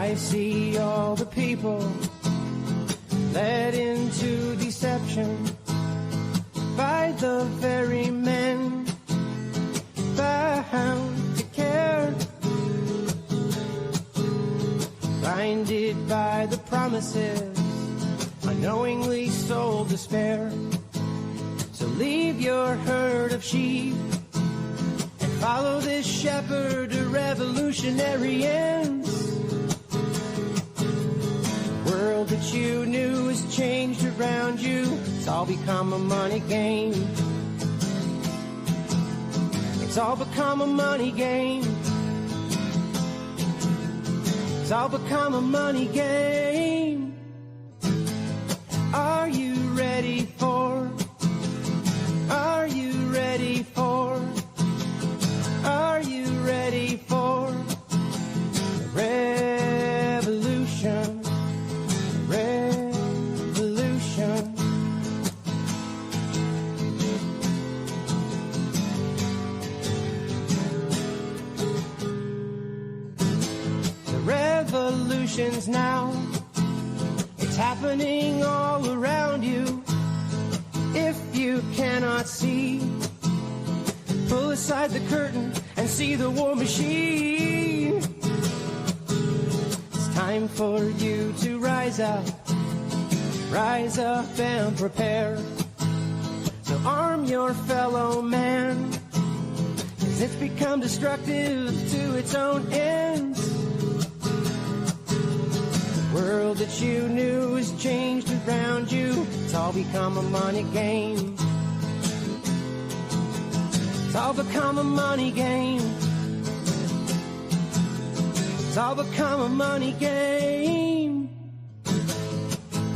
I see all the people led into deception by the very men bound to care, blinded by the promises, unknowingly sold despair. So leave your herd of sheep and follow this shepherd to revolutionary ends. The world that you knew has changed around you. It's all become a money game. It's all become a money game. It's all become a money game. Are you ready for? Are you ready for? Are you ready for the revolution? Revolution. The revolution's now. It's happening all around you. If you cannot see, pull aside the curtain and see the war machine. It's time for you to rise up and prepare. So arm your fellow man, 'cause it's become destructive to its own ends. The world that you knew has changed around you. It's all become a money game. It's all become a money game. It's all become a money game.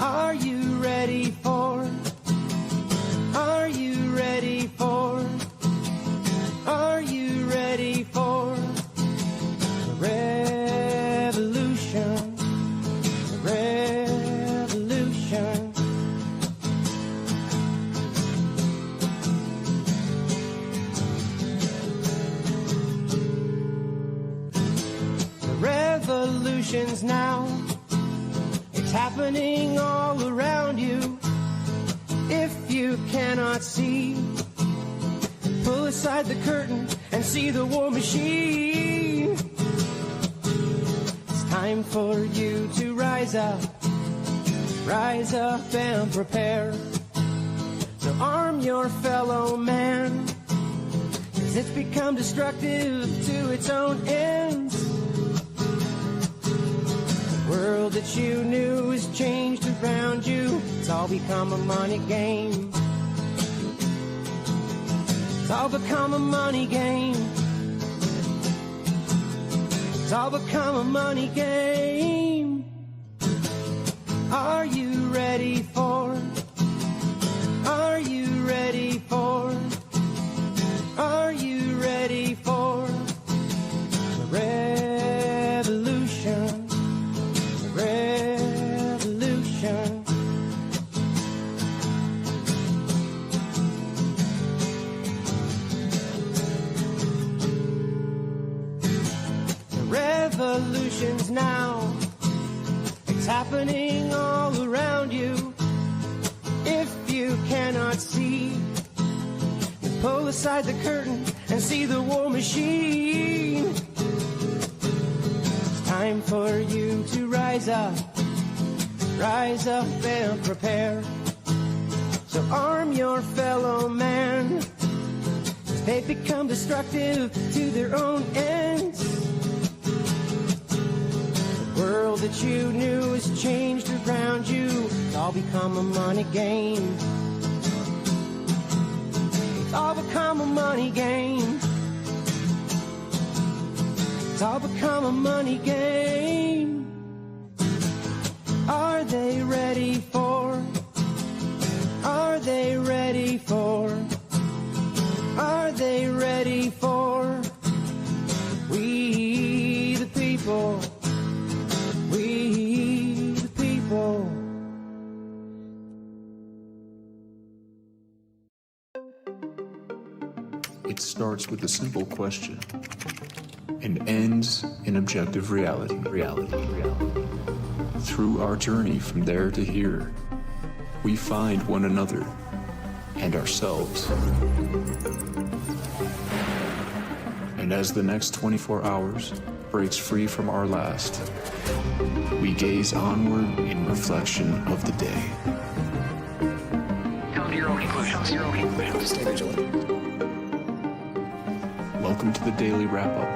Are you ready for? Are you ready for? Are you ready for the revolution? The revolution. The revolution's now. It's happening all around you. If you cannot see, pull aside the curtain and see the war machine. It's time for you to rise up and prepare. So arm your fellow man, 'cause it's become destructive to its own ends. The world that you knew has changed around you. It's all become a money game. It's all become a money game. It's all become a money game. Are you ready for? Are you ready for? Are you ready for the revolution? The revolution. The revolution's now. It's happening all around you. If you cannot see, pull aside the curtain and see the war machine. It's time for you to rise up and prepare. So arm your fellow man, 'cause they've become destructive to their own ends. The world that you knew has changed around you. It's all become a money game. It's all become a money game. It's all become a money game. Are they ready for? Are they ready for? Are they ready for? We the people. We the people. It starts with a simple question and ends in objective reality. Through our journey from there to here, we find one another and ourselves. And as the next 24 hours breaks free from our last, we gaze onward in reflection of the day. Come to your own conclusions. Stay vigilant. Welcome to the Daily Wrap-Up.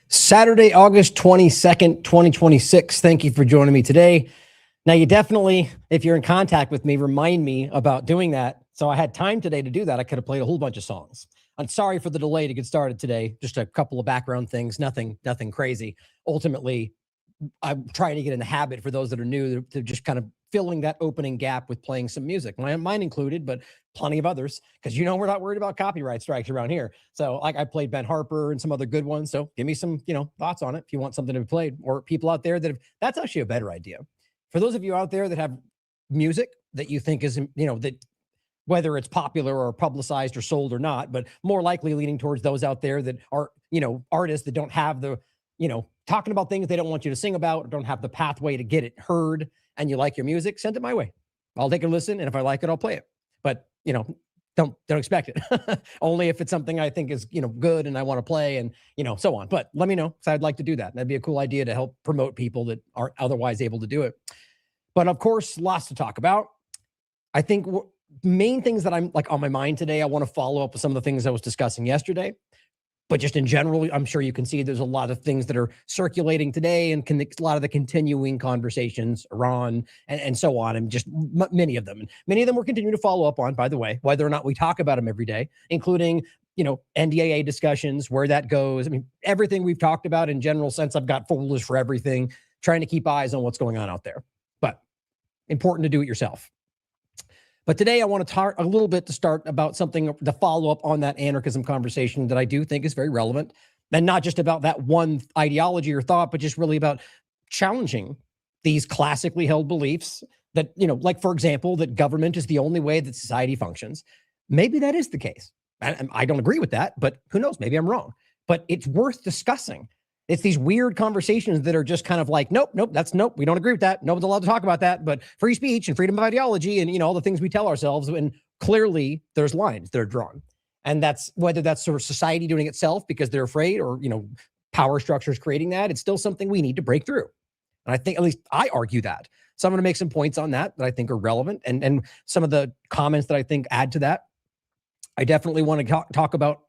Saturday, August 22nd, 2026. Thank you for joining me today. Now, you definitely, if you're in contact with me, remind me about doing that. So I had time today to do that. I could have played a whole bunch of songs. I'm sorry for the delay to get started today. Just a couple of background things, nothing crazy. Ultimately, I'm trying to get in the habit, for those that are new, to just kind of filling that opening gap with playing some music, mine included, but plenty of others, because we're not worried about copyright strikes around here. So like I played Ben Harper and some other good ones. So give me some, thoughts on it if you want something to be played, or people out there that's actually a better idea. For those of you out there that have music that you think is, that whether it's popular or publicized or sold or not, but more likely leaning towards those out there that are, artists that don't have the, talking about things they don't want you to sing about, or don't have the pathway to get it heard, and you like your music, send it my way. I'll take a listen, and if I like it, I'll play it. But, don't expect it. Only if it's something I think is, good and I want to play, and, so on. But let me know, because I'd like to do that. That'd be a cool idea to help promote people that aren't otherwise able to do it. But of course, lots to talk about. I think main things that I'm on my mind today, I want to follow up with some of the things I was discussing yesterday. But just in general, I'm sure you can see there's a lot of things that are circulating today, and a lot of the continuing conversations, Iran and so on, and just many of them. And many of them we're continuing to follow up on, by the way, whether or not we talk about them every day, including, NDAA discussions, where that goes. I mean, everything we've talked about in general sense, I've got folders for everything, trying to keep eyes on what's going on out there. But important to do it yourself. But today I want to talk a little bit to start about something to follow up on that anarchism conversation that I do think is very relevant, and not just about that one ideology or thought, but just really about challenging these classically held beliefs that, like, for example, that government is the only way that society functions. Maybe that is the case. I don't agree with that, but who knows? Maybe I'm wrong. But it's worth discussing. It's these weird conversations that are just kind of like, nope, we don't agree with that. No one's allowed to talk about that, but free speech and freedom of ideology and, all the things we tell ourselves, and clearly there's lines that are drawn. And that's, whether that's sort of society doing itself because they're afraid, or, power structures creating that, it's still something we need to break through. And I think, at least I argue that. So I'm going to make some points on that I think are relevant, and some of the comments that I think add to that. I definitely want to talk about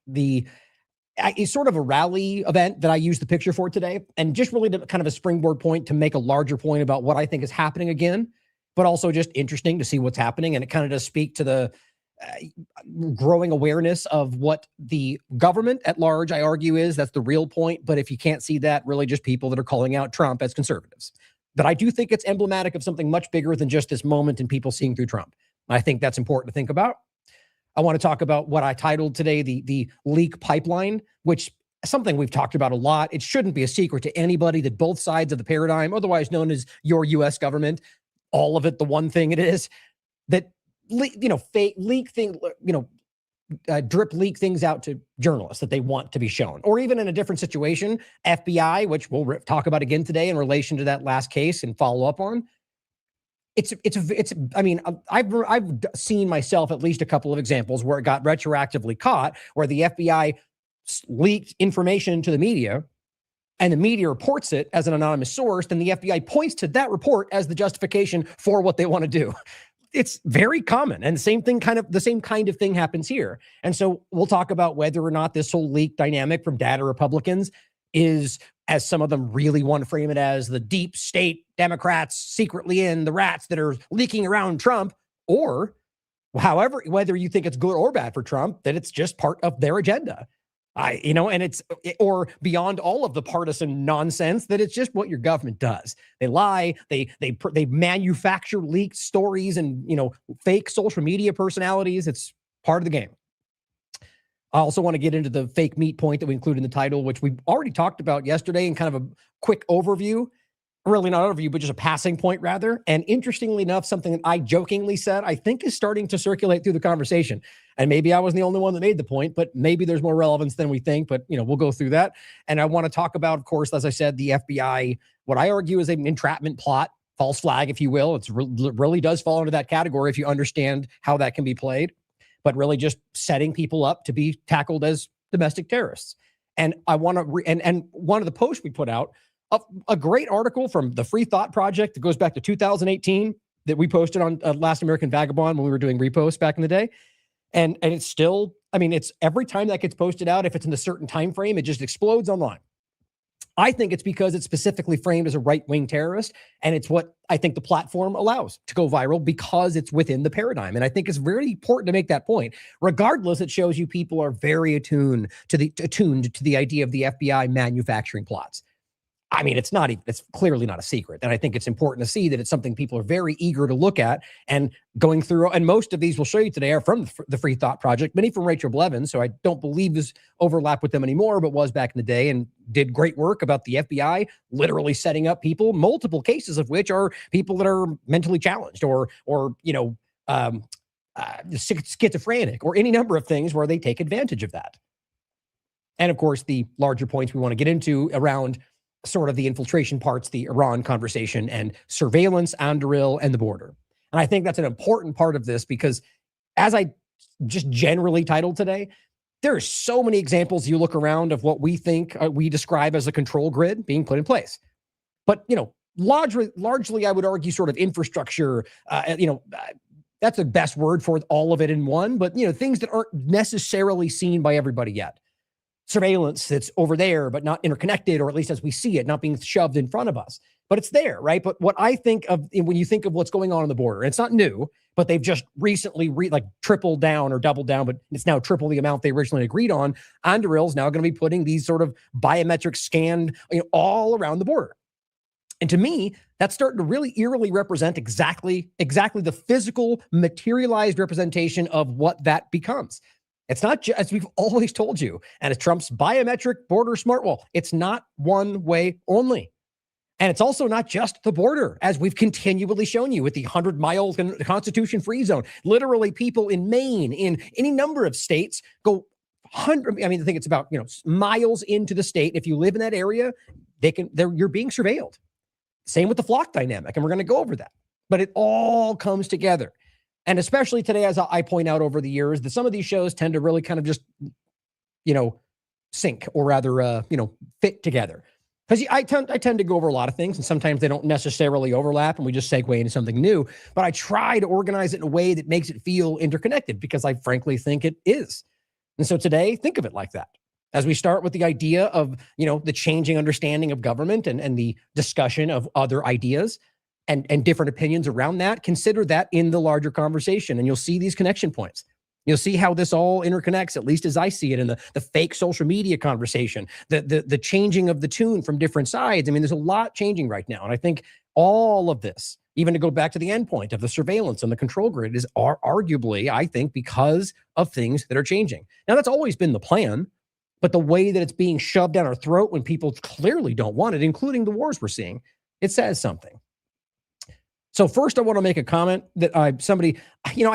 it's sort of a rally event that I used the picture for today, and just really to kind of a springboard point to make a larger point about what I think is happening again, but also just interesting to see what's happening. And it kind of does speak to the growing awareness of what the government at large, I argue, that's the real point. But if you can't see that, really just people that are calling out Trump as conservatives. But I do think it's emblematic of something much bigger than just this moment and people seeing through Trump. I think that's important to think about. I want to talk about what I titled today the leak pipeline, which is something we've talked about a lot. It shouldn't be a secret to anybody that both sides of the paradigm, otherwise known as your U.S. government, all of it, the one thing it is, that fake leak thing, drip leak things out to journalists that they want to be shown, or even in a different situation, FBI, which we'll talk about again today in relation to that last case and follow up on. I mean, I've seen myself at least a couple of examples where it got retroactively caught, where the FBI leaked information to the media, and the media reports it as an anonymous source, then the FBI points to that report as the justification for what they want to do. It's very common, and the same kind of thing happens here. And so we'll talk about whether or not this whole leak dynamic from data Republicans is, as some of them really want to frame it, as the deep state Democrats secretly in the rats that are leaking around Trump, or however, whether you think it's good or bad for Trump, that it's just part of their agenda. Or beyond all of the partisan nonsense, that it's just what your government does. They lie, they manufacture leaked stories and, fake social media personalities. It's part of the game. I also want to get into the fake meat point that we include in the title, which we already talked about yesterday in kind of a quick overview. really not an overview, but just a passing point rather. And interestingly enough, something that I jokingly said, I think is starting to circulate through the conversation. And maybe I was the only one that made the point, but maybe there's more relevance than we think, but we'll go through that. And I want to talk about, of course, as I said, the FBI, what I argue is an entrapment plot, false flag, if you will. It really does fall into that category if you understand how that can be played, but really just setting people up to be tackled as domestic terrorists. And I want to, and one of the posts we put out, a great article from the Free Thought Project that goes back to 2018 that we posted on Last American Vagabond when we were doing reposts back in the day. And it's still, it's every time that gets posted out, if it's in a certain time frame, it just explodes online. I think it's because it's specifically framed as a right-wing terrorist, and it's what I think the platform allows to go viral because it's within the paradigm. And I think it's very important to make that point. Regardless, it shows you people are very attuned to the idea of the FBI manufacturing plots. It's clearly not a secret. And I think it's important to see that it's something people are very eager to look at and going through. And most of these we'll show you today are from the Free Thought Project, many from Rachel Blevins. So I don't believe there's overlap with them anymore, but was back in the day and did great work about the FBI literally setting up people, multiple cases of which are people that are mentally challenged or schizophrenic or any number of things where they take advantage of that. And of course, the larger points we want to get into around sort of the infiltration parts, the Iran conversation, and surveillance, Anduril, and the border. And I think that's an important part of this because, as I just generally titled today, there are so many examples you look around of what we think we describe as a control grid being put in place. But, largely, I would argue sort of infrastructure, that's the best word for all of it in one, but, things that aren't necessarily seen by everybody yet. Surveillance that's over there, but not interconnected, or at least as we see it, not being shoved in front of us. But it's there, right? But what I think of when you think of what's going on the border, and it's not new, but they've just recently tripled down or doubled down, but it's now triple the amount they originally agreed on. Anduril is now going to be putting these sort of biometric scanned all around the border. And to me, that's starting to really eerily represent exactly the physical, materialized representation of what that becomes. It's not just, as we've always told you, and it's Trump's biometric border smart wall. It's not one way only. And it's also not just the border, as we've continually shown you with the 100-mile Constitution-free zone. Literally, people in Maine, in any number of states, go I think it's about miles into the state. If you live in that area, you're being surveilled. Same with the flock dynamic, and we're going to go over that. But it all comes together. And especially today, as I point out over the years, that some of these shows tend to really kind of just, sync or rather, fit together. Because I tend to go over a lot of things, and sometimes they don't necessarily overlap, and we just segue into something new. But I try to organize it in a way that makes it feel interconnected, because I frankly think it is. And so today, think of it like that. As we start with the idea of, the changing understanding of government and the discussion of other ideas, and different opinions around that, consider that in the larger conversation, and you'll see these connection points. You'll see how this all interconnects, at least as I see it, in the fake social media conversation, the changing of the tune from different sides. There's a lot changing right now, and I think all of this, even to go back to the endpoint of the surveillance and the control grid, is arguably, I think, because of things that are changing. Now, that's always been the plan, but the way that it's being shoved down our throat when people clearly don't want it, including the wars we're seeing, it says something. So first, I want to make a comment that I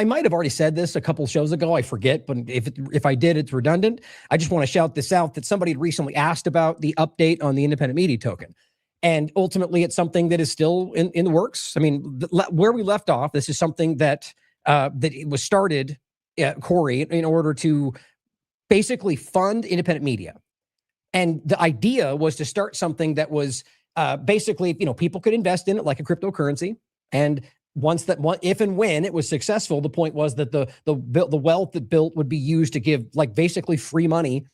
might have already said this a couple shows ago. I forget, but if I did, it's redundant. I just want to shout this out that somebody had recently asked about the update on the independent media token. And ultimately, it's something that is still in the works. Where we left off, this is something that it was started, Corey, in order to basically fund independent media. And the idea was to start something that was basically, people could invest in it like a cryptocurrency. And if and when it was successful, the point was that the wealth it built would be used to give basically free money,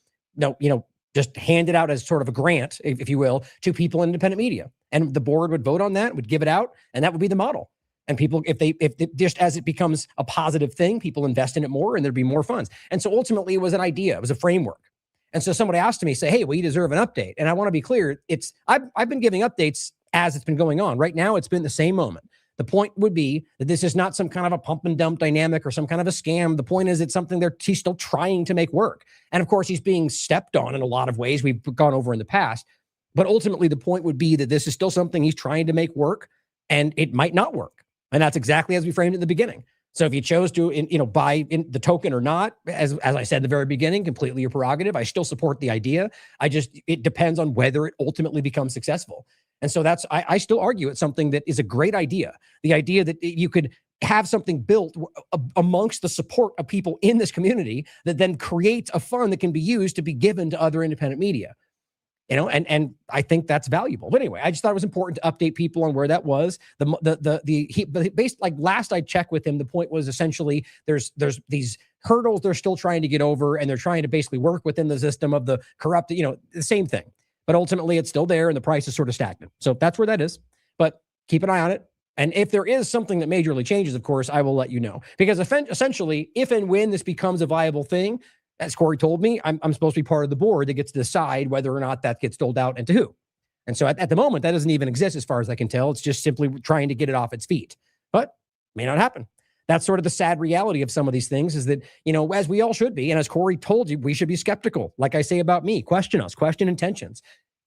just hand it out as sort of a grant, if you will, to people in independent media. And the board would vote on that, would give it out, and that would be the model. And people, if just as it becomes a positive thing, people invest in it more, and there'd be more funds. And so ultimately, it was an idea, it was a framework. And so somebody asked me, hey, well, you deserve an update. And I want to be clear, I've been giving updates as it's been going on. Right now, it's been the same moment. The point would be that this is not some kind of a pump and dump dynamic or some kind of a scam. The point is it's something he's still trying to make work. And of course, he's being stepped on in a lot of ways we've gone over in the past. But ultimately, the point would be that this is still something he's trying to make work, and it might not work. And that's exactly as we framed it in the beginning. So if you chose to, buy in the token or not, as I said in the very beginning, completely your prerogative. I still support the idea. It depends on whether it ultimately becomes successful. And so I still argue it's something that is a great idea. The idea that you could have something built amongst the support of people in this community that then creates a fund that can be used to be given to other independent media. And I think that's valuable. But anyway, I just thought it was important to update people on where that was. Last I checked with him, the point was essentially there's these hurdles they're still trying to get over, and they're trying to basically work within the system of the corrupt, the same thing. But ultimately, it's still there, and the price is sort of stagnant. So that's where that is. But keep an eye on it. And if there is something that majorly changes, of course, I will let you know. Because essentially, if and when this becomes a viable thing, as Corey told me, I'm supposed to be part of the board that gets to decide whether or not that gets doled out and to who. And so at the moment, that doesn't even exist as far as I can tell. It's just simply trying to get it off its feet. But may not happen. That's sort of the sad reality of some of these things is that, as we all should be, and as Corey told you, we should be skeptical. Like I say about me, question us, question intentions.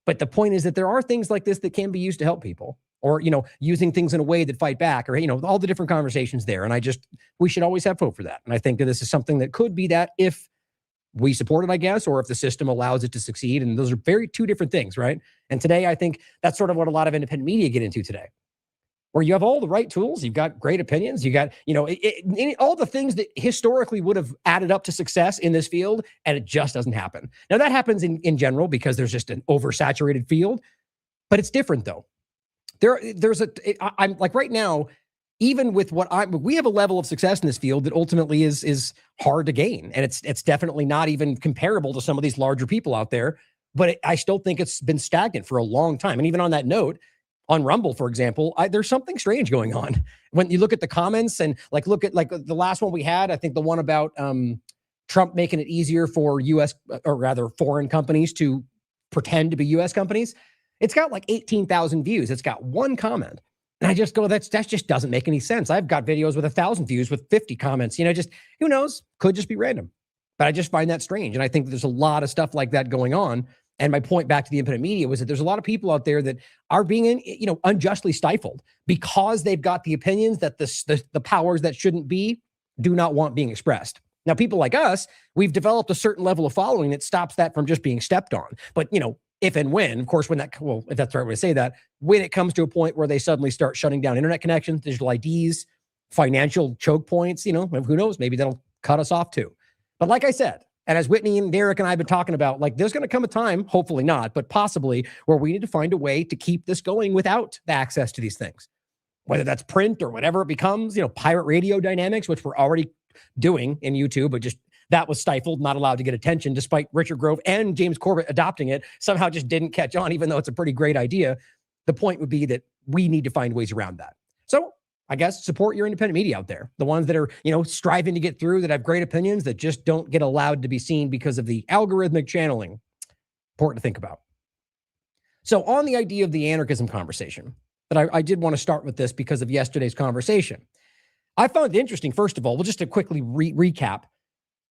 But the point is that there are things like this that can be used to help people, or, using things in a way that fight back, or, all the different conversations there. And we should always have hope for that. And I think that this is something that could be that if we support it, I guess, or if the system allows it to succeed. And those are two different things, right? And today, I think that's sort of what a lot of independent media get into today, where you have all the right tools, you've got great opinions, you got, all the things that historically would have added up to success in this field, and it just doesn't happen. Now, that happens in general because there's just an oversaturated field, but it's different though. I'm like right now, even with we have a level of success in this field that ultimately is hard to gain. And it's definitely not even comparable to some of these larger people out there, but I still think it's been stagnant for a long time. And even on that note, on Rumble, for example, there's something strange going on. When you look at the comments and look at the last one we had, I think the one about Trump making it easier for U.S. or rather foreign companies to pretend to be U.S. companies, it's got 18,000 views. It's got one comment. And I just go, that just doesn't make any sense. I've got videos with 1,000 views with 50 comments, just who knows, could just be random. But I just find that strange. And I think there's a lot of stuff like that going on. And my point back to the independent media was that there's a lot of people out there that are being, unjustly stifled because they've got the opinions that the powers that shouldn't be do not want being expressed. Now, people like us, we've developed a certain level of following that stops that from just being stepped on. But, if and when, of course, if that's the right way to say that, when it comes to a point where they suddenly start shutting down internet connections, digital IDs, financial choke points, who knows, maybe that'll cut us off too. But like I said, and as Whitney and Derek and I have been talking about, there's going to come a time, hopefully not, but possibly, where we need to find a way to keep this going without the access to these things, whether that's print or whatever it becomes, pirate radio dynamics, which we're already doing in YouTube, but just that was stifled, not allowed to get attention, despite Richard Grove and James Corbett adopting it, somehow just didn't catch on, even though it's a pretty great idea. The point would be that we need to find ways around that. So I guess support your independent media out there, the ones that are, striving to get through, that have great opinions, that just don't get allowed to be seen because of the algorithmic channeling. Important to think about. So on the idea of the anarchism conversation, but I did want to start with this because of yesterday's conversation. I found it interesting, first of all, just to quickly recap,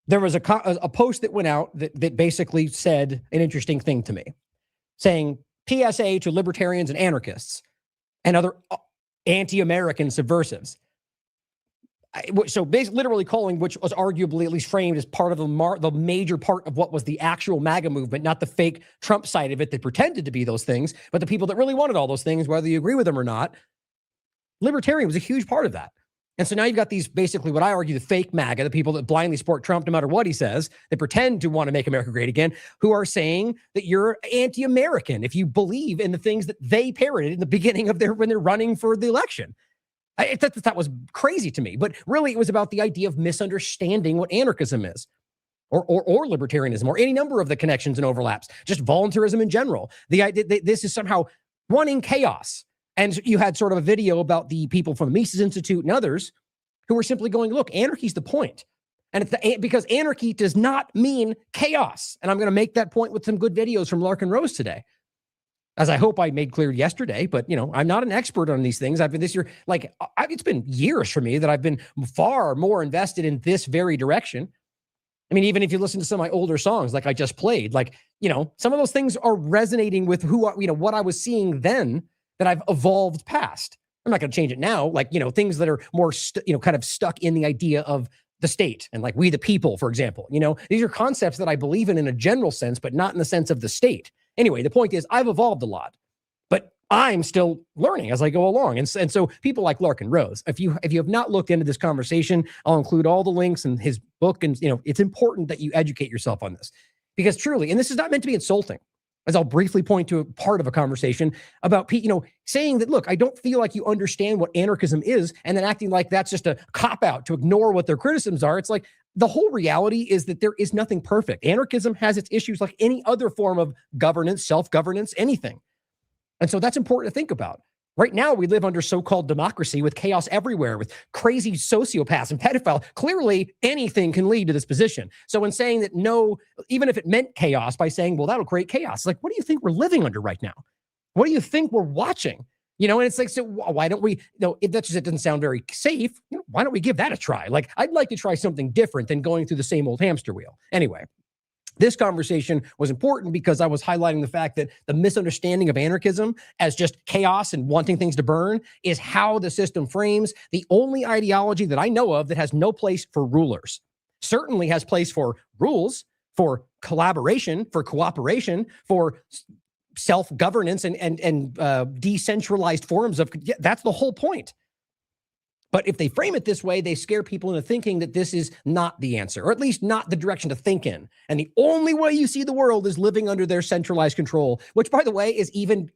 there was a post that went out that basically said an interesting thing to me, saying PSA to libertarians and anarchists and other anti-American subversives. So basically, literally calling, which was arguably at least framed as part of the major part of what was the actual MAGA movement, not the fake Trump side of it that pretended to be those things, but the people that really wanted all those things, whether you agree with them or not. Libertarian was a huge part of that. And so now you've got these, basically what I argue, the fake MAGA, the people that blindly support Trump no matter what he says, that pretend to want to make America great again, who are saying that you're anti-American if you believe in the things that they parroted in the beginning of when they're running for the election. That was crazy to me. But really, it was about the idea of misunderstanding what anarchism is, or libertarianism, or any number of the connections and overlaps, just voluntarism in general. The idea that this is somehow wanting chaos. And you had sort of a video about the people from the Mises Institute and others who were simply going, look, anarchy's the point. And because anarchy does not mean chaos. And I'm going to make that point with some good videos from Larkin Rose today, as I hope I made clear yesterday. But, I'm not an expert on these things. I've been this year, it's been years for me that I've been far more invested in this very direction. I mean, even if you listen to some of my older songs, like I just played, some of those things are resonating with what I was seeing then that I've evolved past. I'm not going to change it now. Like, things that are more, kind of stuck in the idea of the state and like we the people, for example. These are concepts that I believe in a general sense, but not in the sense of the state. Anyway, the point is I've evolved a lot, but I'm still learning as I go along. And so people like Larkin Rose, if you have not looked into this conversation, I'll include all the links in his book. And, it's important that you educate yourself on this because truly, and this is not meant to be insulting, as I'll briefly point to a part of a conversation about, saying that, look, I don't feel like you understand what anarchism is, and then acting like that's just a cop-out to ignore what their criticisms are. It's like the whole reality is that there is nothing perfect. Anarchism has its issues like any other form of governance, self-governance, anything. And so that's important to think about. Right now, we live under so-called democracy with chaos everywhere, with crazy sociopaths and pedophiles. Clearly, anything can lead to this position. So in saying that no, even if it meant chaos, by saying, well, that'll create chaos. Like, what do you think we're living under right now? What do you think we're watching? And it's like, so why don't we, if that just doesn't sound very safe, why don't we give that a try? Like, I'd like to try something different than going through the same old hamster wheel. Anyway. This conversation was important because I was highlighting the fact that the misunderstanding of anarchism as just chaos and wanting things to burn is how the system frames the only ideology that I know of that has no place for rulers. Certainly has place for rules, for collaboration, for cooperation, for self-governance and decentralized forms of, that's the whole point. But if they frame it this way, they scare people into thinking that this is not the answer, or at least not the direction to think in. And the only way you see the world is living under their centralized control, which, by the way, is even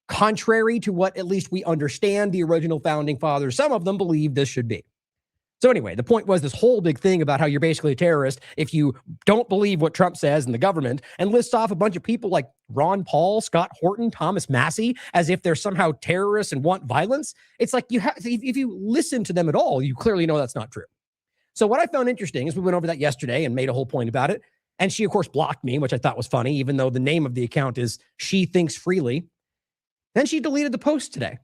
contrary to what at least we understand the original founding fathers, some of them believe this should be. So anyway, the point was this whole big thing about how you're basically a terrorist if you don't believe what Trump says in the government, and lists off a bunch of people like Ron Paul, Scott Horton, Thomas Massey, as if they're somehow terrorists and want violence. It's like if you listen to them at all, you clearly know that's not true. So what I found interesting is we went over that yesterday and made a whole point about it. And she, of course, blocked me, which I thought was funny, even though the name of the account is She Thinks Freely. Then she deleted the post today.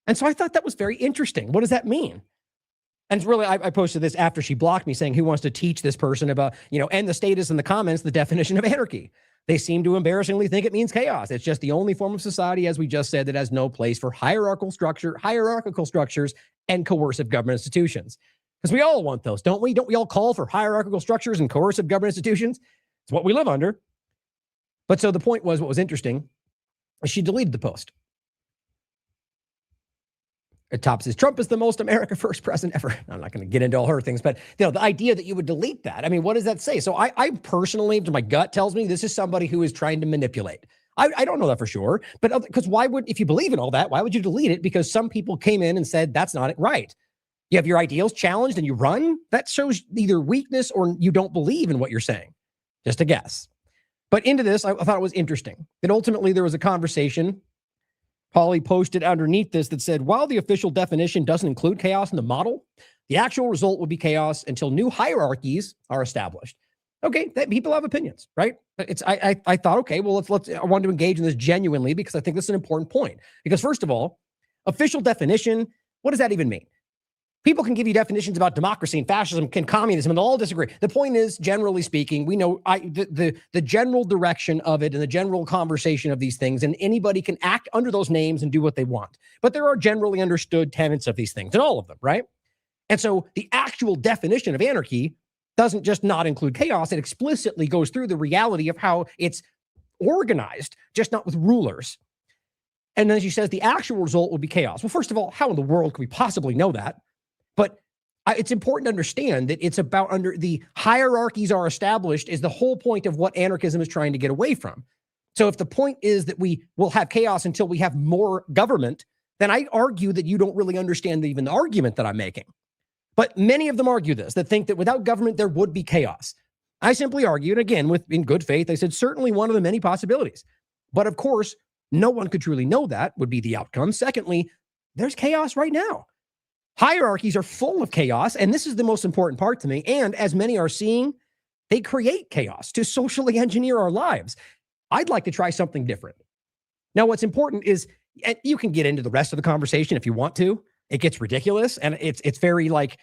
And so I thought that was very interesting. What does that mean? And really, I posted this after she blocked me, saying, who wants to teach this person about, and the status in the comments, the definition of anarchy? They seem to embarrassingly think it means chaos. It's just the only form of society, as we just said, that has no place for hierarchical structures and coercive government institutions. Because we all want those, don't we? Don't we all call for hierarchical structures and coercive government institutions? It's what we live under. But so the point was, what was interesting, she deleted the post. At top says, Trump is the most America first president ever. I'm not going to get into all her things, but the idea that you would delete that, I mean, what does that say? So I personally, my gut tells me this is somebody who is trying to manipulate. I don't know that for sure, but because if you believe in all that, why would you delete it? Because some people came in and said, that's not right. You have your ideals challenged and you run. That shows either weakness or you don't believe in what you're saying. Just a guess. But into this, I thought it was interesting that ultimately there was a conversation. Polly posted underneath this that said, while the official definition doesn't include chaos in the model, the actual result would be chaos until new hierarchies are established. Okay, people have opinions, right? I thought, okay, well, I wanted to engage in this genuinely because I think this is an important point. Because first of all, official definition, what does that even mean? People can give you definitions about democracy and fascism and communism, and they'll all disagree. The point is, generally speaking, we know the general direction of it and the general conversation of these things, and anybody can act under those names and do what they want. But there are generally understood tenets of these things, and all of them, right? And so the actual definition of anarchy doesn't just not include chaos. It explicitly goes through the reality of how it's organized, just not with rulers. And then she says the actual result will be chaos. Well, first of all, how in the world could we possibly know that? But it's important to understand that it's about under the hierarchies are established is the whole point of what anarchism is trying to get away from. So if the point is that we will have chaos until we have more government, then I argue that you don't really understand even the argument that I'm making. But many of them argue this, that think that without government, there would be chaos. I simply argued, again, in good faith, I said, certainly one of the many possibilities. But of course, no one could truly know that would be the outcome. Secondly, there's chaos right now. Hierarchies are full of chaos, and this is the most important part to me. And as many are seeing, they create chaos to socially engineer our lives. I'd like to try something different. Now, what's important is, and you can get into the rest of the conversation if you want to. It gets ridiculous, and it's very like,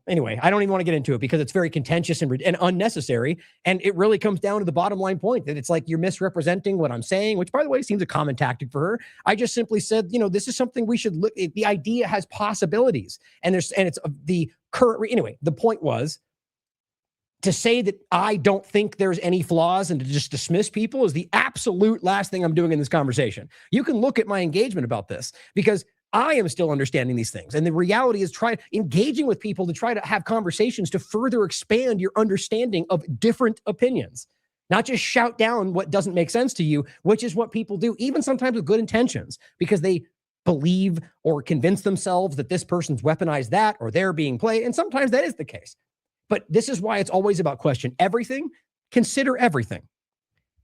Anyway, I don't even want to get into it because it's very contentious and unnecessary. And it really comes down to the bottom line point that it's like you're misrepresenting what I'm saying, which, by the way, seems a common tactic for her. I just simply said, this is something we should look at. The idea has possibilities, and it's the current. Anyway, the point was to say that I don't think there's any flaws and to just dismiss people is the absolute last thing I'm doing in this conversation. You can look at my engagement about this because I am still understanding these things. And the reality is engaging with people to try to have conversations to further expand your understanding of different opinions, not just shout down what doesn't make sense to you, which is what people do, even sometimes with good intentions, because they believe or convince themselves that this person's weaponized that or they're being played. And sometimes that is the case. But this is why it's always about question everything, consider everything.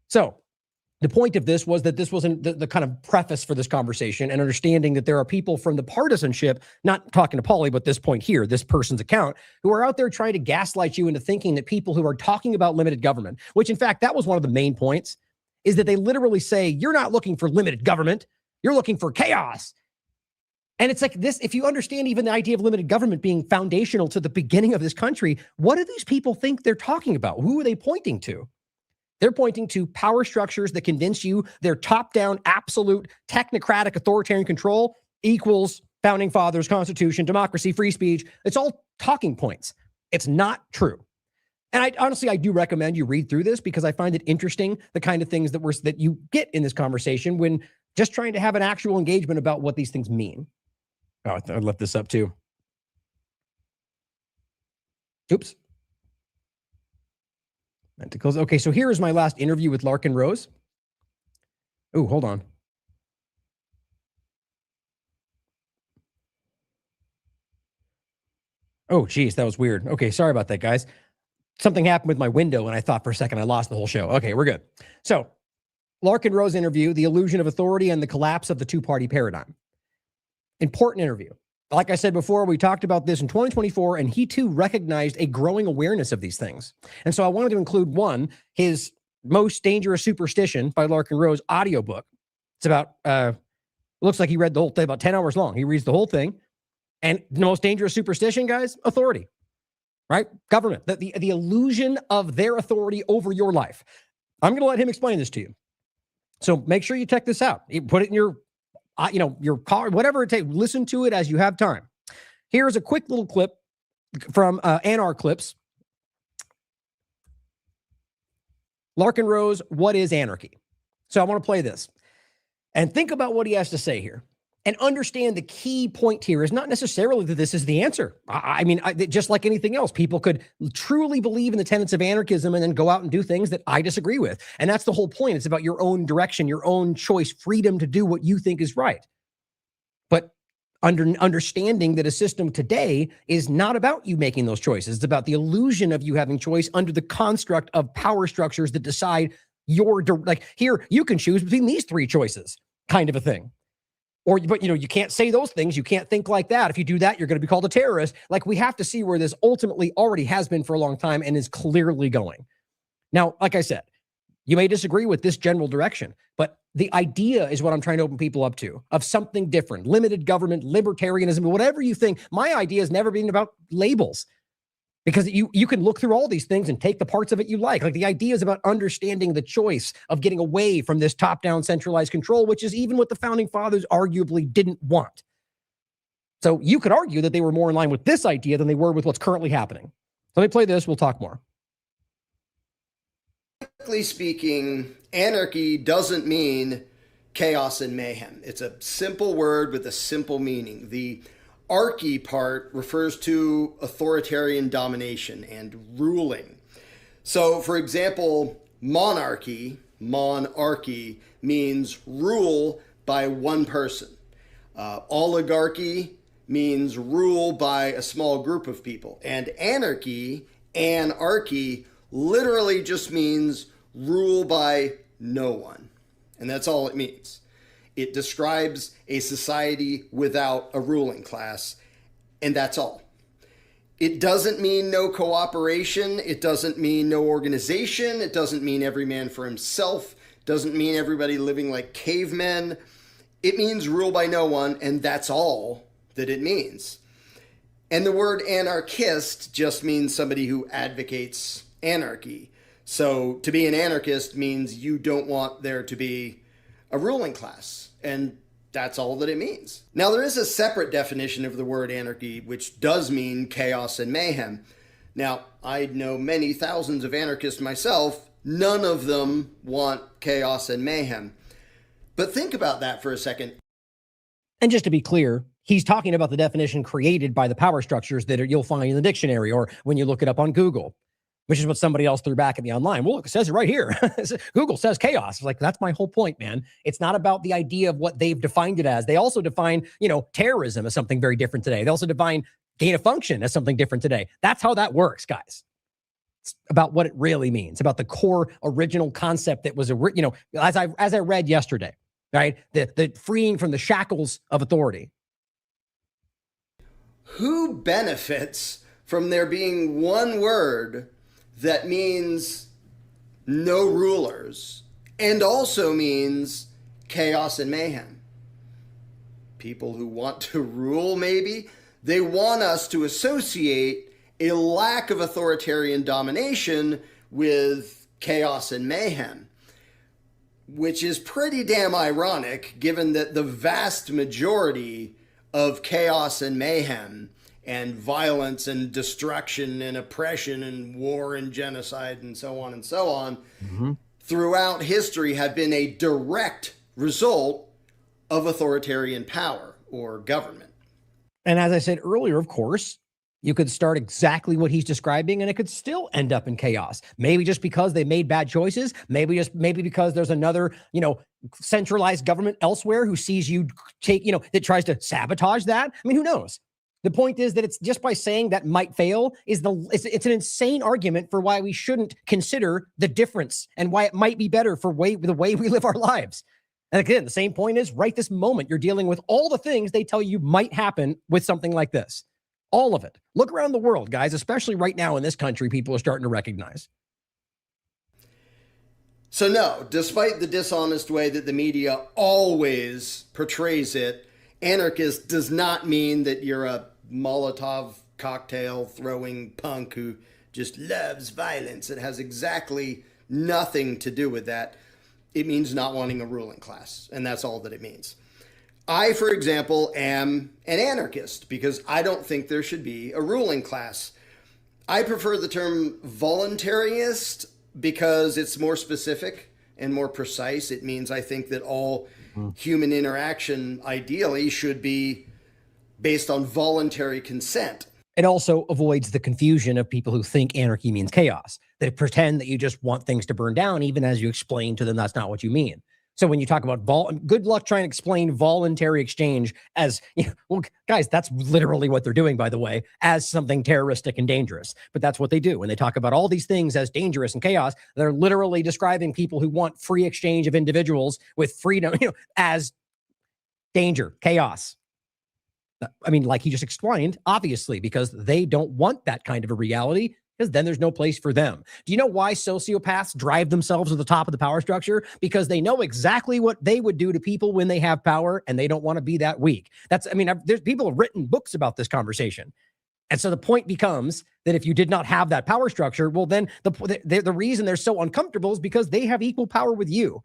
So the point of this was that this wasn't the kind of preface for this conversation and understanding that there are people from the partisanship, not talking to Pauly, but this point here, this person's account, who are out there trying to gaslight you into thinking that people who are talking about limited government, which in fact, that was one of the main points, is that they literally say, you're not looking for limited government, you're looking for chaos. And it's like this, if you understand even the idea of limited government being foundational to the beginning of this country, what do these people think they're talking about? Who are they pointing to? They're pointing to power structures that convince you their top-down, absolute, technocratic, authoritarian control equals founding fathers, constitution, democracy, free speech. It's all talking points. It's not true. And I do recommend you read through this because I find it interesting, the kind of things that you get in this conversation when just trying to have an actual engagement about what these things mean. Oh, I left this up too. Oops. Okay, so here is my last interview with Larkin Rose. Oh, hold on. Oh, geez, that was weird. Okay, sorry about that, guys. Something happened with my window, and I thought for a second I lost the whole show. Okay, we're good. So, Larkin Rose interview, The Illusion of Authority and the Collapse of the Two-Party Paradigm. Important interview. Like I said before, we talked about this in 2024, and he too recognized a growing awareness of these things. And so I wanted to include one, his Most Dangerous Superstition by Larkin Rose audiobook. It's about, looks like he read the whole thing, about 10 hours long. He reads the whole thing. And the most dangerous superstition, guys, authority, right? Government, the illusion of their authority over your life. I'm going to let him explain this to you. So make sure you check this out. You put it in your car, whatever it takes. Listen to it as you have time. Here's a quick little clip from Anar Clips. Larkin Rose, what is anarchy? So I want to play this and think about what he has to say here and understand the key point here is not necessarily that this is the answer. I mean, just like anything else, people could truly believe in the tenets of anarchism and then go out and do things that I disagree with. And that's the whole point. It's about your own direction, your own choice, freedom to do what you think is right. But understanding that a system today is not about you making those choices. It's about the illusion of you having choice under the construct of power structures that decide like here, you can choose between these three choices kind of a thing. But you can't say those things. You can't think like that. If you do that, you're going to be called a terrorist. Like we have to see where this ultimately already has been for a long time and is clearly going. Now, like I said, you may disagree with this general direction, but the idea is what I'm trying to open people up to, of something different, limited government, libertarianism, whatever you think. My idea has never been about labels. Because you can look through all these things and take the parts of it you like. Like the idea is about understanding the choice of getting away from this top-down centralized control, which is even what the founding fathers arguably didn't want. So you could argue that they were more in line with this idea than they were with what's currently happening. So let me play this. We'll talk more. Practically speaking, anarchy doesn't mean chaos and mayhem. It's a simple word with a simple meaning. The archy part refers to authoritarian domination and ruling. So, for example, monarchy means rule by one person. Oligarchy means rule by a small group of people. And anarchy literally just means rule by no one. And that's all it means. It describes a society without a ruling class, and that's all. It doesn't mean no cooperation. It doesn't mean no organization. It doesn't mean every man for himself. It doesn't mean everybody living like cavemen. It means rule by no one, and that's all that it means. And the word anarchist just means somebody who advocates anarchy. So to be an anarchist means you don't want there to be a ruling class. And that's all that it means. Now, there is a separate definition of the word anarchy, which does mean chaos and mayhem. Now, I know many thousands of anarchists myself. None of them want chaos and mayhem. But think about that for a second. And just to be clear, he's talking about the definition created by the power structures that you'll find in the dictionary or when you look it up on Google, which is what somebody else threw back at me online. Well, look, it says it right here. Google says chaos. It's like, that's my whole point, man. It's not about the idea of what they've defined it as. They also define, terrorism as something very different today. They also define gain of function as something different today. That's how that works, guys. It's about what it really means, about the core original concept that was, as I read yesterday, right? The freeing from the shackles of authority. Who benefits from there being one word that means no rulers and also means chaos and mayhem? People who want to rule, maybe. They want us to associate a lack of authoritarian domination with chaos and mayhem, which is pretty damn ironic given that the vast majority of chaos and mayhem and violence and destruction and oppression and war and genocide and so on throughout history have been a direct result of authoritarian power or government. And as I said earlier, of course, you could start exactly what he's describing and it could still end up in chaos. Maybe just because they made bad choices, maybe because there's another, centralized government elsewhere who sees you take, that tries to sabotage that. I mean, who knows? The point is that it's just by saying that might fail it's an insane argument for why we shouldn't consider the difference and why it might be better for the way we live our lives. And again, the same point is right this moment, you're dealing with all the things they tell you might happen with something like this. All of it. Look around the world, guys, especially right now in this country, people are starting to recognize. So no, despite the dishonest way that the media always portrays it, anarchist does not mean that you're a Molotov cocktail throwing punk who just loves violence. It has exactly nothing to do with that. It means not wanting a ruling class, and that's all that it means. I, for example, am an anarchist because I don't think there should be a ruling class. I prefer the term voluntarist because it's more specific and more precise. It means I think that all human interaction ideally should be based on voluntary consent. It also avoids the confusion of people who think anarchy means chaos. They pretend that you just want things to burn down, even as you explain to them that's not what you mean. So when you talk about good luck trying to explain voluntary exchange as, well, guys, that's literally what they're doing, by the way, as something terroristic and dangerous. But that's what they do. When they talk about all these things as dangerous and chaos, they're literally describing people who want free exchange of individuals with freedom, as danger, chaos. I mean, like he just explained, obviously, because they don't want that kind of a reality, because then there's no place for them. Do you know why sociopaths drive themselves to the top of the power structure? Because they know exactly what they would do to people when they have power, and they don't want to be that weak. There's people have written books about this conversation. And so the point becomes that if you did not have that power structure, well, then the reason they're so uncomfortable is because they have equal power with you.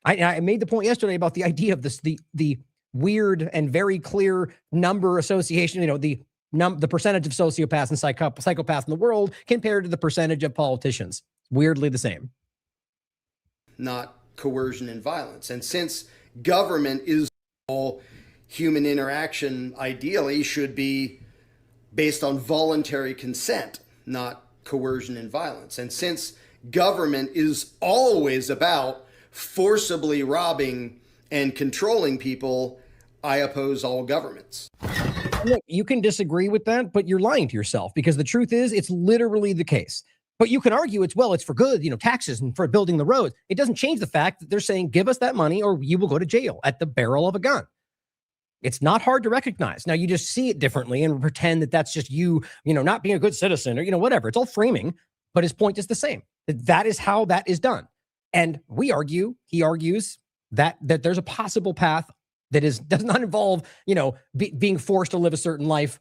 I made the point yesterday about the idea of this, the weird and very clear number association, the percentage of sociopaths and psychopaths in the world compared to the percentage of politicians. Weirdly the same. Not coercion and violence. And since government is all human interaction ideally should be based on voluntary consent, not coercion and violence. And since government is always about forcibly robbing and controlling people, I oppose all governments. Look, you can disagree with that, but you're lying to yourself, because the truth is it's literally the case. But you can argue it's for good, taxes and for building the roads. It doesn't change the fact that they're saying, give us that money or you will go to jail at the barrel of a gun. It's not hard to recognize. Now you just see it differently and pretend that that's just you, not being a good citizen or, whatever. It's all framing, but his point is the same. That is how that is done. And he argues that there's a possible path that does not involve, being forced to live a certain life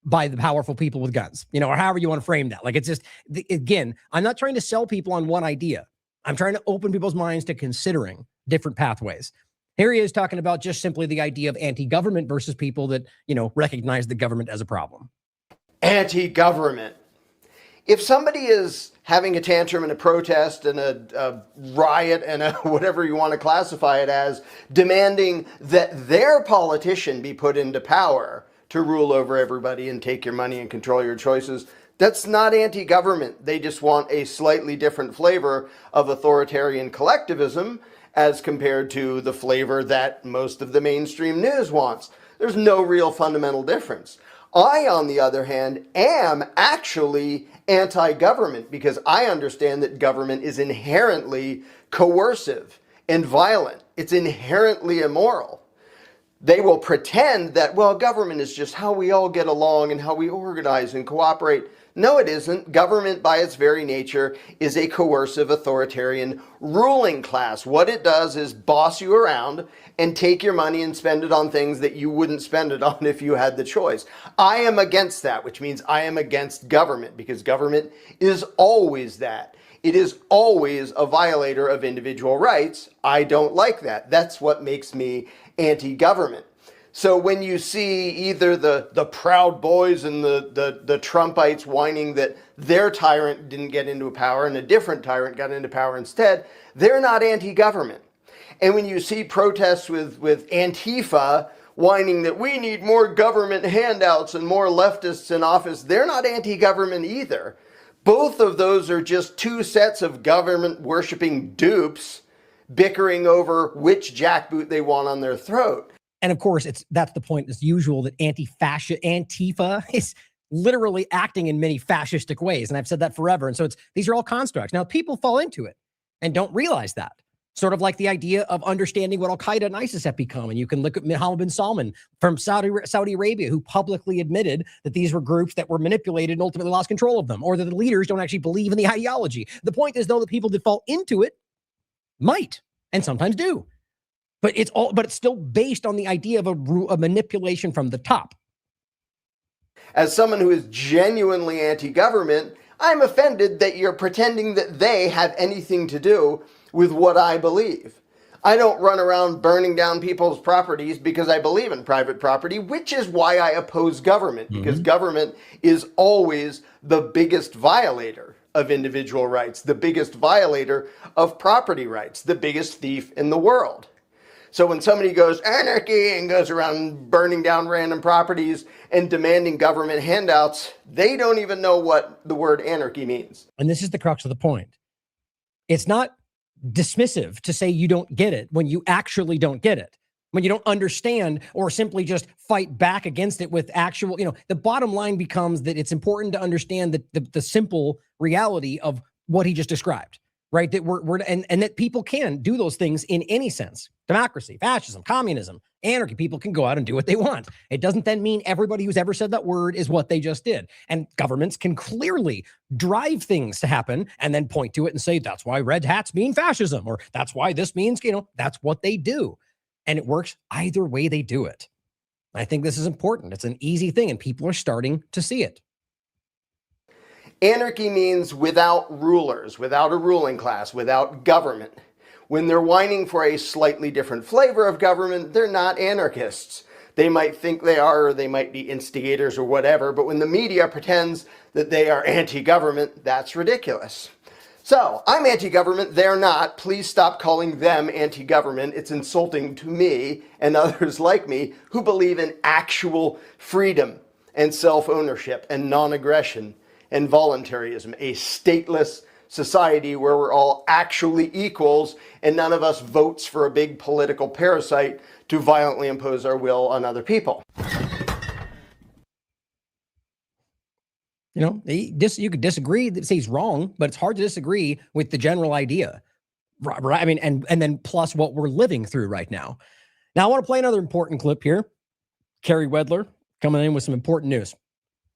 by the powerful people with guns, or however you want to frame that. Like, it's just, again, I'm not trying to sell people on one idea. I'm trying to open people's minds to considering different pathways. Here he is talking about just simply the idea of anti-government versus people that, recognize the government as a problem. Anti-government. If somebody is having a tantrum and a protest and a riot and a whatever you want to classify it as, demanding that their politician be put into power to rule over everybody and take your money and control your choices, that's not anti-government. They just want a slightly different flavor of authoritarian collectivism as compared to the flavor that most of the mainstream news wants. There's no real fundamental difference. I, on the other hand, am actually anti-government because I understand that government is inherently coercive and violent. It's inherently immoral. They will pretend that, well, government is just how we all get along and how we organize and cooperate. No, it isn't. Government, by its very nature, is a coercive, authoritarian ruling class. What it does is boss you around and take your money and spend it on things that you wouldn't spend it on if you had the choice. I am against that, which means I am against government, because government is always that. It is always a violator of individual rights. I don't like that. That's what makes me anti-government. So when you see either the Proud Boys and the Trumpites whining that their tyrant didn't get into power and a different tyrant got into power instead, they're not anti-government. And when you see protests with Antifa whining that we need more government handouts and more leftists in office, they're not anti-government either. Both of those are just two sets of government-worshipping dupes bickering over which jackboot they want on their throat. And of course, that's the point. It's usual that Antifa is literally acting in many fascistic ways. And I've said that forever. And so these are all constructs. Now, people fall into it and don't realize that. Sort of like the idea of understanding what Al-Qaeda and ISIS have become. And you can look at Mohammed bin Salman from Saudi Arabia, who publicly admitted that these were groups that were manipulated and ultimately lost control of them, or that the leaders don't actually believe in the ideology. The point is, though, that people that fall into it might, and sometimes do. But it's still based on the idea of a manipulation from the top. As someone who is genuinely anti-government, I'm offended that you're pretending that they have anything to do with what I believe. I don't run around burning down people's properties because I believe in private property, which is why I oppose government, because government is always the biggest violator of individual rights, the biggest violator of property rights, the biggest thief in the world. So when somebody goes anarchy and goes around burning down random properties and demanding government handouts, they don't even know what the word anarchy means. And this is the crux of the point. It's not dismissive to say you don't get it when you actually don't get it, when you don't understand or simply just fight back against it with actual, the bottom line becomes that it's important to understand the simple reality of what he just described. Right, that and that people can do those things in any sense. Democracy, fascism, communism, anarchy. People can go out and do what they want. It doesn't then mean everybody who's ever said that word is what they just did. And governments can clearly drive things to happen and then point to it and say, that's why red hats mean fascism, or that's why this means, that's what they do. And it works either way they do it. I think this is important. It's an easy thing, and people are starting to see it. Anarchy means without rulers, without a ruling class, without government. When they're whining for a slightly different flavor of government, they're not anarchists. They might think they are, or they might be instigators or whatever, but when the media pretends that they are anti-government, that's ridiculous. So, I'm anti-government, they're not. Please stop calling them anti-government. It's insulting to me and others like me who believe in actual freedom and self-ownership and non-aggression and voluntarism, a stateless society where we're all actually equals and none of us votes for a big political parasite to violently impose our will on other people. You could disagree that say he's wrong, but it's hard to disagree with the general idea, right? I mean, and then plus what we're living through right now. Now, I want to play another important clip here. Carrie Wedler coming in with some important news.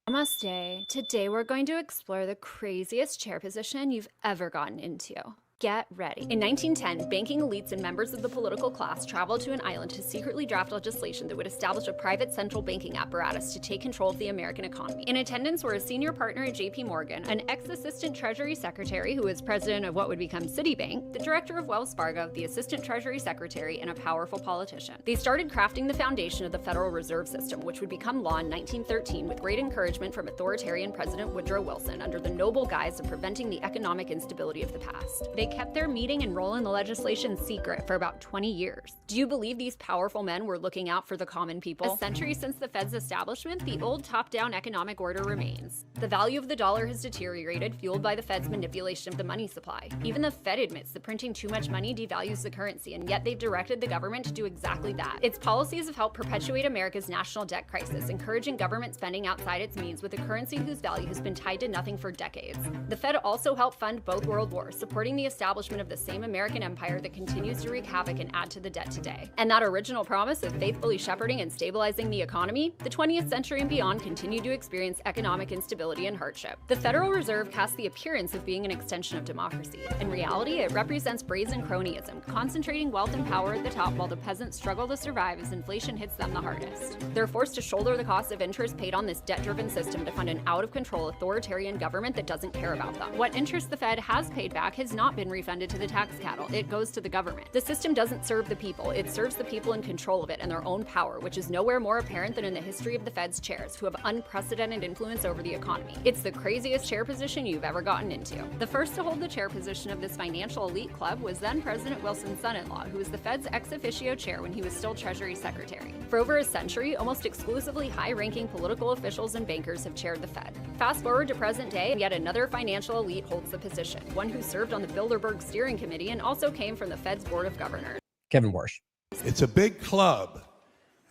Namaste. Today we're going to explore the craziest chair position you've ever gotten into. Get ready. In 1910, banking elites and members of the political class traveled to an island to secretly draft legislation that would establish a private central banking apparatus to take control of the American economy. In attendance were a senior partner at JP Morgan, an ex-assistant treasury secretary who was president of what would become Citibank, the director of Wells Fargo, the assistant treasury secretary, and a powerful politician. They started crafting the foundation of the Federal Reserve System, which would become law in 1913 with great encouragement from authoritarian President Woodrow Wilson under the noble guise of preventing the economic instability of the past. They kept their meeting and role in the legislation secret for about 20 years. Do you believe these powerful men were looking out for the common people? A century since the Fed's establishment, the old top-down economic order remains. The value of the dollar has deteriorated, fueled by the Fed's manipulation of the money supply. Even the Fed admits that printing too much money devalues the currency, and yet they've directed the government to do exactly that. Its policies have helped perpetuate America's national debt crisis, encouraging government spending outside its means with a currency whose value has been tied to nothing for decades. The Fed also helped fund both world wars, supporting the establishment of the same American empire that continues to wreak havoc and add to the debt today. And that original promise of faithfully shepherding and stabilizing the economy, the 20th century and beyond continue to experience economic instability and hardship. The Federal Reserve casts the appearance of being an extension of democracy. In reality, it represents brazen cronyism, concentrating wealth and power at the top while the peasants struggle to survive as inflation hits them the hardest. They're forced to shoulder the cost of interest paid on this debt-driven system to fund an out-of-control authoritarian government that doesn't care about them. What interest the Fed has paid back has not been refunded to the tax cattle. It goes to the government. The system doesn't serve the people. It serves the people in control of it and their own power, which is nowhere more apparent than in the history of the Fed's chairs, who have unprecedented influence over the economy. It's the craziest chair position you've ever gotten into. The first to hold the chair position of this financial elite club was then President Wilson's son-in-law, who was the Fed's ex officio chair when he was still Treasury Secretary. For over a century, almost exclusively high-ranking political officials and bankers have chaired the Fed. Fast forward to present day, and yet another financial elite holds the position, one who served on the Bilderberg Steering Committee and also came from the Fed's Board of Governors. Kevin Warsh. It's a big club,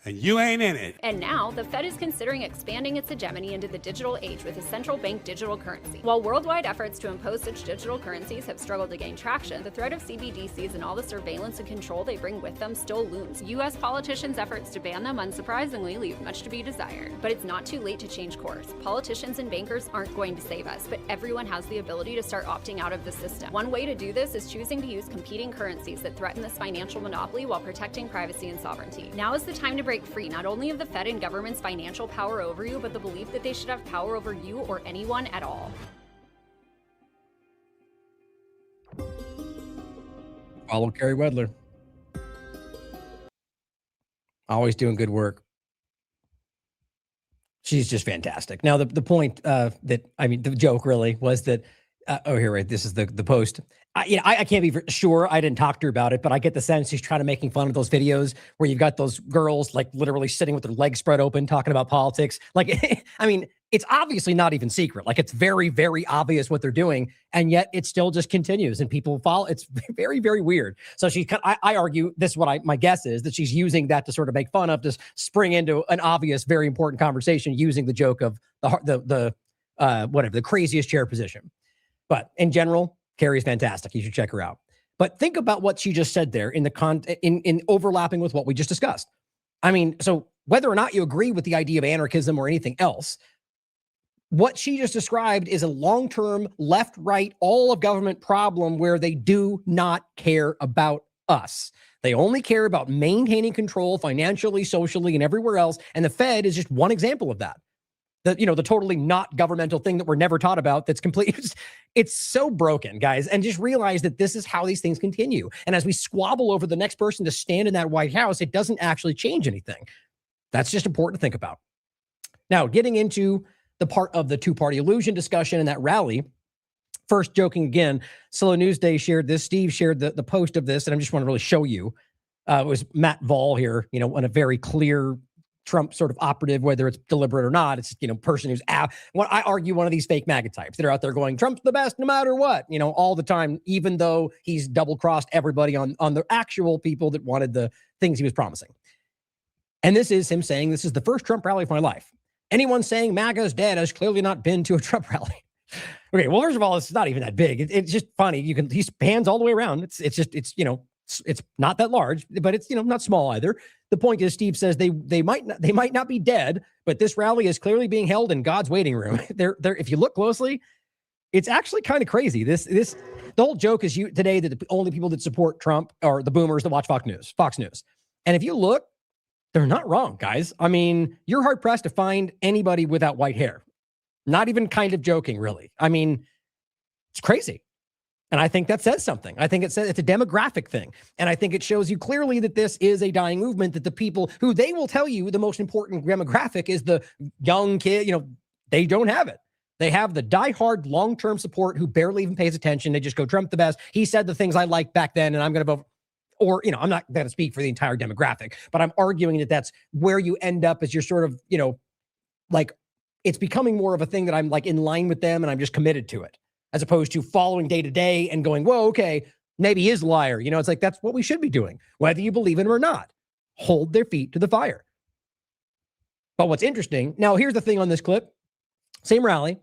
and you ain't in it. And now, the Fed is considering expanding its hegemony into the digital age with a central bank digital currency. While worldwide efforts to impose such digital currencies have struggled to gain traction, the threat of CBDCs and all the surveillance and control they bring with them still looms. U.S. politicians' efforts to ban them, unsurprisingly, leave much to be desired. But it's not too late to change course. Politicians and bankers aren't going to save us, but everyone has the ability to start opting out of the system. One way to do this is choosing to use competing currencies that threaten this financial monopoly while protecting privacy and sovereignty. Now is the time to break free not only of the Fed and government's financial power over you, but the belief that they should have power over you or anyone at all. Follow Carrie Wedler. Always doing good work. She's just fantastic. Now, the point the joke really was that, right, this is the post. I can't be sure. I didn't talk to her about it, but I get the sense she's trying to making fun of those videos where you've got those girls like literally sitting with their legs spread open, talking about politics. Like, I mean, it's obviously not even secret. Like, it's very, very obvious what they're doing, and yet it still just continues and people follow. It's very, very weird. So I argue this is what my guess is that she's using that to sort of make fun of, to spring into an obvious, very important conversation using the joke of the craziest chair position. But in general, Carrie's fantastic. You should check her out. But think about what she just said there in overlapping with what we just discussed. I mean, so whether or not you agree with the idea of anarchism or anything else, what she just described is a long-term left-right, all of government problem where they do not care about us. They only care about maintaining control financially, socially, and everywhere else. And the Fed is just one example of that. The totally not governmental thing that we're never taught about. That's completely, it's so broken, guys. And just realize that this is how these things continue. And as we squabble over the next person to stand in that White House, it doesn't actually change anything. That's just important to think about. Now, getting into the part of the two-party illusion discussion and that rally. First, joking again, Solo News Day shared this. Steve shared the post of this, and I just want to really show you. It was Matt Vall here, on a very clear Trump sort of operative, whether it's deliberate or not. It's, person who's I argue one of these fake MAGA types that are out there going, Trump's the best no matter what, all the time, even though he's double-crossed everybody on the actual people that wanted the things he was promising. And this is him saying, this is the first Trump rally of my life. Anyone saying MAGA is dead has clearly not been to a Trump rally. Okay, well, first of all, it's not even that big. It's just funny. He pans all the way around. It's not that large, but it's, not small either. The point is, Steve says they might not be dead, but this rally is clearly being held in God's waiting room. They're if you look closely, It's actually kind of crazy. The whole joke is today that the only people that support Trump are the boomers that watch Fox News. And if you look, they're not wrong, guys. I mean, you're hard pressed to find anybody without white hair. Not even kind of joking, really. I mean, it's crazy. And I think that says something. I think it's a demographic thing. And I think it shows you clearly that this is a dying movement, that the people who they will tell you the most important demographic is the young kid, they don't have it. They have the diehard long-term support who barely even pays attention. They just go, Trump the best. He said the things I liked back then, and I'm going to vote. Or, I'm not going to speak for the entire demographic, but I'm arguing that that's where you end up as you're sort of, like it's becoming more of a thing that I'm like in line with them and I'm just committed to it, as opposed to following day to day and going, whoa, okay, maybe he is a liar. It's like, that's what we should be doing, whether you believe in him or not. Hold their feet to the fire. But what's interesting, now here's the thing on this clip, same rally.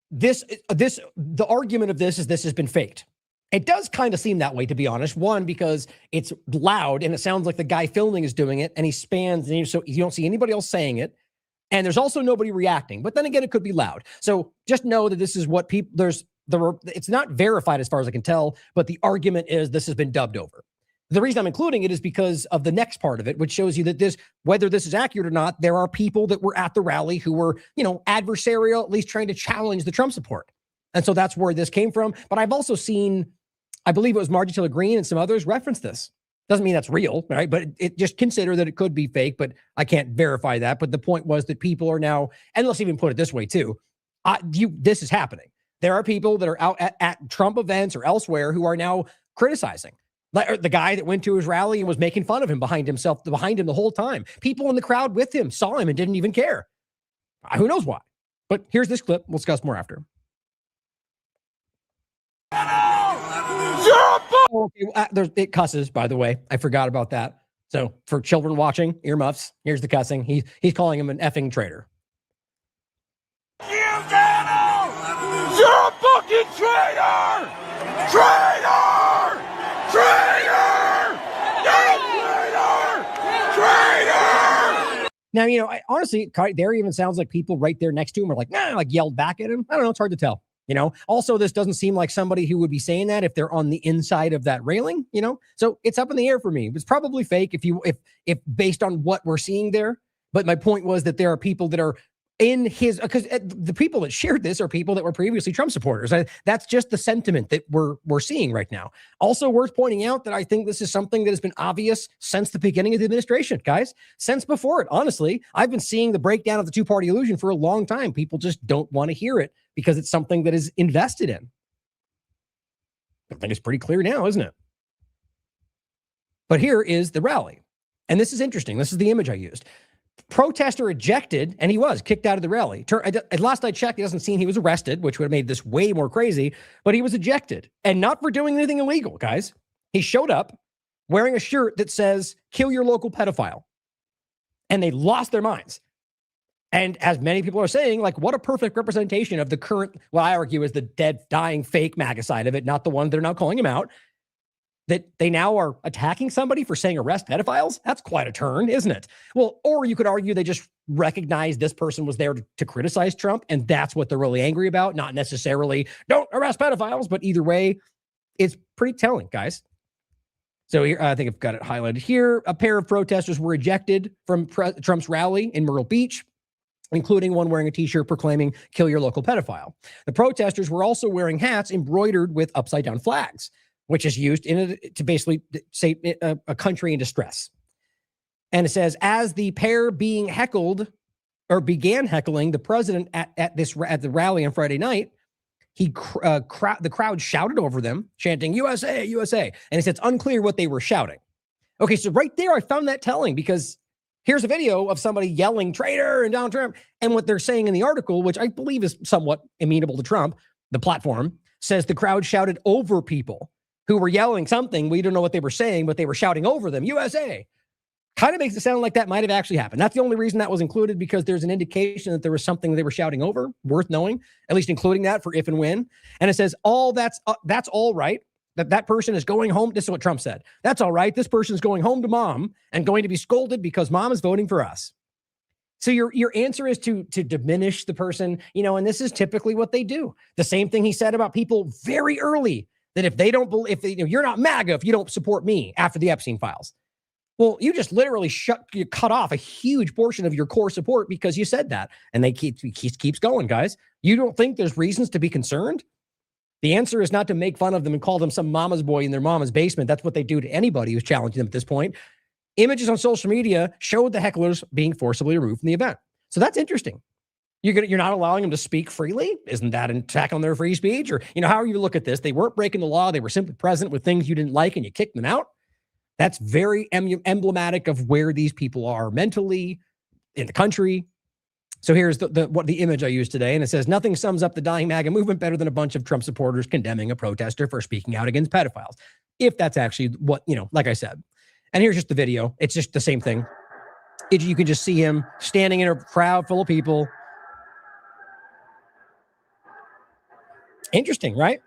The argument of this is this has been faked. It does kind of seem that way, to be honest. One, because it's loud and it sounds like the guy filming is doing it and he spans and so you don't see anybody else saying it. And there's also nobody reacting. But then again, it could be loud. So just know that this is what it's not verified as far as I can tell, but the argument is this has been dubbed over. The reason I'm including it is because of the next part of it, which shows you that whether this is accurate or not, there are people that were at the rally who were, adversarial, at least trying to challenge the Trump support. And so that's where this came from. But I've also seen, I believe it was Marjorie Taylor Greene and some others reference this. Doesn't mean that's real, right? But it just consider that it could be fake, but I can't verify that. But the point was that people are now, and let's even put it this way too, this is happening. There are people that are out at Trump events or elsewhere who are now criticizing. Like the guy that went to his rally and was making fun of him behind him the whole time. People in the crowd with him saw him and didn't even care. Who knows why? But here's this clip. We'll discuss more after. It cusses, by the way. I forgot about that. So for children watching, earmuffs, here's the cussing. He's calling him an effing traitor. You're a fucking traitor! Traitor! Traitor! You're a traitor! Traitor! Now, honestly, there even sounds like people right there next to him are like, nah, like yelled back at him. I don't know. It's hard to tell. Also, this doesn't seem like somebody who would be saying that if they're on the inside of that railing, so it's up in the air for me. It's probably fake if based on what we're seeing there. But my point was that there are people that are in his, because the people that shared this are people that were previously Trump supporters. That's just the sentiment that we're seeing right now. Also worth pointing out that I think this is something that has been obvious since the beginning of the administration, guys, since before it. Honestly, I've been seeing the breakdown of the two-party illusion for a long time. People just don't want to hear it because it's something that is invested in. I think it's pretty clear now, isn't it? But here is the rally. And this is interesting. This is the image I used. Protester ejected, and he was kicked out of the rally. At last I checked, it doesn't seem he was arrested, which would have made this way more crazy, but he was ejected. And not for doing anything illegal, guys. He showed up wearing a shirt that says, "Kill your local pedophile." And they lost their minds. And as many people are saying, like, what a perfect representation of the current, what I argue is the dead, dying, fake MAGA side of it, not the one they're now calling him out, that they now are attacking somebody for saying arrest pedophiles. That's quite a turn, isn't it? Well, or you could argue they just recognize this person was there to criticize Trump, and that's what they're really angry about, not necessarily don't arrest pedophiles, but either way, it's pretty telling, guys. So here, I think I've got it highlighted here. A pair of protesters were ejected from Trump's rally in Myrtle Beach, including one wearing a t-shirt proclaiming "kill your local pedophile." The protesters were also wearing hats embroidered with upside-down flags, which is used to basically say a country in distress. And it says, as the pair being heckled or began heckling the president at the rally on Friday night, the crowd shouted over them, chanting "USA, USA." And it says it's unclear what they were shouting. Okay, so right there, I found that telling, because here's a video of somebody yelling "traitor" and Donald Trump. And what they're saying in the article, which I believe is somewhat amenable to Trump, the platform, says the crowd shouted over people who were yelling something. We don't know what they were saying, but they were shouting over them, "USA." Kind of makes it sound like that might have actually happened. That's the only reason that was included, because there's an indication that there was something they were shouting over, worth knowing, at least including that for if and when. And it says, that's all right. That person is going home. This is what Trump said. That's all right. This person is going home to mom and going to be scolded because mom is voting for us. So your answer is to diminish the person, and this is typically what they do. The same thing he said about people very early, that if they don't believe, you're not MAGA if you don't support me after the Epstein files. Well, you just literally you cut off a huge portion of your core support because you said that. And they keeps going, guys. You don't think there's reasons to be concerned? The answer is not to make fun of them and call them some mama's boy in their mama's basement. That's what they do to anybody who's challenging them at this point. Images on social media showed the hecklers being forcibly removed from the event. So that's interesting. You're not allowing them to speak freely? Isn't that an attack on their free speech? Or, however you look at this, they weren't breaking the law. They were simply present with things you didn't like and you kicked them out. That's very emblematic of where these people are mentally in the country. So here's the image I used today, and it says, nothing sums up the dying MAGA movement better than a bunch of Trump supporters condemning a protester for speaking out against pedophiles. If that's actually what, like I said. And here's just the video. It's just the same thing. You can just see him standing in a crowd full of people. Interesting, right?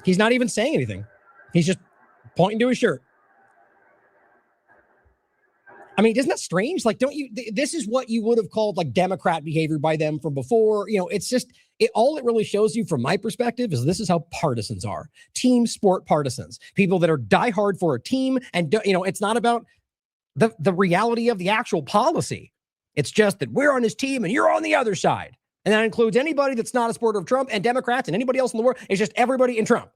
He's not even saying anything. He's just pointing to his shirt. I mean, isn't that strange? Like, this is what you would have called like Democrat behavior by them from before. It's just, all it really shows you from my perspective is this is how partisans are. Team sport partisans. People that are diehard for a team. And, it's not about the reality of the actual policy. It's just that we're on his team and you're on the other side. And that includes anybody that's not a supporter of Trump and Democrats and anybody else in the world. It's just everybody in Trump.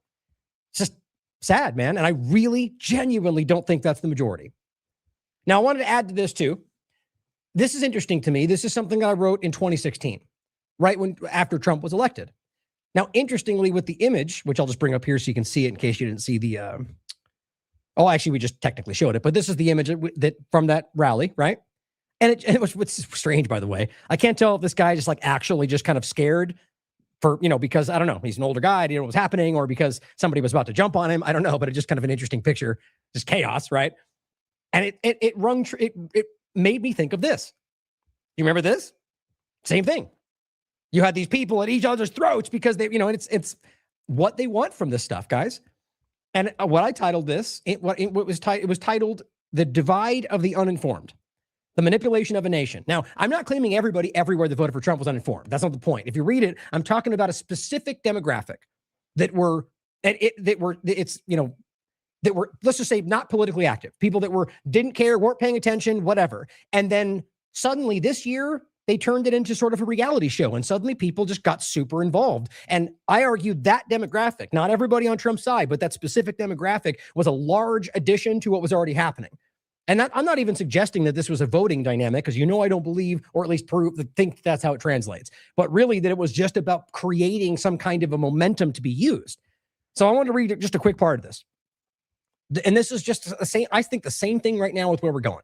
It's just sad, man. And I really genuinely don't think that's the majority. Now, I wanted to add to this too. This is interesting to me. This is something that I wrote in 2016, right after Trump was elected. Now, interestingly, with the image, which I'll just bring up here so you can see it in case you didn't see the, actually, we just technically showed it, but this is the image that from that rally, right? And it was strange, by the way. I can't tell if this guy just actually just kind of scared for, because I don't know, he's an older guy, didn't know what was happening, or because somebody was about to jump on him. I don't know, but it's just kind of an interesting picture, just chaos, right? And it made me think of this. You remember this? Same thing. You had these people at each other's throats because they, it's what they want from this stuff, guys. And what I titled this, it was titled "The Divide of the Uninformed: The Manipulation of a Nation." Now, I'm not claiming everybody everywhere that voted for Trump was uninformed. That's not the point. If you read it, I'm talking about a specific demographic that were, let's just say, not politically active. People that didn't care, weren't paying attention, whatever. And then suddenly this year, they turned it into sort of a reality show. And suddenly people just got super involved. And I argued that demographic, not everybody on Trump's side, but that specific demographic was a large addition to what was already happening. And I'm not even suggesting that this was a voting dynamic, because I don't believe, or at least think that's how it translates. But really that it was just about creating some kind of a momentum to be used. So I want to read just a quick part of this. And this is just I think the same thing right now with where we're going.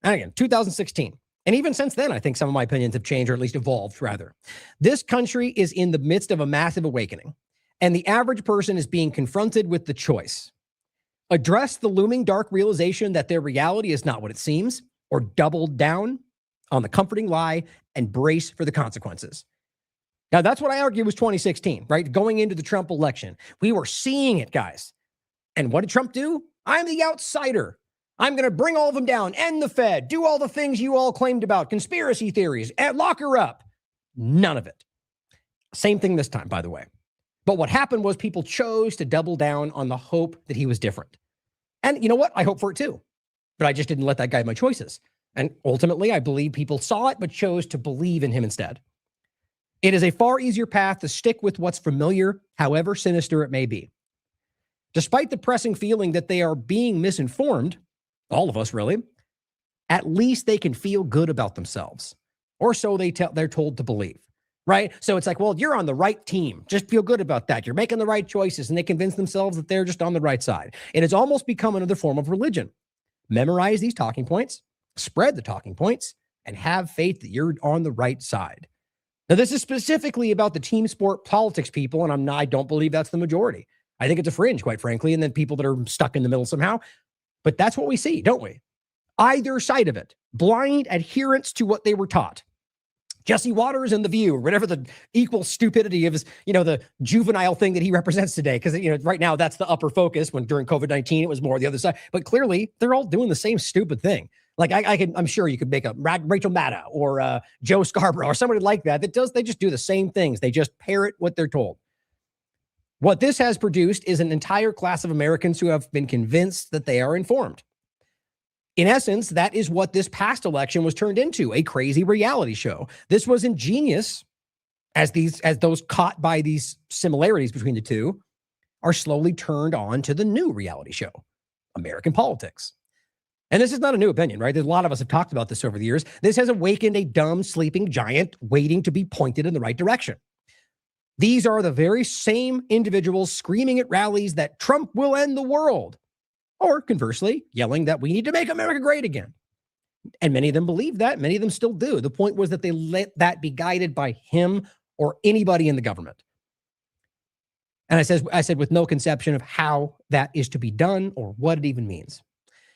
And again, 2016. And even since then, I think some of my opinions have changed, or at least evolved, rather. This country is in the midst of a massive awakening, and the average person is being confronted with the choice: address the looming dark realization that their reality is not what it seems, or double down on the comforting lie and brace for the consequences. Now, that's what I argue was 2016, right? Going into the Trump election. We were seeing it, guys. And what did Trump do? I'm the outsider. I'm going to bring all of them down, end the Fed, do all the things you all claimed about, conspiracy theories, and lock her up. None of it. Same thing this time, by the way. But what happened was people chose to double down on the hope that he was different. And you know what? I hope for it too. But I just didn't let that guide my choices. And ultimately, I believe people saw it, but chose to believe in him instead. It is a far easier path to stick with what's familiar, however sinister it may be. Despite the pressing feeling that they are being misinformed, all of us really, at least they can feel good about themselves. Or so they're told to believe, right? So it's like, well, you're on the right team. Just feel good about that. You're making the right choices, and they convince themselves that they're just on the right side. It has almost become another form of religion. Memorize these talking points, spread the talking points, and have faith that you're on the right side. Now, this is specifically about the team sport politics people, and I don't believe that's the majority. I think it's a fringe, quite frankly, and then people that are stuck in the middle somehow. But that's what we see, don't we? Either side of it, blind adherence to what they were taught. Jesse Waters in The View, or whatever the equal stupidity of his, the juvenile thing that he represents today. Because, right now that's the upper focus, when during COVID-19, it was more the other side. But clearly they're all doing the same stupid thing. Like I'm sure you could make a Rachel Maddow or Joe Scarborough or somebody like that they just do the same things. They just parrot what they're told. What this has produced is an entire class of Americans who have been convinced that they are informed. In essence, that is what this past election was turned into, a crazy reality show. This was ingenious as those caught by these similarities between the two are slowly turned on to the new reality show, American politics. And this is not a new opinion, right? There's a lot of us have talked about this over the years. This has awakened a dumb, sleeping giant waiting to be pointed in the right direction. These are the very same individuals screaming at rallies that Trump will end the world, or conversely, yelling that we need to make America great again. And many of them believe that. Many of them still do. The point was that they let that be guided by him or anybody in the government. And I said with no conception of how that is to be done or what it even means.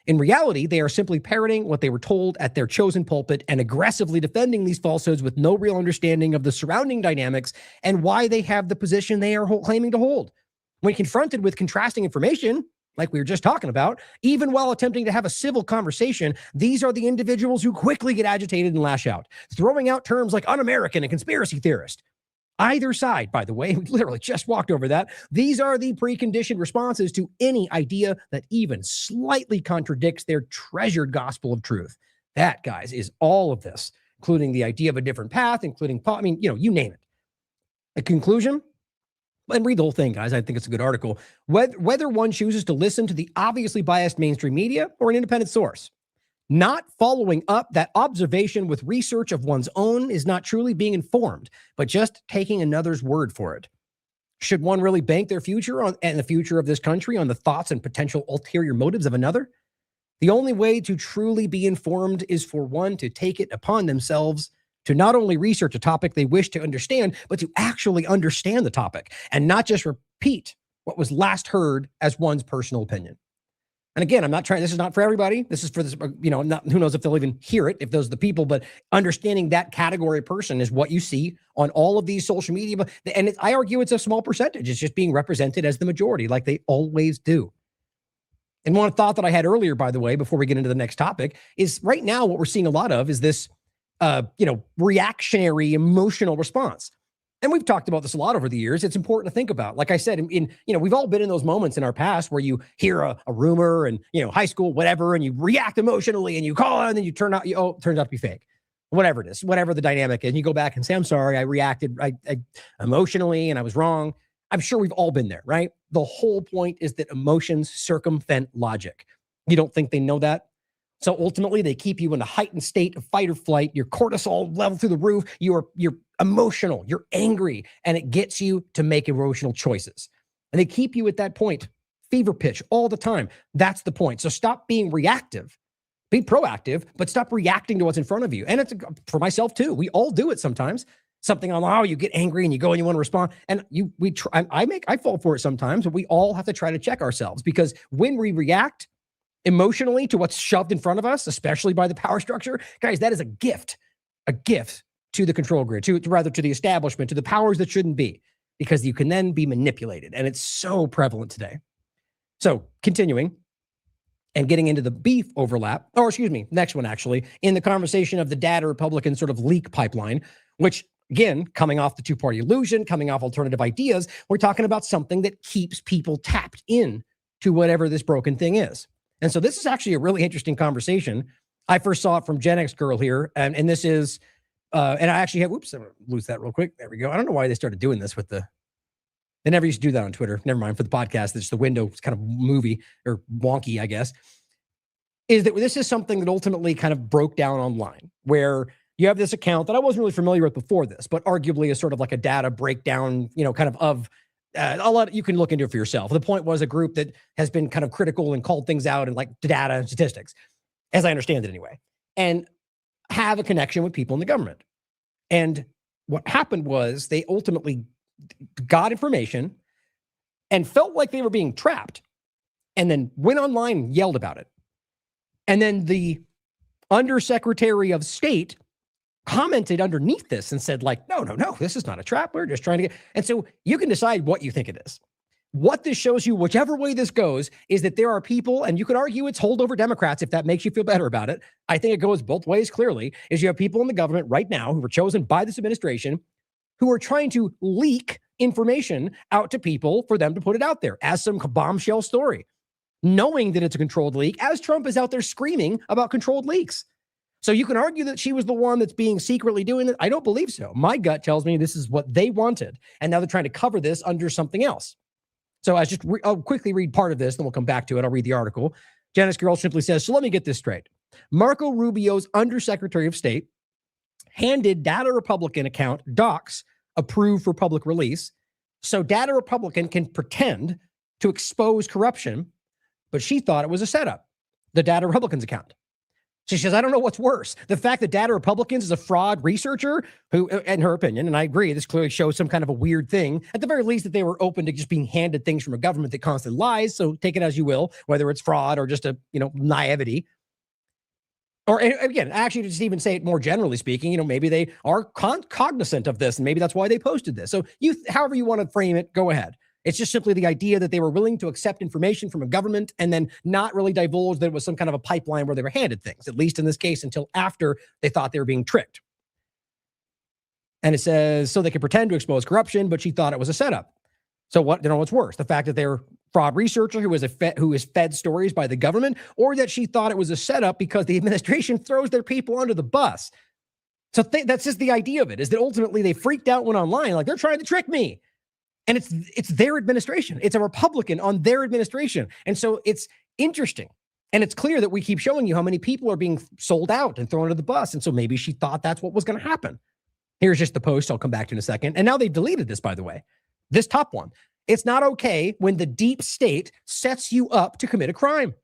In reality, they are simply parroting what they were told at their chosen pulpit and aggressively defending these falsehoods with no real understanding of the surrounding dynamics and why they have the position they are claiming to hold. When confronted with contrasting information, like we were just talking about, even while attempting to have a civil conversation, these are the individuals who quickly get agitated and lash out, throwing out terms like un-American and conspiracy theorist. Either side, by the way, we literally just walked over that. These are the preconditioned responses to any idea that even slightly contradicts their treasured gospel of truth. That, guys, is all of this, including the idea of a different path, including, you name it. A conclusion? And read the whole thing, guys. I think it's a good article. Whether one chooses to listen to the obviously biased mainstream media or an independent source, not following up that observation with research of one's own is not truly being informed, but just taking another's word for it. Should one really bank their future and the future of this country on the thoughts and potential ulterior motives of another? The only way to truly be informed is for one to take it upon themselves to not only research a topic they wish to understand, but to actually understand the topic and not just repeat what was last heard as one's personal opinion. And again, this is not for everybody. This is for this, who knows if they'll even hear it, if those are the people, but understanding that category of person is what you see on all of these social media. And I argue it's a small percentage. It's just being represented as the majority, like they always do. And one thought that I had earlier, by the way, before we get into the next topic, is right now what we're seeing a lot of is this, reactionary emotional response. And we've talked about this a lot over the years. It's important to think about. Like I said, we've all been in those moments in our past where you hear a rumor and, high school, whatever, and you react emotionally and you call it and then you turns out to be fake. Whatever it is, whatever the dynamic is. And you go back and say, I'm sorry, I reacted I emotionally and I was wrong. I'm sure we've all been there, right? The whole point is that emotions circumvent logic. You don't think they know that? So ultimately, they keep you in a heightened state of fight or flight. Your cortisol level through the roof. You're emotional. You're angry, and it gets you to make emotional choices. And they keep you at that point, fever pitch all the time. That's the point. So stop being reactive. Be proactive, but stop reacting to what's in front of you. And it's for myself too. We all do it sometimes. Something you get angry and you go and you want to respond. And I fall for it sometimes, but we all have to try to check ourselves, because when we react emotionally to what's shoved in front of us, especially by the power structure, guys, that is a gift to the control grid, to the establishment, to the powers that shouldn't be, because you can then be manipulated. And it's so prevalent today. So continuing and getting into the beef overlap, next one actually, in the conversation of the data Republican sort of leak pipeline, which again, coming off the two-party illusion, coming off alternative ideas, we're talking about something that keeps people tapped in to whatever this broken thing is. And so this is actually a really interesting conversation. I first saw it from Gen X Girl here, and this is, and I actually have, I'm going to lose that real quick. There we go. I don't know why they started doing this they never used to do that on Twitter. Never mind, for the podcast, it's the window kind of movie or wonky, I guess, is that this is something that ultimately kind of broke down online, where you have this account that I wasn't really familiar with before this, but arguably is sort of like a data breakdown, a lot you can look into it for yourself. The point was a group that has been kind of critical and called things out and like data and statistics, as I understand it anyway, and have a connection with people in the government. And what happened was they ultimately got information and felt like they were being trapped, and then went online and yelled about it. And then the Undersecretary of State commented underneath this and said, like, no, this is not a trap. We're just trying to get. And so you can decide what you think it is. What this shows you, whichever way this goes, is that there are people, and you could argue it's holdover Democrats if that makes you feel better about it. I think it goes both ways clearly, is you have people in the government right now who were chosen by this administration who are trying to leak information out to people for them to put it out there as some bombshell story, knowing that it's a controlled leak, as Trump is out there screaming about controlled leaks. So you can argue that she was the one that's being secretly doing it. I don't believe so. My gut tells me this is what they wanted. And now they're trying to cover this under something else. So I'll quickly read part of this, then we'll come back to it. I'll read the article. Janice Girl simply says, so let me get this straight. Marco Rubio's Undersecretary of State handed Data Republican account docs approved for public release. So Data Republican can pretend to expose corruption, but she thought it was a setup, the Data Republicans account. She says, I don't know what's worse. The fact that Data Republicans is a fraud researcher who, in her opinion, and I agree, this clearly shows some kind of a weird thing, at the very least that they were open to just being handed things from a government that constantly lies. So take it as you will, whether it's fraud or just a, naivety. Or again, actually, just even say it more generally speaking, maybe they are cognizant of this and maybe that's why they posted this. So however you want to frame it, go ahead. It's just simply the idea that they were willing to accept information from a government and then not really divulge that it was some kind of a pipeline where they were handed things, at least in this case, until after they thought they were being tricked. And it says, so they could pretend to expose corruption, but she thought it was a setup. So what's worse? The fact that they're fraud researcher who is fed stories by the government, or that she thought it was a setup because the administration throws their people under the bus. So that's just the idea of it, is that ultimately they freaked out when online, like they're trying to trick me. And it's their administration. It's a Republican on their administration. And so it's interesting. And it's clear that we keep showing you how many people are being sold out and thrown under the bus. And so maybe she thought that's what was going to happen. Here's just the post I'll come back to in a second. And now they've deleted this, by the way. This top one. It's not okay when the deep state sets you up to commit a crime.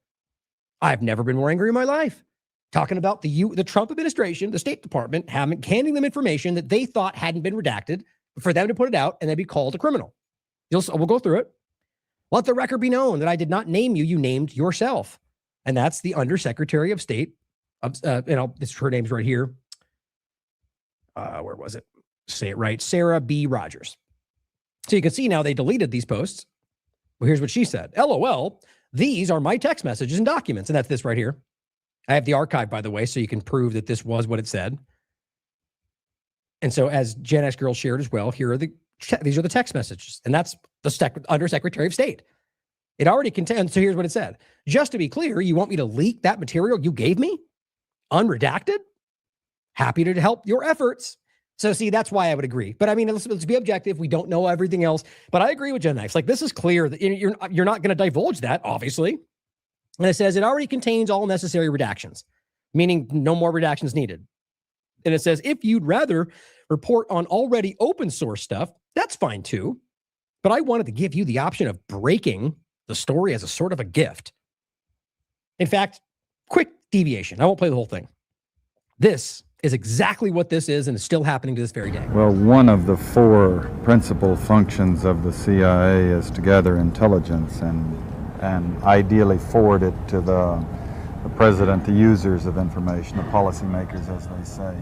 I've never been more angry in my life. Talking about the Trump administration, the State Department, handing them information that they thought hadn't been redacted, for them to put it out and then be called a criminal. We'll go through it. Let the record be known that I did not name you. You named yourself. And that's the Undersecretary of State. Her name's right here. Where was it? Say it right. Sarah B. Rogers. So you can see now they deleted these posts. Well, here's what she said. LOL. These are my text messages and documents. And that's this right here. I have the archive, by the way, so you can prove that this was what it said. And so as Gen X Girl shared as well, these are the text messages. And that's the Undersecretary of State. It already contains, so here's what it said. Just to be clear, you want me to leak that material you gave me? Unredacted? Happy to help your efforts. So see, that's why I would agree. But I mean, let's be objective. We don't know everything else. But I agree with Gen X. Like, this is clear that you're not going to divulge that, obviously. And it says it already contains all necessary redactions, meaning no more redactions needed. And it says, if you'd rather report on already open source stuff, that's fine too. But I wanted to give you the option of breaking the story as a sort of a gift. In fact, quick deviation. I won't play the whole thing. This is exactly what this is, and it's still happening to this very day. Well, one of the four principal functions of the CIA is to gather intelligence and ideally forward it to the president, the users of information, the policymakers, as they say.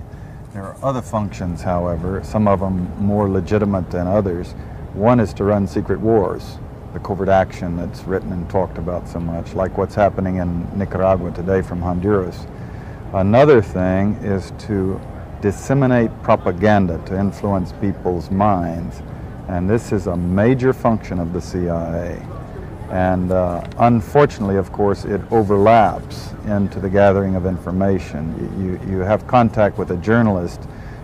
There are other functions, however, some of them more legitimate than others. One is to run secret wars, the covert action that's written and talked about so much, like what's happening in Nicaragua today from Honduras. Another thing is to disseminate propaganda to influence people's minds, and this is a major function of the CIA. And unfortunately, of course, it overlaps into the gathering of information. You have contact with a journalist,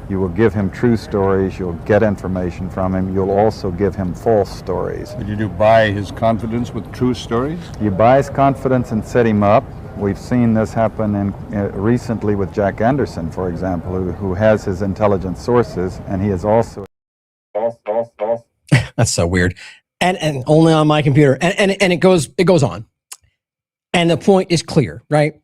you will give him true stories, you'll get information from him, you'll also give him false stories. But you do buy his confidence with true stories? You buy his confidence and set him up. We've seen this happen recently with Jack Anderson, for example, who has his intelligence sources, and he is also... That's so weird. And only on my computer. And it goes on. And the point is clear, right?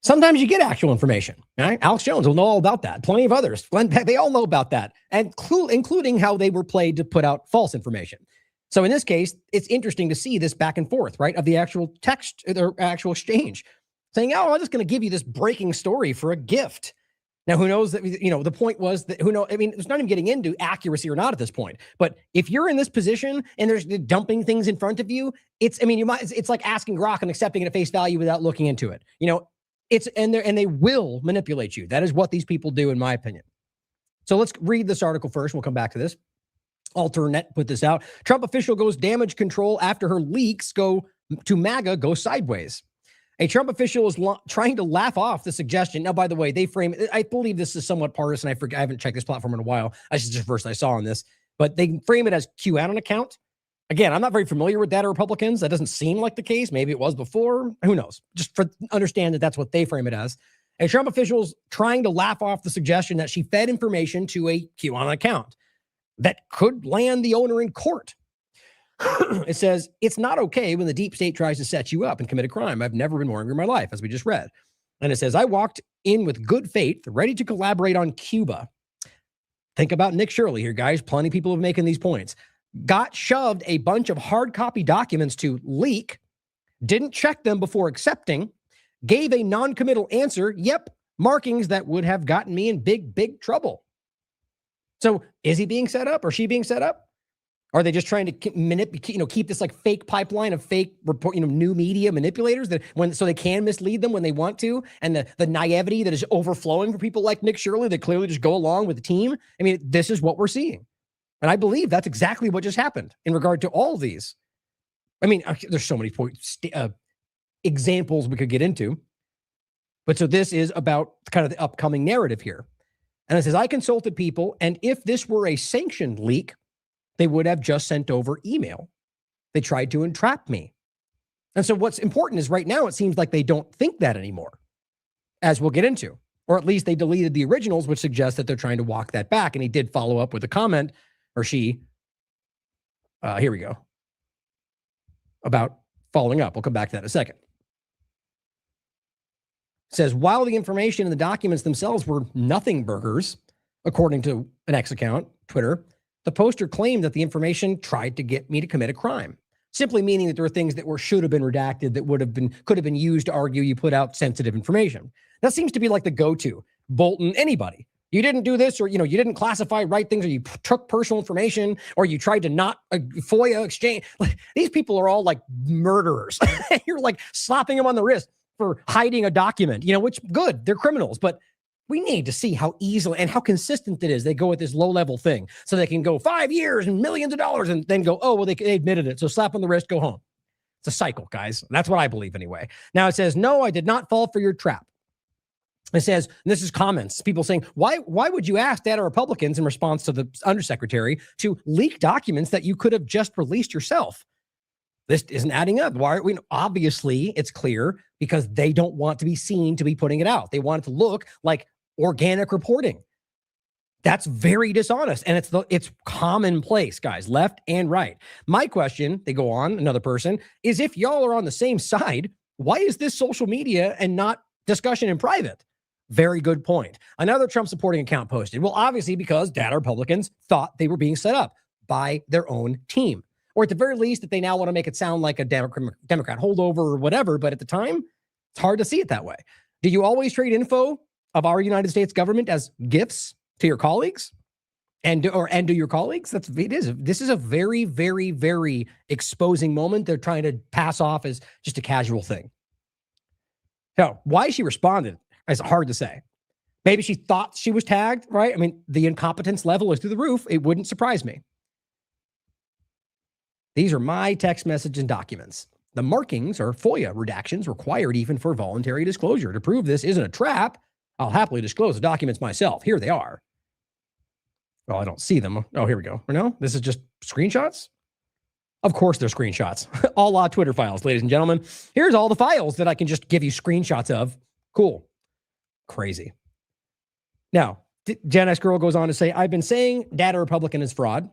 Sometimes you get actual information, right? Alex Jones will know all about that. Plenty of others. Glenn Beck, they all know about that. And including how they were played to put out false information. So in this case, it's interesting to see this back and forth, right? Of the actual text, or actual exchange. Saying, oh, I'm just going to give you this breaking story for a gift. Now, who knows that, the point was that it's not even getting into accuracy or not at this point, but if you're in this position and there's dumping things in front of you, it's like asking Grok and accepting it at face value without looking into it. And they will manipulate you. That is what these people do, in my opinion. So let's read this article first. We'll come back to this. Alternet put this out. Trump official goes damage control after her leaks go sideways. A Trump official is trying to laugh off the suggestion. Now, by the way, they frame it. I believe this is somewhat partisan. I haven't checked this platform in a while. This is just first I saw on this, but they frame it as QAnon account. Again, I'm not very familiar with data Republicans. That doesn't seem like the case. Maybe it was before. Who knows? Just for understand that that's what they frame it as. A Trump official is trying to laugh off the suggestion that she fed information to a QAnon account that could land the owner in court. It says, it's not okay when the deep state tries to set you up and commit a crime. I've never been more angry in my life, as we just read. And it says, I walked in with good faith, ready to collaborate on Cuba. Think about Nick Shirley here, guys. Plenty of people have making these points. Got shoved a bunch of hard copy documents to leak, didn't check them before accepting, gave a non-committal answer. Yep, markings that would have gotten me in big, big trouble. So is he being set up or she being set up? Are they just trying to keep this like fake pipeline of fake report, new media manipulators so they can mislead them when they want to, and the naivety that is overflowing for people like Nick Shirley that clearly just go along with the team? I mean, this is what we're seeing, and I believe that's exactly what just happened in regard to all of these. I mean, there's so many examples we could get into, but so this is about kind of the upcoming narrative here, and it says I consulted people, and if this were a sanctioned leak, they would have just sent over email. They tried to entrap me. And so what's important is right now, it seems like they don't think that anymore, as we'll get into, or at least they deleted the originals, which suggests that they're trying to walk that back. And he did follow up with a comment, or she, here we go, about following up. We'll come back to that in a second. It says, while the information in the documents themselves were nothing burgers, according to an X account, Twitter, the poster claimed that the information tried to get me to commit a crime, simply meaning that there were things that should have been redacted that could have been used to argue you put out sensitive information. That seems to be like the go-to. Bolton, anybody. You didn't do this, or you didn't classify right things, or you took personal information, or you tried to not FOIA exchange. Like, these people are all like murderers. You're like slapping them on the wrist for hiding a document, which good, they're criminals, but we need to see how easily and how consistent it is. They go with this low-level thing so they can go 5 years and millions of dollars and then go, oh, well, they admitted it. So slap on the wrist, go home. It's a cycle, guys. That's what I believe anyway. Now it says, no, I did not fall for your trap. It says, and this is comments, people saying, why would you ask data Republicans in response to the undersecretary to leak documents that you could have just released yourself? This isn't adding up. Why? Obviously, it's clear because they don't want to be seen to be putting it out. They want it to look like organic reporting. That's very dishonest, and it's commonplace, guys, left and right. My question, they go on, another person, is if y'all are on the same side, why is this social media and not discussion in private? Very good point. Another Trump supporting account posted. Well, obviously because data Republicans thought they were being set up by their own team, or at the very least that they now want to make it sound like a Democrat holdover or whatever. But at the time, it's hard to see it that way. Do you always trade info of our United States government as gifts to your colleagues and to your colleagues? This is a very, very, very exposing moment. They're trying to pass off as just a casual thing. So why she responded is hard to say. Maybe she thought she was tagged, right? I mean, the incompetence level is through the roof. It wouldn't surprise me. These are my text message and documents. The markings are FOIA redactions required even for voluntary disclosure. To prove this isn't a trap, I'll happily disclose the documents myself. Here they are. Well, I don't see them. Oh, here we go. No, this is just screenshots? Of course they're screenshots. A la Twitter files, ladies and gentlemen. Here's all the files that I can just give you screenshots of. Cool. Crazy. Now, Gen X Girl goes on to say, I've been saying data Republican is fraud.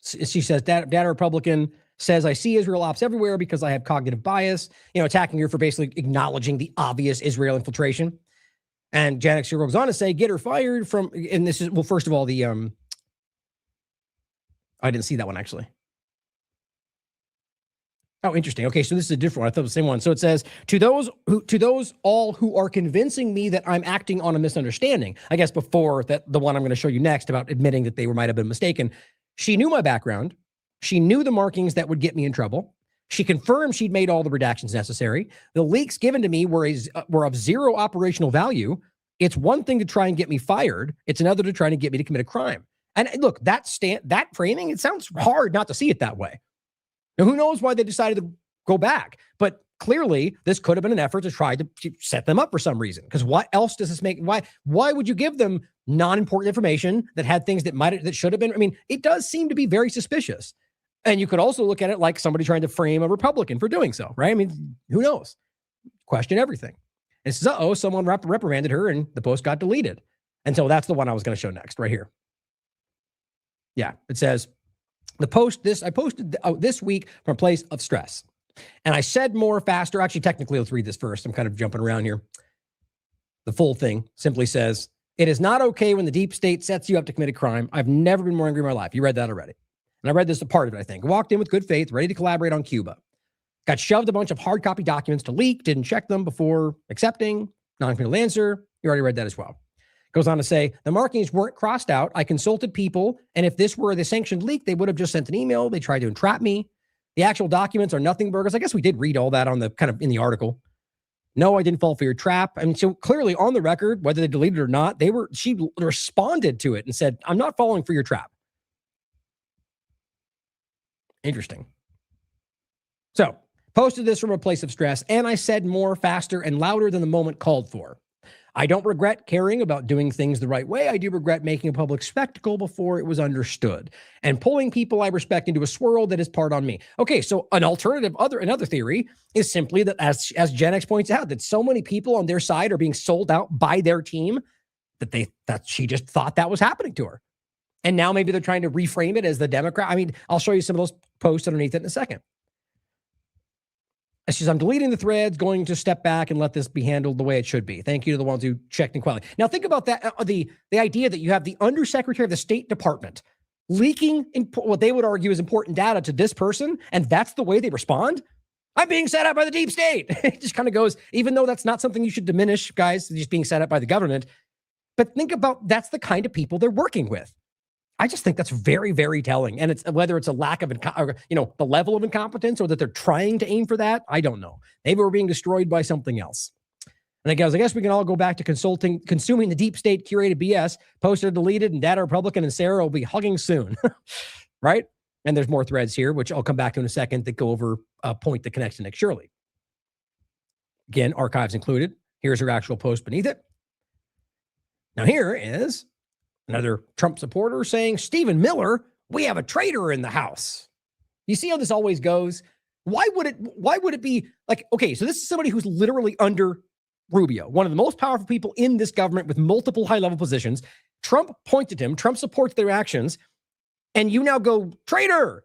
She says, data Republican says, I see Israel ops everywhere because I have cognitive bias, attacking her for basically acknowledging the obvious Israel infiltration. And Gen X Girl goes on to say, get her fired from, and this is, well, first of all, I didn't see that one actually. Oh, interesting. Okay, so this is a different one. I thought it was the same one. So it says, to those all who are convincing me that I'm acting on a misunderstanding. I guess before that, the one I'm going to show you next about admitting that they might have been mistaken. She knew my background. She knew the markings that would get me in trouble. She confirmed she'd made all the redactions necessary. The leaks given to me were of zero operational value. It's one thing to try and get me fired. It's another to try to get me to commit a crime. And look, that framing, it sounds hard not to see it that way. Now, who knows why they decided to go back? But clearly, this could have been an effort to try to set them up for some reason. Because what else does this make? Why would you give them non-important information that had things that should have been? I mean, it does seem to be very suspicious. And you could also look at it like somebody trying to frame a Republican for doing so, right? I mean, who knows? Question everything. And it says, someone reprimanded her and the post got deleted. And so that's the one I was going to show next, right here. Yeah, it says, I posted this week from a place of stress. And I said more faster. Actually, technically, let's read this first. I'm kind of jumping around here. The full thing simply says, it is not okay when the deep state sets you up to commit a crime. I've never been more angry in my life. You read that already. And I read this a part of it, I think. Walked in with good faith, ready to collaborate on Cuba. Got shoved a bunch of hard copy documents to leak, didn't check them before accepting, non-committal answer. You already read that as well. Goes on to say, the markings weren't crossed out. I consulted people, and if this were the sanctioned leak, they would have just sent an email. They tried to entrap me. The actual documents are nothing burgers. I guess we did read all that on the kind of in the article. No, I didn't fall for your trap. I mean, so clearly on the record, whether they deleted it or not, she responded to it and said, I'm not falling for your trap. Interesting. So, posted this from a place of stress, and I said more, faster, and louder than the moment called for. I don't regret caring about doing things the right way. I do regret making a public spectacle before it was understood and pulling people I respect into a swirl that is part on me. Okay, so another theory is simply that, as Gen X points out, that so many people on their side are being sold out by their team that she just thought that was happening to her. And now maybe they're trying to reframe it as the Democrat. I mean, I'll show you some of those posts underneath it in a second. She says, I'm deleting the threads, going to step back and let this be handled the way it should be. Thank you to the ones who checked in quality. Now think about that, the idea that you have the Undersecretary of the State Department leaking what they would argue is important data to this person, and that's the way they respond? I'm being set up by the deep state. It just kind of goes, even though that's not something you should diminish, guys, just being set up by the government. But think about, that's the kind of people they're working with. I just think that's very, very telling. And it's whether it's a lack of, the level of incompetence or that they're trying to aim for that, I don't know. Maybe we're being destroyed by something else. And I guess we can all go back to consuming the deep state curated BS, posted, deleted, and Data Republican and Sarah will be hugging soon, right? And there's more threads here, which I'll come back to in a second, that go over a point that connects to Nick Shirley. Again, archives included. Here's her actual post beneath it. Now here is another Trump supporter saying, Stephen Miller, we have a traitor in the house. You see how this always goes? Why would it be like, okay, so this is somebody who's literally under Rubio, one of the most powerful people in this government with multiple high-level positions. Trump pointed him. Trump supports their actions. And you now go, traitor.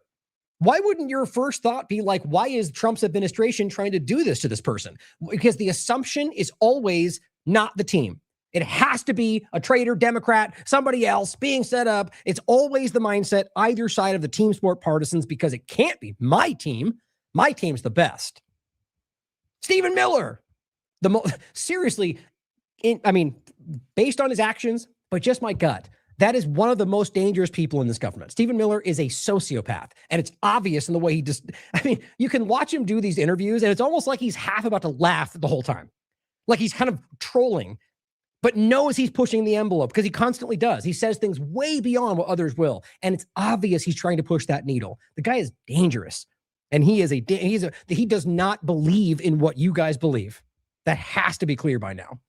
Why wouldn't your first thought be like, why is Trump's administration trying to do this to this person? Because the assumption is always not the team. It has to be a traitor, Democrat, somebody else being set up. It's always the mindset, either side of the team sport partisans, because it can't be my team. My team's the best. Stephen Miller, seriously, based on his actions, but just my gut, that is one of the most dangerous people in this government. Stephen Miller is a sociopath, and it's obvious in the way he just, you can watch him do these interviews, and it's almost like he's half about to laugh the whole time. Like he's kind of trolling, but knows he's pushing the envelope because he constantly does. He says things way beyond what others will. And it's obvious he's trying to push that needle. The guy is dangerous. And he does not believe in what you guys believe. That has to be clear by now.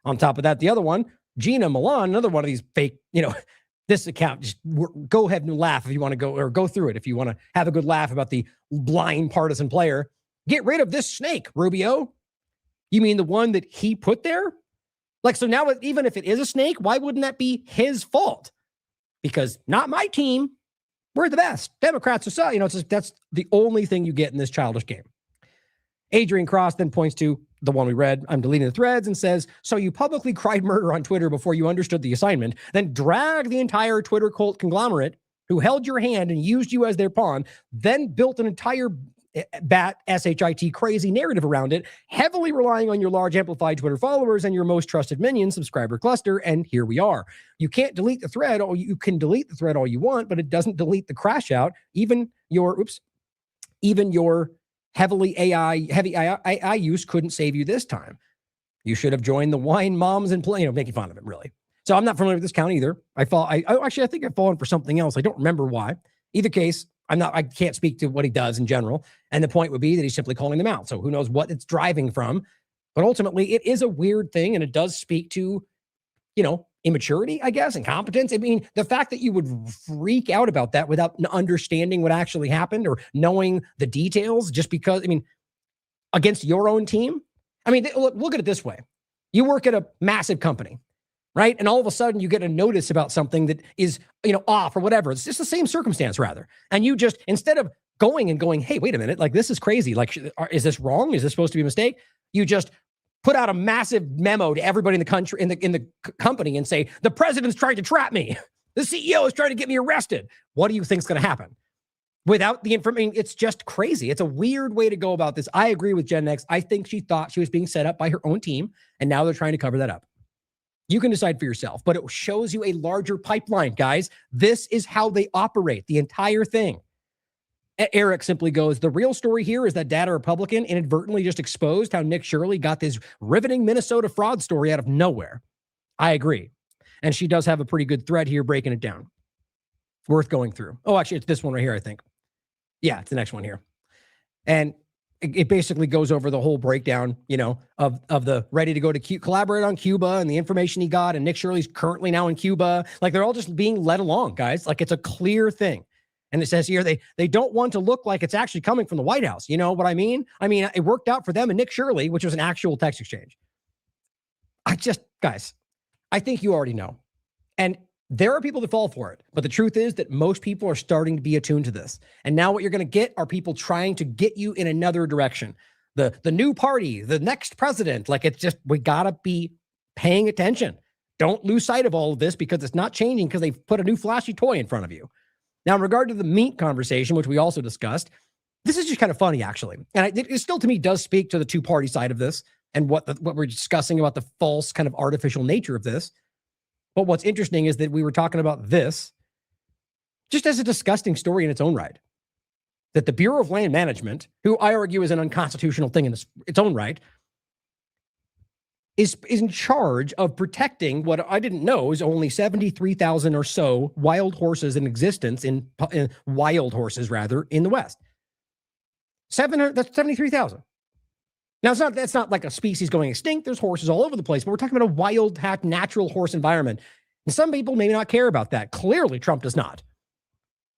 On top of that, the other one, Gina Milan, another one of these fake, this account, just go ahead and laugh if you want to go, or go through it if you want to have a good laugh about the blind partisan player. Get rid of this snake, Rubio. You mean the one that he put there? Like, so now, even if it is a snake, why wouldn't that be his fault? Because not my team. We're the best. Democrats are so, that's the only thing you get in this childish game. Adrian Cross then points to the one we read, I'm deleting the threads, and says, so you publicly cried murder on Twitter before you understood the assignment, then dragged the entire Twitter cult conglomerate who held your hand and used you as their pawn, then built an entire SHIT crazy narrative around it, heavily relying on your large amplified Twitter followers and your most trusted minion subscriber cluster. And here we are. You can't delete the thread, or you can delete the thread all you want, but it doesn't delete the crash out. Even your heavy AI use couldn't save you this time. You should have joined the wine moms and play, making fun of it, really. So I'm not familiar with this count either. I think I've fallen for something else. I don't remember why. Either case, I can't speak to what he does in general. And the point would be that he's simply calling them out. So who knows what it's driving from. But ultimately, it is a weird thing. And it does speak to, immaturity, I guess, incompetence. I mean, the fact that you would freak out about that without understanding what actually happened or knowing the details just because, against your own team. Look at it this way. You work at a massive company, right? And all of a sudden you get a notice about something that is, off or whatever. It's just the same circumstance rather. And you just, instead of going, hey, wait a minute, like this is crazy. Like, is this wrong? Is this supposed to be a mistake? You just put out a massive memo to everybody in the country, in the company and say, the president's trying to trap me. The CEO is trying to get me arrested. What do you think is going to happen? Without the information, it's just crazy. It's a weird way to go about this. I agree with Gen X. I think she thought she was being set up by her own team, and now they're trying to cover that up. You can decide for yourself, but it shows you a larger pipeline, guys. This is how they operate, the entire thing. Eric simply goes, the real story here is that Data Republican inadvertently just exposed how Nick Shirley got this riveting Minnesota fraud story out of nowhere. I agree. And she does have a pretty good thread here breaking it down. Worth going through. Oh, actually, it's this one right here, I think. Yeah, it's the next one here. And it basically goes over the whole breakdown, of the ready to go to collaborate on Cuba and the information he got. And Nick Shirley's currently now in Cuba. Like, they're all just being led along, guys. Like, it's a clear thing. And it says here, they don't want to look like it's actually coming from the White House. You know what I mean? It worked out for them and Nick Shirley, which was an actual text exchange. Guys, I think you already know. And there are people that fall for it. But the truth is that most people are starting to be attuned to this. And now what you're going to get are people trying to get you in another direction. The new party, the next president. Like, it's just, we got to be paying attention. Don't lose sight of all of this because it's not changing because they've put a new flashy toy in front of you. Now, in regard to the meat conversation, which we also discussed, this is just kind of funny, actually. And it still, to me, does speak to the two-party side of this and what we're discussing about the false kind of artificial nature of this. But what's interesting is that we were talking about this just as a disgusting story in its own right. That the Bureau of Land Management, who I argue is an unconstitutional thing in its own right, is in charge of protecting what I didn't know is only 73,000 or so wild horses in existence in wild horses rather in the West. 700, that's 73,000. Now that's not like a species going extinct. There's horses all over the place, but we're talking about a wild, natural horse environment. And some people may not care about that. Clearly Trump does not.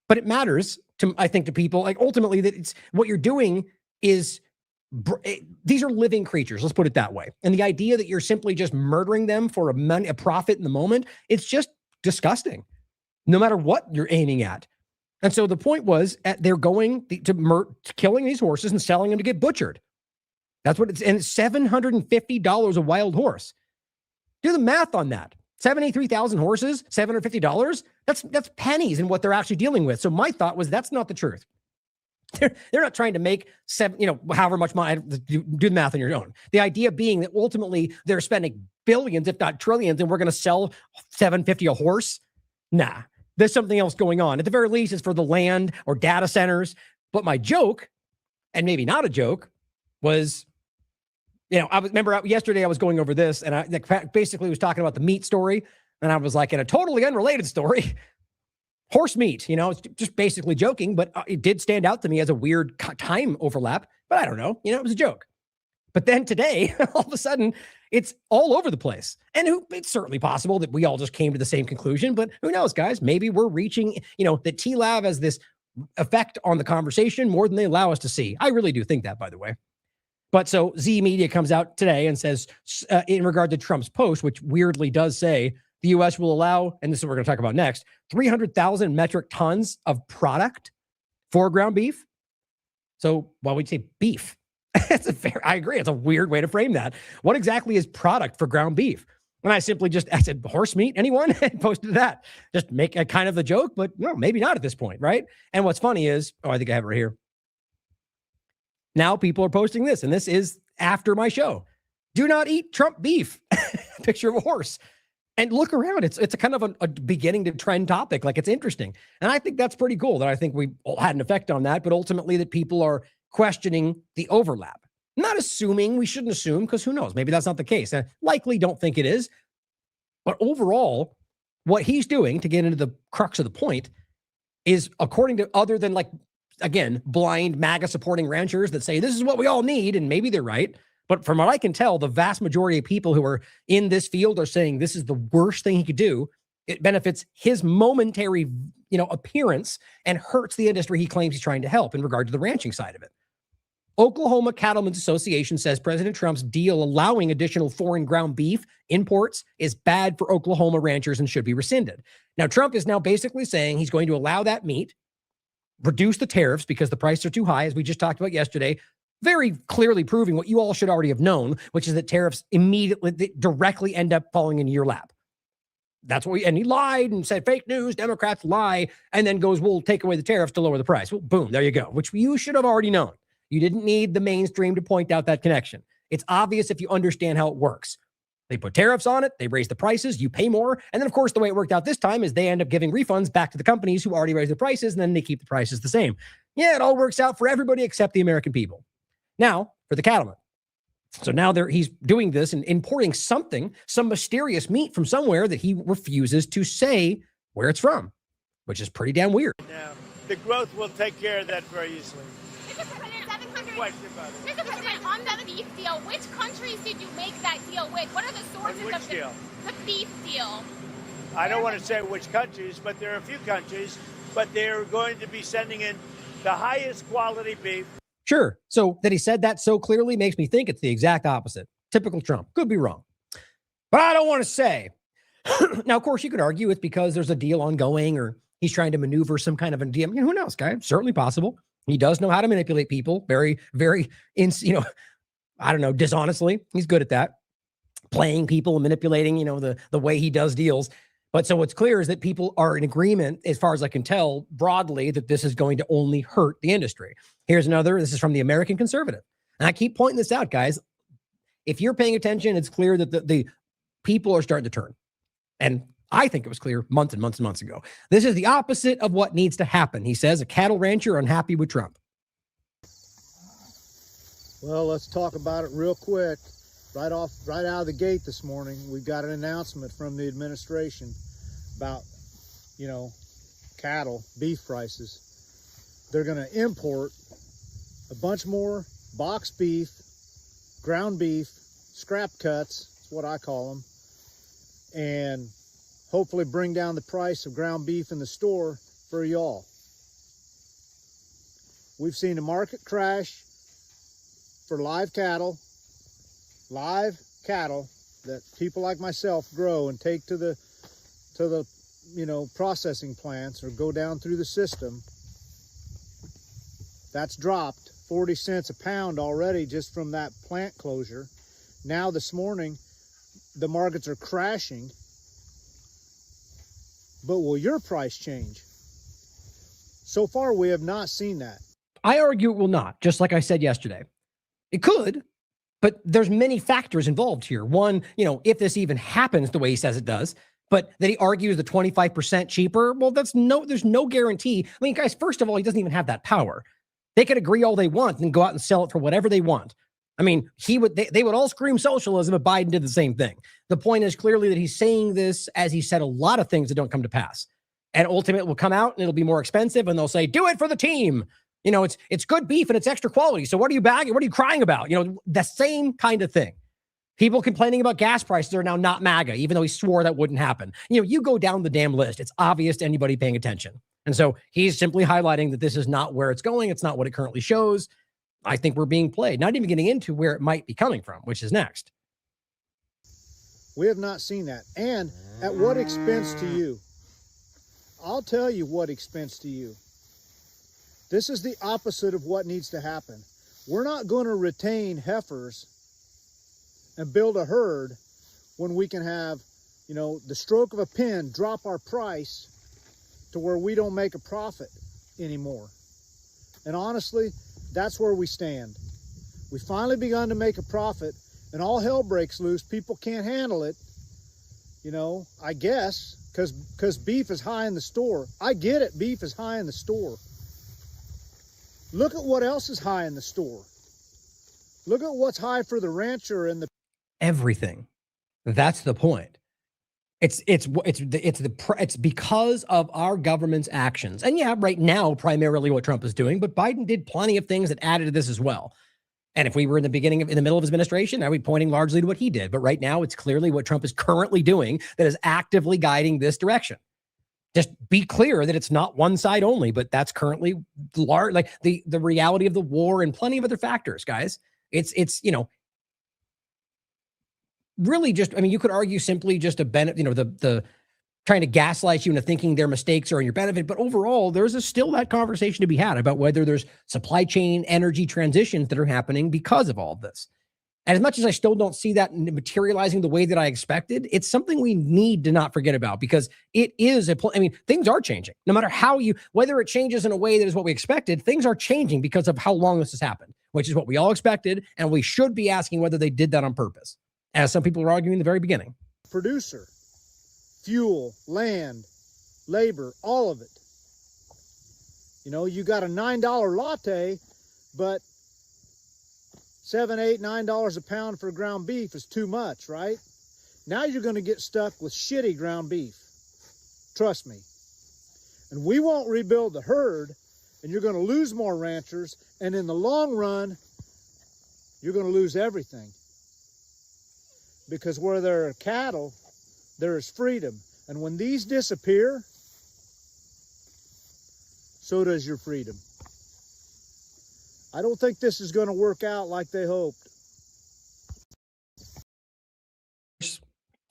But it matters I think to people, like, ultimately, that it's what you're doing is these are living creatures. Let's put it that way. And the idea that you're simply just murdering them for a profit in the moment, it's just disgusting, no matter what you're aiming at. And so the point was they're going to killing these horses and selling them to get butchered. That's what it's, and it's $750 a wild horse. Do the math on that. 73,000 horses, $750. That's pennies in what they're actually dealing with. So my thought was that's not the truth. They're not trying to make however much money. Do the math on your own. The idea being that ultimately they're spending billions, if not trillions, and we're going to sell $750 a horse. Nah, there's something else going on. At the very least, it's for the land or data centers. But my joke, and maybe not a joke, was, I remember yesterday I was going over this, and I basically was talking about the meat story, and I was like, in a totally unrelated story. Horse meat, it's just basically joking, but it did stand out to me as a weird time overlap. But I don't know, it was a joke. But then today, all of a sudden, it's all over the place. And it's certainly possible that we all just came to the same conclusion. But who knows, guys? Maybe we're reaching, that TLAV has this effect on the conversation more than they allow us to see. I really do think that, by the way. But so Z Media comes out today and says, in regard to Trump's post, which weirdly does say, the U.S. will allow, and this is what we're going to talk about next, 300,000 metric tons of product for ground beef. So why would you say beef? I agree. It's a weird way to frame that. What exactly is product for ground beef? And I said, horse meat, anyone? And posted that. Just make a kind of a joke, but no, maybe not at this point, right? And what's funny is, I think I have it right here. Now people are posting this, and this is after my show. Do not eat Trump beef. Picture of a horse. And look around. It's a kind of a beginning to trend topic. Like, it's interesting. And I think that's pretty cool that I think we all had an effect on that, but ultimately that people are questioning the overlap. Not assuming, we shouldn't assume, because who knows? Maybe that's not the case. I likely don't think it is. But overall, what he's doing, to get into the crux of the point, is according to, other than like, again, blind MAGA supporting ranchers that say this is what we all need, and maybe they're right. But from what I can tell, the vast majority of people who are in this field are saying this is the worst thing he could do. It benefits his momentary, appearance and hurts the industry he claims he's trying to help in regard to the ranching side of it. Oklahoma Cattlemen's Association says President Trump's deal allowing additional foreign ground beef imports is bad for Oklahoma ranchers and should be rescinded. Now, Trump is now basically saying he's going to allow that meat, reduce the tariffs because the prices are too high, as we just talked about yesterday, very clearly proving what you all should already have known, which is that tariffs immediately directly end up falling in your lap. That's what and he lied and said fake news, Democrats lie, and then goes, we'll take away the tariffs to lower the price. Well, boom, there you go, which you should have already known. You didn't need the mainstream to point out that connection. It's obvious if you understand how it works. They put tariffs on it, they raise the prices, you pay more, and then of course the way it worked out this time is they end up giving refunds back to the companies who already raised the prices, and then they keep the prices the same. Yeah, it all works out for everybody except the American people. Now, for the cattlemen. So now he's doing this and importing some mysterious meat from somewhere that he refuses to say where it's from, which is pretty damn weird. Yeah, the growth will take care of that very easily. Mr. President, 700. Question about it. Mr. President, on the beef deal, which countries did you make that deal with? What are the sources which of deal? The beef deal? I don't want to say which countries, but there are a few countries, but they're going to be sending in the highest quality beef. Sure. So that he said that so clearly makes me think it's the exact opposite. Typical Trump. Could be wrong. But I don't want to say. Now, of course, you could argue it's because there's a deal ongoing or he's trying to maneuver some kind of a deal. Who knows, guy? Certainly possible. He does know how to manipulate people very, very, dishonestly. He's good at that. Playing people and manipulating, the way he does deals. But so what's clear is that people are in agreement, as far as I can tell, broadly, that this is going to only hurt the industry. Here's another. This is from the American Conservative. And I keep pointing this out, guys. If you're paying attention, it's clear that the people are starting to turn. And I think it was clear months and months and months ago. This is the opposite of what needs to happen. He says a cattle rancher unhappy with Trump. Well, let's talk about it real quick. Right out of the gate this morning, we've got an announcement from the administration about, cattle, beef prices. They're going to import a bunch more box beef, ground beef, scrap cuts, that's what I call them, and hopefully bring down the price of ground beef in the store for y'all. We've seen a market crash for live cattle that people like myself grow and take to the processing plants or go down through the system. That's dropped 40 cents a pound already just from that plant closure. Now this morning, the markets are crashing. But will your price change? So far, we have not seen that. I argue it will not, just like I said yesterday. It could, but there's many factors involved here. One, if this even happens the way he says it does, but that he argues the 25% cheaper, well, there's no guarantee. I mean, guys, first of all, he doesn't even have that power. They could agree all they want and go out and sell it for whatever they want. I mean, they would all scream socialism if Biden did the same thing. The point is clearly that he's saying this as he said a lot of things that don't come to pass. And ultimately it will come out and it'll be more expensive and they'll say, do it for the team. It's good beef and it's extra quality. So what are you bagging? What are you crying about? The same kind of thing. People complaining about gas prices are now not MAGA, even though he swore that wouldn't happen. You go down the damn list. It's obvious to anybody paying attention. And so he's simply highlighting that this is not where it's going. It's not what it currently shows. I think we're being played, not even getting into where it might be coming from, which is next. We have not seen that. And at what expense to you? I'll tell you what expense to you. This is the opposite of what needs to happen. We're not going to retain heifers and build a herd when we can have, the stroke of a pen drop our price to where we don't make a profit anymore. And honestly, That's where we stand. We finally begun to make a profit, and all hell breaks loose. People can't handle it, you know, I guess, because beef is high in the store. I get it, beef is high in the store. Look at what else is high in the store. Look at what's high for the rancher and the everything. That's the point. It's because of our government's actions. And yeah, right now, primarily what Trump is doing, but Biden did plenty of things that added to this as well. And if we were in the middle of his administration, I'd be pointing largely to what he did. But right now, it's clearly what Trump is currently doing that is actively guiding this direction. Just be clear that it's not one side only, but that's currently like the reality of the war and plenty of other factors, guys. It's you know, really just, I mean, you could argue simply just a benefit, you know, the trying to gaslight you into thinking their mistakes are in your benefit. But overall, there's still that conversation to be had about whether there's supply chain energy transitions that are happening because of all of this. And as much as I still don't see that materializing the way that I expected, it's something we need to not forget about, because it is I mean, things are changing. No matter how whether it changes in a way that is what we expected, things are changing because of how long this has happened, which is what we all expected. And we should be asking whether they did that on purpose, as some people were arguing in the very beginning. Producer, fuel, land, labor, all of it. You know, you got a $9 latte, but $7, $8, $9 a pound for ground beef is too much, right? Now you're going to get stuck with shitty ground beef. Trust me. And we won't rebuild the herd, and you're going to lose more ranchers, and in the long run, you're going to lose everything. Because where there are cattle, there is freedom. And when these disappear, so does your freedom. I don't think this is going to work out like they hoped.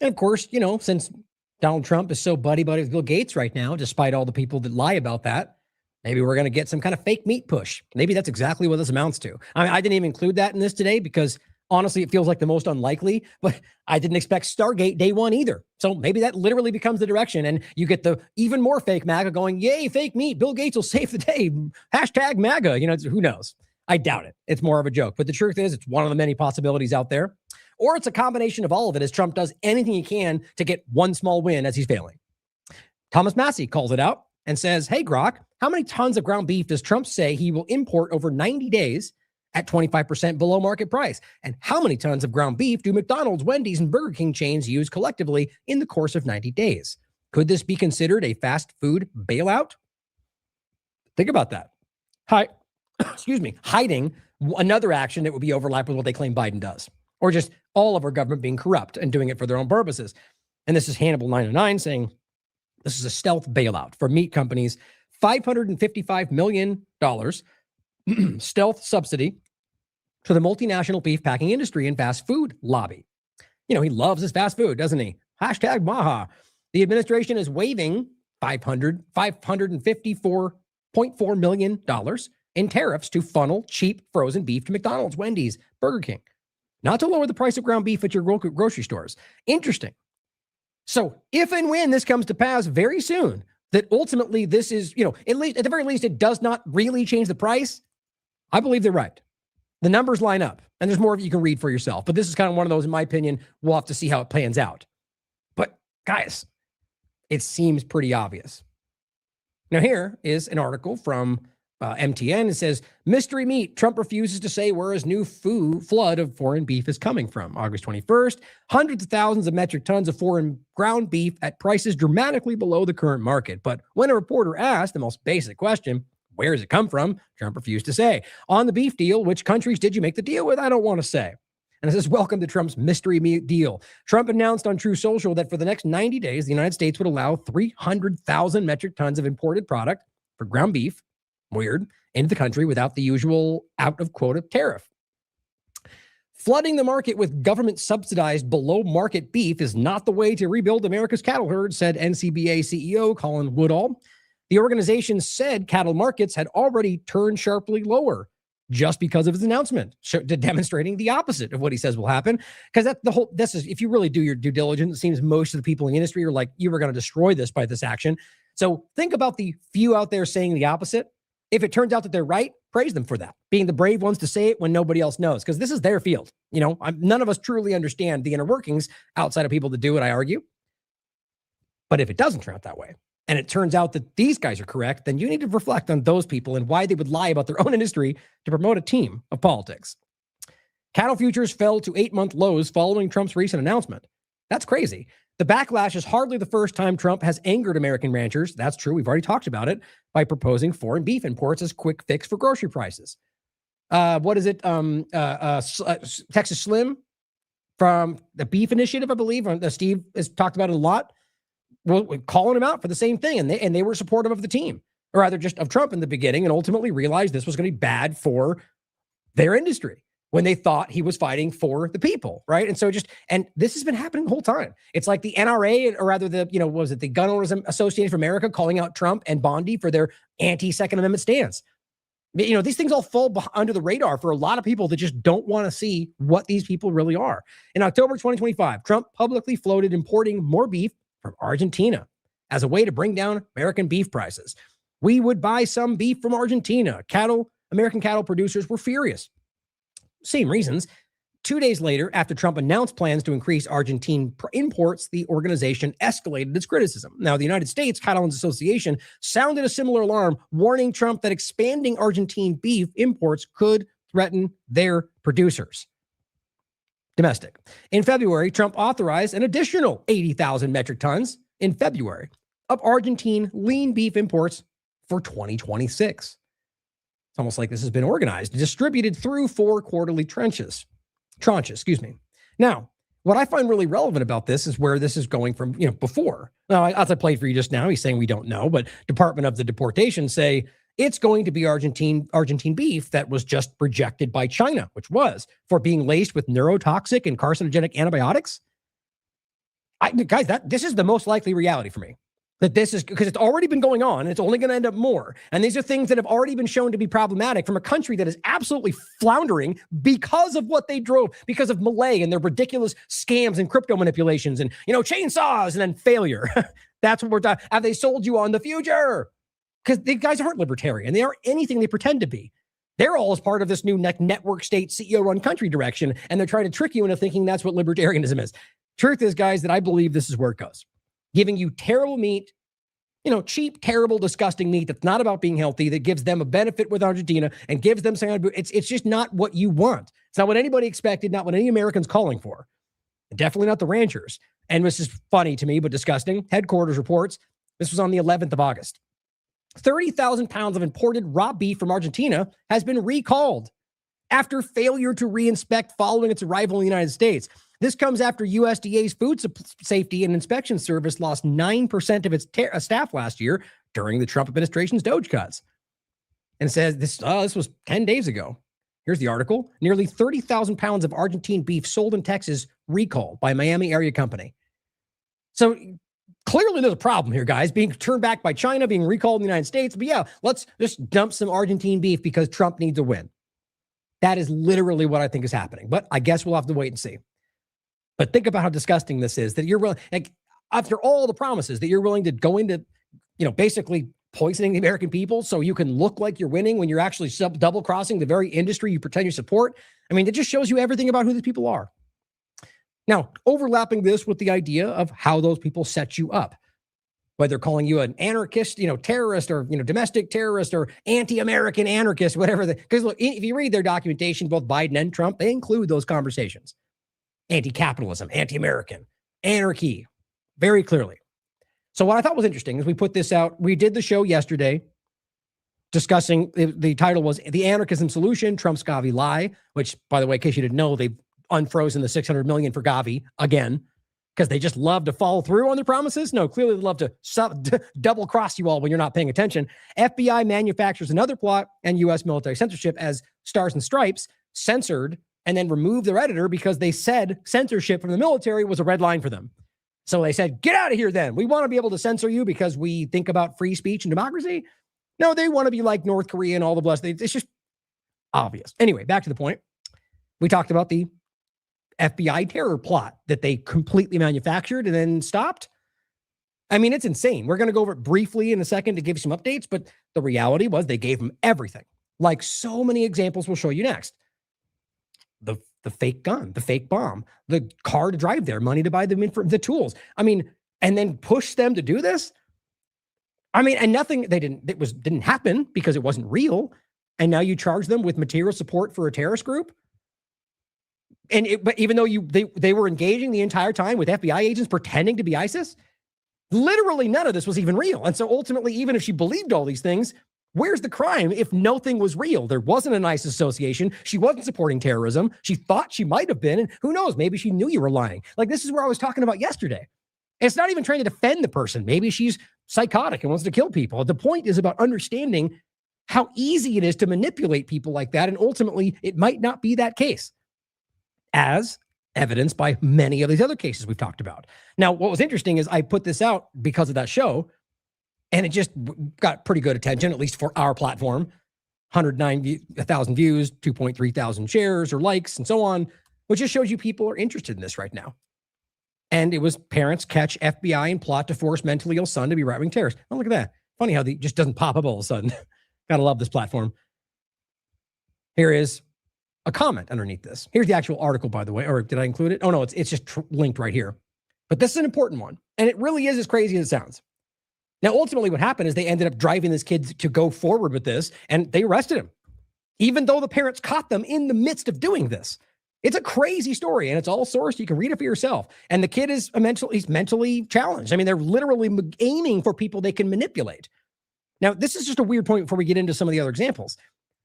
And of course, you know, since Donald Trump is so buddy-buddy with Bill Gates right now, despite all the people that lie about that, maybe we're going to get some kind of fake meat push. Maybe that's exactly what this amounts to. I mean, I didn't even include that in this today because honestly, it feels like the most unlikely, but I didn't expect Stargate day one either. So maybe that literally becomes the direction, and you get the even more fake MAGA going, yay, fake meat. Bill Gates will save the day. Hashtag MAGA. You know, who knows? I doubt it. It's more of a joke. But the truth is, it's one of the many possibilities out there. Or it's a combination of all of it as Trump does anything he can to get one small win as he's failing. Thomas Massey calls it out and says, hey, Grok, how many tons of ground beef does Trump say he will import over 90 days at 25% below market price? And how many tons of ground beef do McDonald's, Wendy's, and Burger King chains use collectively in the course of 90 days? Could this be considered a fast food bailout? Think about that. Hiding another action that would be overlapped with what they claim Biden does, or just all of our government being corrupt and doing it for their own purposes. And this is Hannibal 909 saying this is a stealth bailout for meat companies, $555 million stealth subsidy to the multinational beef packing industry and fast food lobby. You know, he loves his fast food, doesn't he? Hashtag Maha. The administration is waiving $554.4 million in tariffs to funnel cheap frozen beef to McDonald's, Wendy's, Burger King, not to lower the price of ground beef at your grocery stores. Interesting. So if and when this comes to pass very soon, that ultimately this is, you know, at the very least, it does not really change the price, I believe they're right. The numbers line up, and there's more of you can read for yourself. But this is kind of one of those, in my opinion, we'll have to see how it plans out. But guys, it seems pretty obvious. Now here is an article from MTN. It says, mystery meat. Trump refuses to say where his new flood of foreign beef is coming from. August 21st, hundreds of thousands of metric tons of foreign ground beef at prices dramatically below the current market. But when a reporter asked the most basic question, where does it come from? Trump refused to say. On the beef deal, which countries did you make the deal with? I don't want to say. And it says, welcome to Trump's mystery meat deal. Trump announced on True Social that for the next 90 days, the United States would allow 300,000 metric tons of imported product for ground beef, weird, into the country without the usual out-of-quota tariff. Flooding the market with government-subsidized below-market beef is not the way to rebuild America's cattle herd, said NCBA CEO Colin Woodall. The organization said cattle markets had already turned sharply lower just because of his announcement, demonstrating the opposite of what he says will happen. Because this is, if you really do your due diligence, it seems most of the people in the industry are like, you were going to destroy this by this action. So think about the few out there saying the opposite. If it turns out that they're right, praise them for that, being the brave ones to say it when nobody else knows, because this is their field. None of us truly understand the inner workings outside of people that do it, I argue. But if it doesn't turn out that way, and it turns out that these guys are correct, then you need to reflect on those people and why they would lie about their own industry to promote a team of politics. Cattle futures fell to 8-month lows following Trump's recent announcement. That's crazy. The backlash is hardly the first time Trump has angered American ranchers. That's true. We've already talked about it by proposing foreign beef imports as quick fix for grocery prices. What is it? Texas Slim from the Beef Initiative, I believe. Steve has talked about it a lot. Well, calling him out for the same thing, and they were supportive of the team, or rather just of Trump in the beginning, and ultimately realized this was going to be bad for their industry when they thought he was fighting for the people, right? And so and this has been happening the whole time. It's like the NRA, or rather the Gun Owners Association of America calling out Trump and Bondi for their anti-Second Amendment stance. These things all fall under the radar for a lot of people that just don't want to see what these people really are. In October 2025, Trump publicly floated importing more beef from Argentina as a way to bring down American beef prices. We would buy some beef from Argentina. American cattle producers were furious. Same reasons. 2 days later, after Trump announced plans to increase Argentine imports, the organization escalated its criticism. Now, the United States Cattlemen's Association sounded a similar alarm, warning Trump that expanding Argentine beef imports could threaten their producers. Domestic. In February, Trump authorized an additional 80,000 metric tons in February of Argentine lean beef imports for 2026. It's almost like this has been organized, distributed through 4 quarterly tranches. Now, what I find really relevant about this is where this is going from, before. Now, as I played for you just now, he's saying we don't know, but Department of the Deportation say it's going to be Argentine beef that was just rejected by China, which was for being laced with neurotoxic and carcinogenic antibiotics. Guys, this is the most likely reality for me. That this is because it's already been going on and it's only going to end up more. And these are things that have already been shown to be problematic from a country that is absolutely floundering because of what they drove, because of Malay and their ridiculous scams and crypto manipulations and, chainsaws and then failure. That's what we're talking. Have they sold you on the future? Because the guys aren't libertarian. They aren't anything they pretend to be. They're all as part of this new network state CEO-run country direction, and they're trying to trick you into thinking that's what libertarianism is. Truth is, guys, that I believe this is where it goes. Giving you terrible meat, cheap, terrible, disgusting meat that's not about being healthy, that gives them a benefit with Argentina and gives them something. It's just not what you want. It's not what anybody expected, not what any American's calling for. Definitely not the ranchers. And this is funny to me, but disgusting. Headquarters reports, this was on the 11th of August. 30,000 pounds of imported raw beef from Argentina has been recalled after failure to reinspect following its arrival in the United States. This comes after USDA's Food Safety and Inspection Service lost 9% of its staff last year during the Trump administration's DOGE cuts. And it says this was 10 days ago. Here's the article. Nearly 30,000 pounds of Argentine beef sold in Texas recalled by a Miami area company. So clearly there's a problem here, guys, being turned back by China, being recalled in the United States. But yeah, let's just dump some Argentine beef because Trump needs a win. That is literally what I think is happening. But I guess we'll have to wait and see. But think about how disgusting this is, that you're willing, after all the promises, that you're willing to go into, basically poisoning the American people so you can look like you're winning when you're actually double crossing the very industry you pretend you support. I mean, it just shows you everything about who these people are. Now, overlapping this with the idea of how those people set you up, whether calling you an anarchist, terrorist, or, domestic terrorist, or anti-American anarchist, whatever. Because look, if you read their documentation, both Biden and Trump, they include those conversations. Anti-capitalism, anti-American, anarchy, very clearly. So what I thought was interesting is we put this out. We did the show yesterday discussing, the title was The Anarchism Solution, Trump's Gavi Lie, which, by the way, in case you didn't know, they've unfrozen the $600 million for Gavi again, because they just love to follow through on their promises. No, clearly they love to double cross you all when you're not paying attention. FBI manufactures another plot, and U.S. military censorship as Stars and Stripes censored and then removed their editor because they said censorship from the military was a red line for them. So they said, get out of here then. We want to be able to censor you because we think about free speech and democracy. No, they want to be like North Korea and all the blessed. It's just obvious. Anyway, back to the point. We talked about the FBI terror plot that they completely manufactured and then stopped. I mean, it's insane. We're going to go over it briefly in a second to give you some updates, but the reality was they gave them everything. like so many examples we'll show you next. The fake gun, the fake bomb, the car to drive there, money to buy them in for the tools. I mean, and then push them to do this. I mean, and nothing, didn't happen because it wasn't real. And now you charge them with material support for a terrorist group. But even though they were engaging the entire time with FBI agents pretending to be ISIS, literally none of this was even real. And so ultimately, even if she believed all these things, where's the crime if nothing was real? There wasn't an ISIS association. She wasn't supporting terrorism. She thought she might have been. And who knows? Maybe she knew you were lying. Like, this is where I was talking about yesterday. It's not even trying to defend the person. Maybe she's psychotic and wants to kill people. The point is about understanding how easy it is to manipulate people like that. And ultimately, it might not be that case, as evidenced by many of these other cases we've talked about. Now, what was interesting is I put this out because of that show, and it just got pretty good attention, at least for our platform. 109,000 views, 2.3 thousand shares or likes, and so on, which just shows you people are interested in this right now. And it was parents catch FBI and plot to force mentally ill son to be right-wing terrorist. Oh, look at that. Funny how just doesn't pop up all of a sudden. Gotta love this platform. Here is a comment underneath this. Here's the actual article, by the way. Or did I include it? Oh, no, it's just linked right here. But this is an important one. And it really is as crazy as it sounds. Now, ultimately, what happened is they ended up driving this kid to go forward with this, and they arrested him, even though the parents caught them in the midst of doing this. It's a crazy story, and it's all sourced. You can read it for yourself. And the kid is he's mentally challenged. I mean, they're literally aiming for people they can manipulate. Now, this is just a weird point before we get into some of the other examples.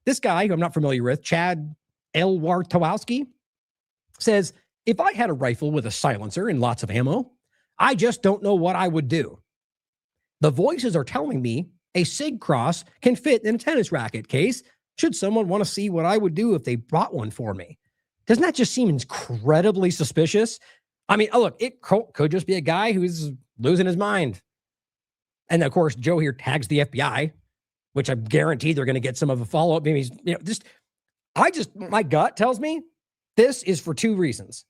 This guy, who I'm not familiar with, Chad Elwartowski, says, if I had a rifle with a silencer and lots of ammo, I just don't know what I would do. The voices are telling me a SIG cross can fit in a tennis racket case. Should someone want to see what I would do if they brought one for me? Doesn't that just seem incredibly suspicious? I mean, look, it could just be a guy who's losing his mind. And of course, Joe here tags the FBI, which I guarantee they're going to get some of a follow-up. Maybe he's, my gut tells me this is for two reasons.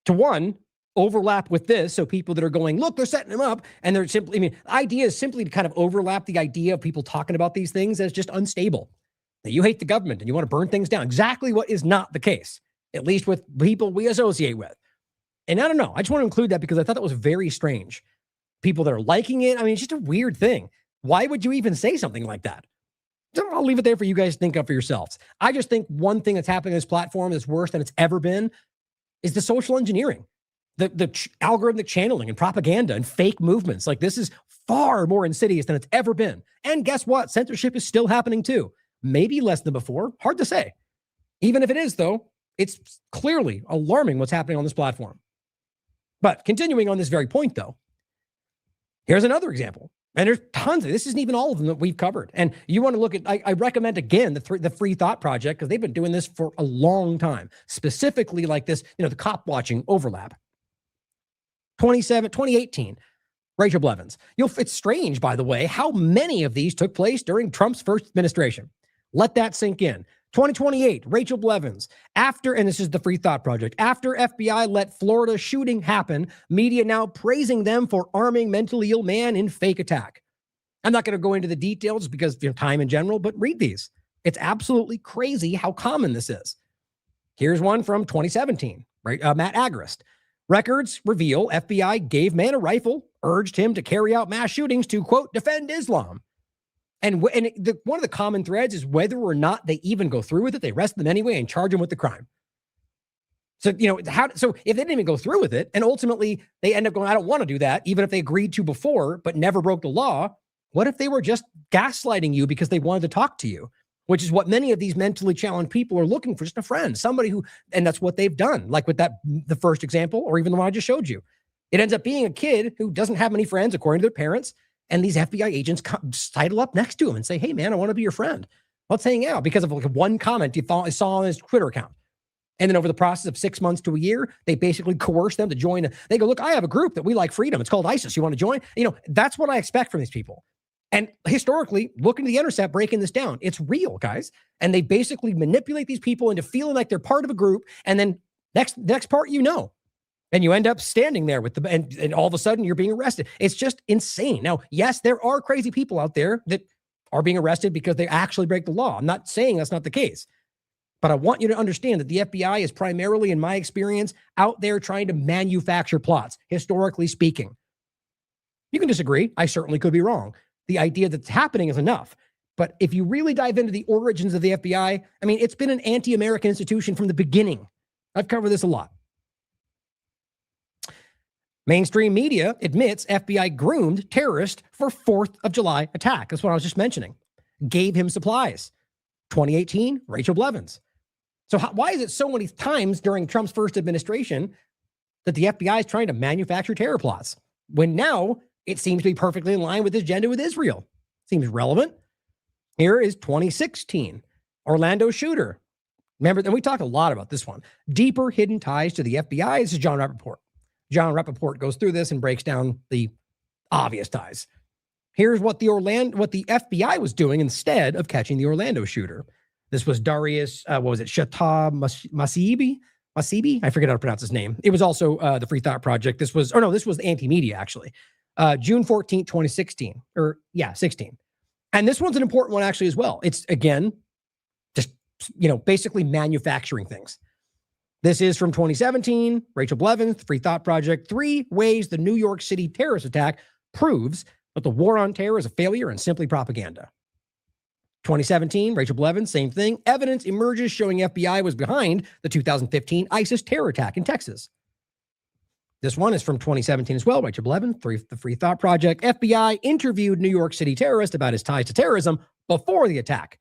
To one, overlap with this. So people that are going, look, they're setting him up. And they're simply, the idea is simply to kind of overlap the idea of people talking about these things as just unstable. That you hate the government and you want to burn things down. Exactly what is not the case, at least with people we associate with. And I don't know. I just want to include that because I thought that was very strange. People that are liking it. I mean, it's just a weird thing. Why would you even say something like that? I'll leave it there for you guys to think of for yourselves. I just think one thing that's happening on this platform that's worse than it's ever been is the social engineering. The algorithmic channeling and propaganda and fake movements. Like, this is far more insidious than it's ever been. And guess what? Censorship is still happening too. Maybe less than before. Hard to say. Even if it is, though, it's clearly alarming what's happening on this platform. But continuing on this very point, though, here's another example. And there's tons of this. Isn't even all of them that we've covered. And you want to look at, I recommend again the Free Thought Project, because they've been doing this for a long time. Specifically like this, the cop watching overlap. 2018, Rachel Blevins. It's strange, by the way, how many of these took place during Trump's first administration. Let that sink in. 2028, Rachel Blevins. After, and this is the Free Thought Project, after FBI let Florida shooting happen, media now praising them for arming mentally ill man in fake attack. I'm not going to go into the details because time in general, but read these. It's absolutely crazy how common this is. Here's one from 2017, right? Matt Agrest. Records reveal FBI gave man a rifle, urged him to carry out mass shootings to, quote, defend Islam. And one of the common threads is whether or not they even go through with it, they arrest them anyway and charge them with the crime. So, so if they didn't even go through with it, and ultimately they end up going, I don't want to do that, even if they agreed to before, but never broke the law, what if they were just gaslighting you because they wanted to talk to you? Which is what many of these mentally challenged people are looking for, just a friend, somebody who, and that's what they've done. Like with the first example, or even the one I just showed you. It ends up being a kid who doesn't have many friends, according to their parents. And these FBI agents sidle up next to him and say, hey man, I want to be your friend. Let's hang out, because of like one comment you saw on his Twitter account. And then over the process of 6 months to a year, they basically coerce them to join. They go, look, I have a group that we like freedom. It's called ISIS. You want to join? That's what I expect from these people. And historically, look into the Intercept, breaking this down. It's real, guys. And they basically manipulate these people into feeling like they're part of a group. And then next part, and you end up standing there with and all of a sudden you're being arrested. It's just insane. Now, yes, there are crazy people out there that are being arrested because they actually break the law. I'm not saying that's not the case, but I want you to understand that the FBI is primarily, in my experience, out there trying to manufacture plots, historically speaking. You can disagree. I certainly could be wrong. The idea that's happening is enough. But if you really dive into the origins of the FBI, I mean, it's been an anti-American institution from the beginning. I've covered this a lot. Mainstream media admits FBI groomed terrorist for 4th of July attack. That's what I was just mentioning. Gave him supplies. 2018, Rachel Blevins. So why is it so many times during Trump's first administration that the FBI is trying to manufacture terror plots when now it seems to be perfectly in line with his agenda with Israel? Seems relevant. Here is 2016, Orlando shooter. Remember, and we talked a lot about this one. Deeper hidden ties to the FBI. This is John Rappaport. John Rappaport goes through this and breaks down the obvious ties. Here's what the FBI was doing instead of catching the Orlando shooter. This was Darius, Shata Masibi? I forget how to pronounce his name. It was also the Free Thought Project. This was Anti-Media, actually. June 14th, 2016. 16. And this one's an important one, actually, as well. It's, again, just, basically manufacturing things. This is from 2017, Rachel Blevins, Free Thought Project, 3 ways the New York City terrorist attack proves that the war on terror is a failure and simply propaganda. 2017, Rachel Blevins, same thing. Evidence emerges showing FBI was behind the 2015 ISIS terror attack in Texas. This one is from 2017 as well, Rachel Blevins, the Free Thought Project. FBI interviewed New York City terrorist about his ties to terrorism before the attack.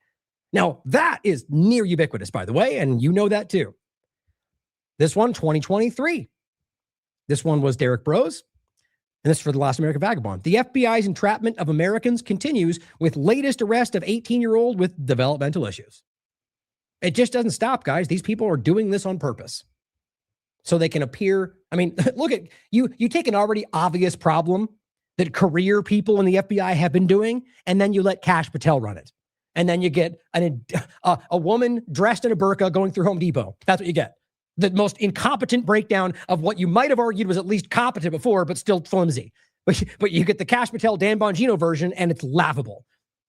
Now, that is near ubiquitous, by the way, and you know that too. This one, 2023. This one was Derek Bros. And this is for the Last American Vagabond. The FBI's entrapment of Americans continues with latest arrest of 18-year-old with developmental issues. It just doesn't stop, guys. These people are doing this on purpose. So they can appear, I mean, look at, you take an already obvious problem that career people in the FBI have been doing, and then you let Kash Patel run it. And then you get a woman dressed in a burqa going through Home Depot. That's what you get. The most incompetent breakdown of what you might have argued was at least competent before, but still flimsy. But you get the Kash Patel, Dan Bongino version, and it's laughable.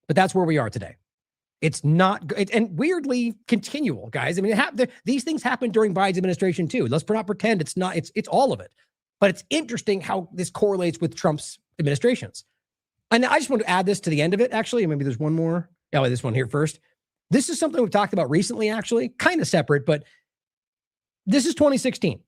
But that's where we are today. It's not, and weirdly continual, guys. I mean, these things happened during Biden's administration too. Let's not pretend it's not. It's all of it. But it's interesting how this correlates with Trump's administrations. And I just want to add this to the end of it. Actually, maybe there's one more. Yeah, this one here first. This is something we've talked about recently. Actually, kind of separate, but. This is 2016.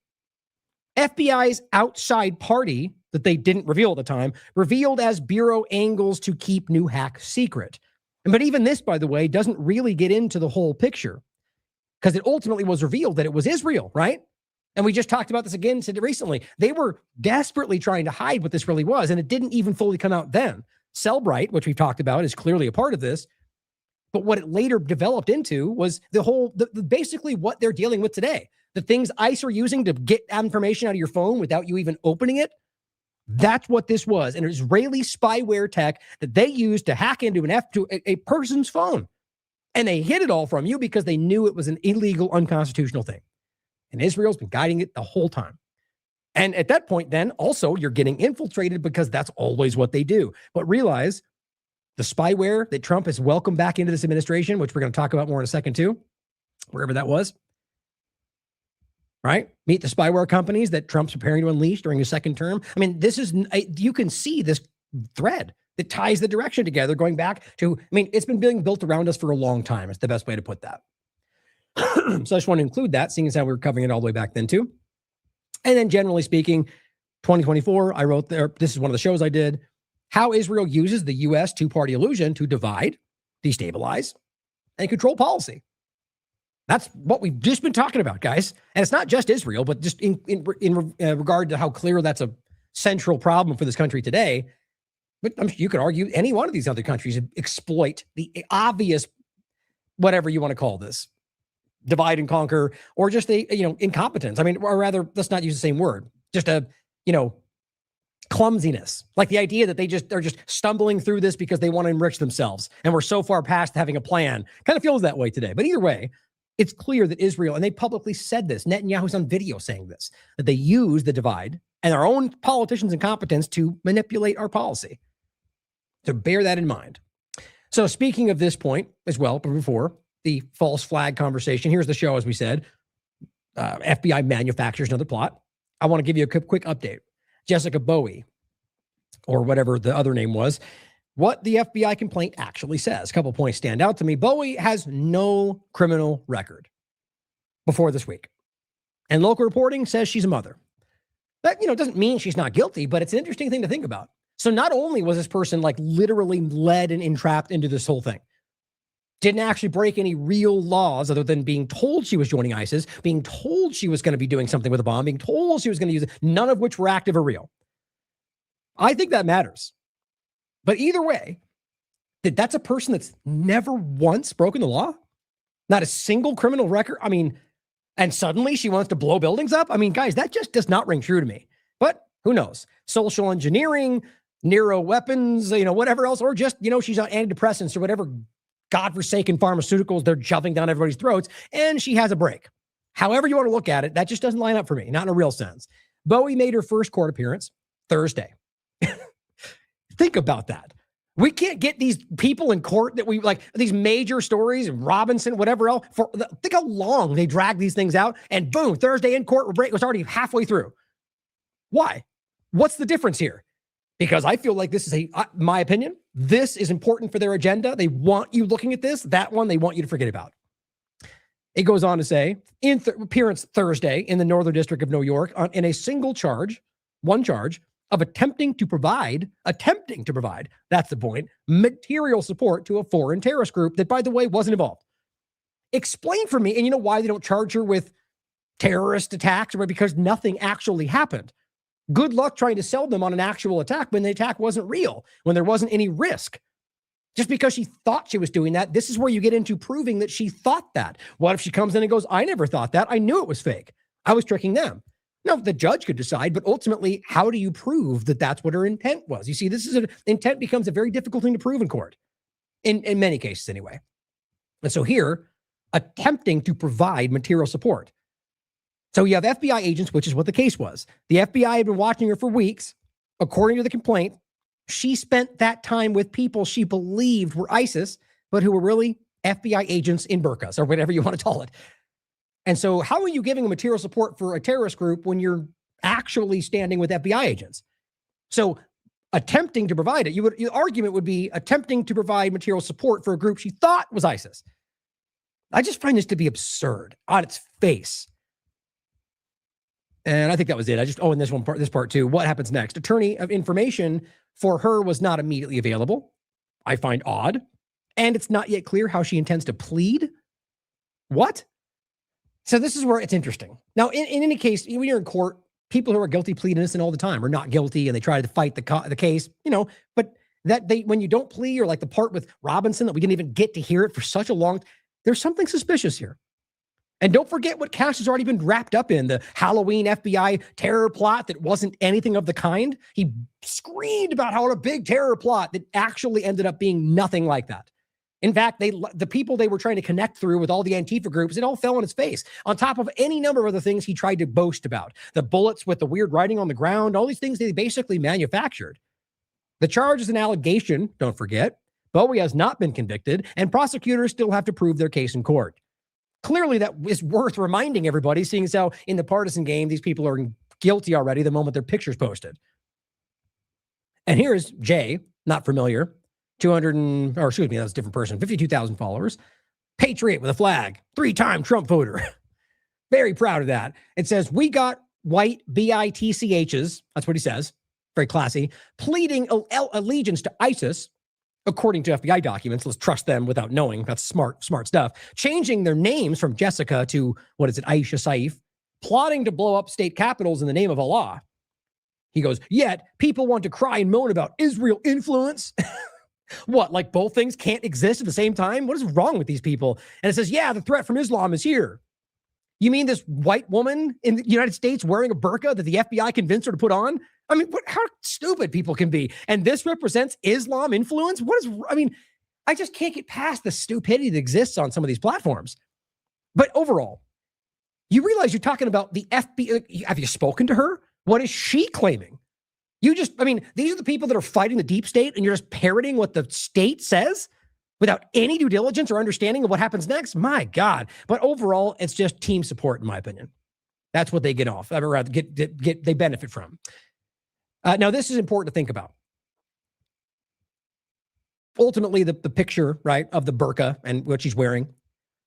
FBI's outside party that they didn't reveal at the time, revealed as bureau angles to keep new hack secret. But even this, by the way, doesn't really get into the whole picture because it ultimately was revealed that it was Israel, right? And we just talked about this again recently. They were desperately trying to hide what this really was, and it didn't even fully come out then. Cellbrite, which we've talked about, is clearly a part of this. But what it later developed into was basically what they're dealing with today. The things ICE are using to get information out of your phone without you even opening it, that's what this was. An Israeli spyware tech that they used to hack into a person's phone. And they hid it all from you because they knew it was an illegal, unconstitutional thing. And Israel's been guiding it the whole time. And at that point, then, also, you're getting infiltrated because that's always what they do. But realize the spyware that Trump has welcomed back into this administration, which we're going to talk about more in a second too, wherever that was, right? Meet the spyware companies that Trump's preparing to unleash during his second term. I mean, you can see this thread that ties the direction together going back to, I mean, it's been being built around us for a long time. It's the best way to put that. So I just want to include that, seeing as how we were covering it all the way back then too. And then generally speaking, 2024, I wrote there, this is one of the shows I did, how Israel uses the U.S. two-party illusion to divide, destabilize, and control policy. That's what we've just been talking about, guys. And it's not just Israel, but just in regard to how clear that's a central problem for this country today. But you could argue any one of these other countries exploit the obvious, whatever you want to call this, divide and conquer, or just incompetence. I mean, or rather, let's not use the same word. Just clumsiness. Like the idea that they're just stumbling through this because they want to enrich themselves. And we're so far past having a plan. Kind of feels that way today. But either way, it's clear that Israel, and they publicly said this, Netanyahu's on video saying this, that they use the divide and our own politicians' incompetence to manipulate our policy. So bear that in mind. So speaking of this point as well, but before the false flag conversation, here's the show, as we said. FBI manufactures another plot. I want to give you a quick update. Jessica Bowie, or whatever the other name was, what the FBI complaint actually says. A couple points stand out to me. Bowie has no criminal record before this week. And local reporting says she's a mother. That, doesn't mean she's not guilty, but it's an interesting thing to think about. So not only was this person like literally led and entrapped into this whole thing, didn't actually break any real laws other than being told she was joining ISIS, being told she was going to be doing something with a bomb, being told she was going to use it, none of which were active or real. I think that matters. But either way, that's a person that's never once broken the law, not a single criminal record. I mean, and suddenly she wants to blow buildings up. I mean, guys, that just does not ring true to me. But who knows? Social engineering, Nero weapons, whatever else, or just, she's on antidepressants or whatever godforsaken pharmaceuticals they're shoving down everybody's throats, and she has a break. However you want to look at it, that just doesn't line up for me, not in a real sense. Bowie made her first court appearance Thursday. Think about that. We can't get these people in court that we like, these major stories, Robinson, whatever else. Think how long they drag these things out, and boom, Thursday in court, it was already halfway through. Why? What's the difference here? Because I feel like this is my opinion, this is important for their agenda. They want you looking at this. That one they want you to forget about. It goes on to say, appearance Thursday in the Northern District of New York in a single charge, one charge, of attempting to provide, that's the point, material support to a foreign terrorist group that, by the way, wasn't involved. Explain for me, and you know why they don't charge her with terrorist attacks? Because nothing actually happened. Good luck trying to sell them on an actual attack when the attack wasn't real, when there wasn't any risk. Just because she thought she was doing that, this is where you get into proving that she thought that. What if she comes in and goes, I never thought that. I knew it was fake. I was tricking them. No, the judge could decide, but ultimately, how do you prove that that's what her intent was? You see, intent becomes a very difficult thing to prove in court, in many cases anyway. And so here, attempting to provide material support. So you have FBI agents, which is what the case was. The FBI had been watching her for weeks. According to the complaint, she spent that time with people she believed were ISIS, but who were really FBI agents in burqas, or whatever you want to call it. And so how are you giving material support for a terrorist group when you're actually standing with FBI agents? So attempting to provide it, your argument would be attempting to provide material support for a group she thought was ISIS. I just find this to be absurd on its face. And I think that was it. And this part too. What happens next? Attorney of information for her was not immediately available. I find odd. And it's not yet clear how she intends to plead. What? So this is where it's interesting. Now, in any case, when you're in court, people who are guilty plead innocent all the time, or not guilty, and they try to fight the case, but when you don't plea, or like the part with Robinson that we didn't even get to hear it for such a long, there's something suspicious here. And don't forget what Cash has already been wrapped up in, the Halloween FBI terror plot that wasn't anything of the kind. He screamed about how a big terror plot that actually ended up being nothing like that. In fact, the people they were trying to connect through with all the Antifa groups, it all fell on his face, on top of any number of other things he tried to boast about. The bullets with the weird writing on the ground, all these things they basically manufactured. The charge is an allegation, don't forget. Bowie has not been convicted, and prosecutors still have to prove their case in court. Clearly, that is worth reminding everybody, seeing as how in the partisan game, these people are guilty already the moment their picture's posted. And here's Jay, not familiar, that was a different person, 52,000 followers, patriot with a flag, 3-time Trump voter. Very proud of that. It says, we got white BITCHs, that's what he says, very classy, pleading allegiance to ISIS, according to FBI documents. Let's trust them without knowing. That's smart stuff. Changing their names from Jessica to, Aisha Saif, plotting to blow up state capitals in the name of Allah. He goes, yet people want to cry and moan about Israel influence. What, like both things can't exist at the same time? What is wrong with these people? And it says, yeah, the threat from Islam is here. You mean this white woman in the United States wearing a burqa that the FBI convinced her to put on? I mean, how stupid people can be. And this represents Islam influence? I just can't get past the stupidity that exists on some of these platforms. But overall, you realize you're talking about the FBI. Have you spoken to her? What is she claiming? These are the people that are fighting the deep state, and you're just parroting what the state says? without any due diligence or understanding of what happens next. My God. But overall, it's just team support, in my opinion. That's what they get off, or rather they benefit from. Now, this is important to think about. Ultimately, the picture, right, of the burqa and what she's wearing.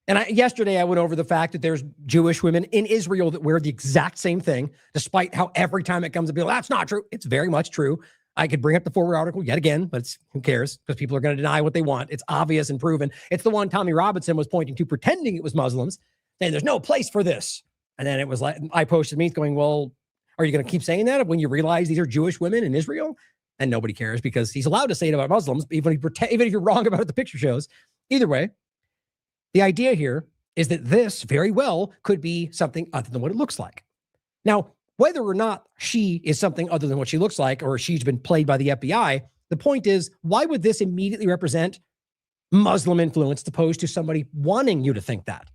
And yesterday I went over the fact that there's Jewish women in Israel that wear the exact same thing, despite how every time it comes to be, that's not true. It's very much true. I could bring up the forward article yet again, but who cares? Because people are going to deny what they want. It's obvious and proven. It's the one Tommy Robinson was pointing to, pretending it was Muslims, saying there's no place for this. And then it was like, I posted me going, well, are you going to keep saying that when you realize these are Jewish women in Israel? And nobody cares because he's allowed to say it about Muslims, even if you're wrong about what the picture shows. Either way, the idea here is that this very well could be something other than what it looks like. Now, whether or not she is something other than what she looks like, or she's been played by the FBI, the point is, why would this immediately represent Muslim influence as opposed to somebody wanting you to think that?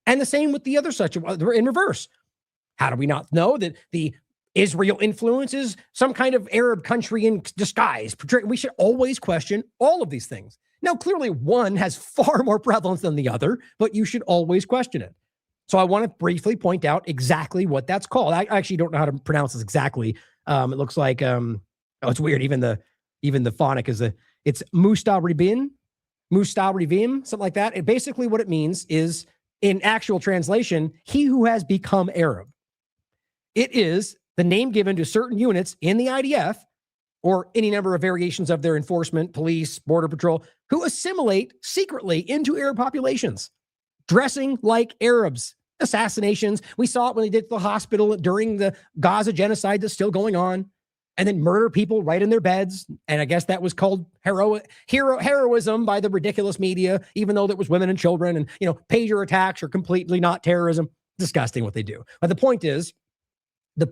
And the same with the other such in reverse. How do we not know that the Israel influences some kind of Arab country in disguise? We should always question all of these things. Now, clearly one has far more prevalence than the other, but you should always question it. So I want to briefly point out exactly what that's called. I actually don't know how to pronounce this exactly. It looks like, it's weird. Even the phonic it's mustaribim, something like that. And basically what it means is, in actual translation, he who has become Arab. It is the name given to certain units in the IDF or any number of variations of their enforcement, police, border patrol, who assimilate secretly into Arab populations, dressing like Arabs. Assassinations. We saw it when they did the hospital during the Gaza genocide that's still going on, and then murder people right in their beds. And I guess that was called heroism by the ridiculous media, even though that was women and children. And, pager attacks are completely not terrorism. Disgusting what they do. But the point is, not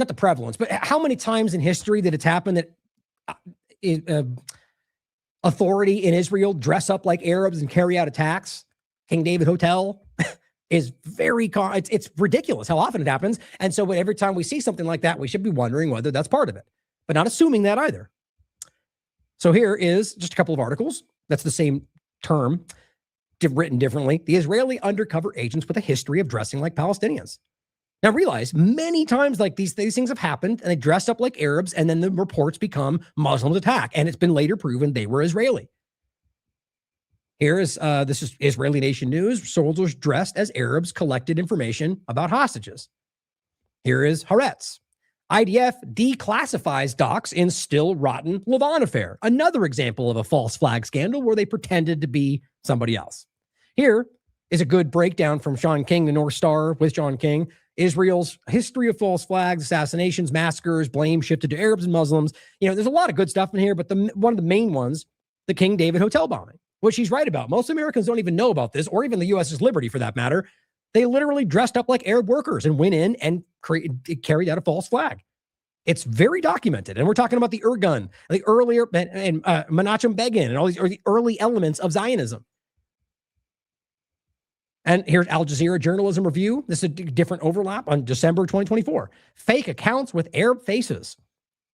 the prevalence, but how many times in history that it's happened that authority in Israel dress up like Arabs and carry out attacks? King David Hotel is it's ridiculous how often it happens. And so every time we see something like that, we should be wondering whether that's part of it, but not assuming that either. So here is just a couple of articles. That's the same term, written differently. The Israeli undercover agents with a history of dressing like Palestinians. Now realize many times like these things have happened and they dressed up like Arabs, and then the reports become Muslims attack. And it's been later proven they were Israeli. Here is, this is Israeli Nation News. Soldiers dressed as Arabs collected information about hostages. Here is Haaretz. IDF declassifies docs in still rotten Lavon affair. Another example of a false flag scandal where they pretended to be somebody else. Here is a good breakdown from Sean King, the North Star with Sean King. Israel's history of false flags, assassinations, massacres, blame shifted to Arabs and Muslims. There's a lot of good stuff in here, but one of the main ones, the King David Hotel bombing, which he's right about. Most Americans don't even know about this, or even the USS Liberty for that matter. They literally dressed up like Arab workers and went in and carried out a false flag. It's very documented. And we're talking about the Irgun, the earlier, and Menachem Begin, and all these are the early elements of Zionism. And here's Al Jazeera Journalism Review. This is a different overlap on December 2024. Fake accounts with Arab faces.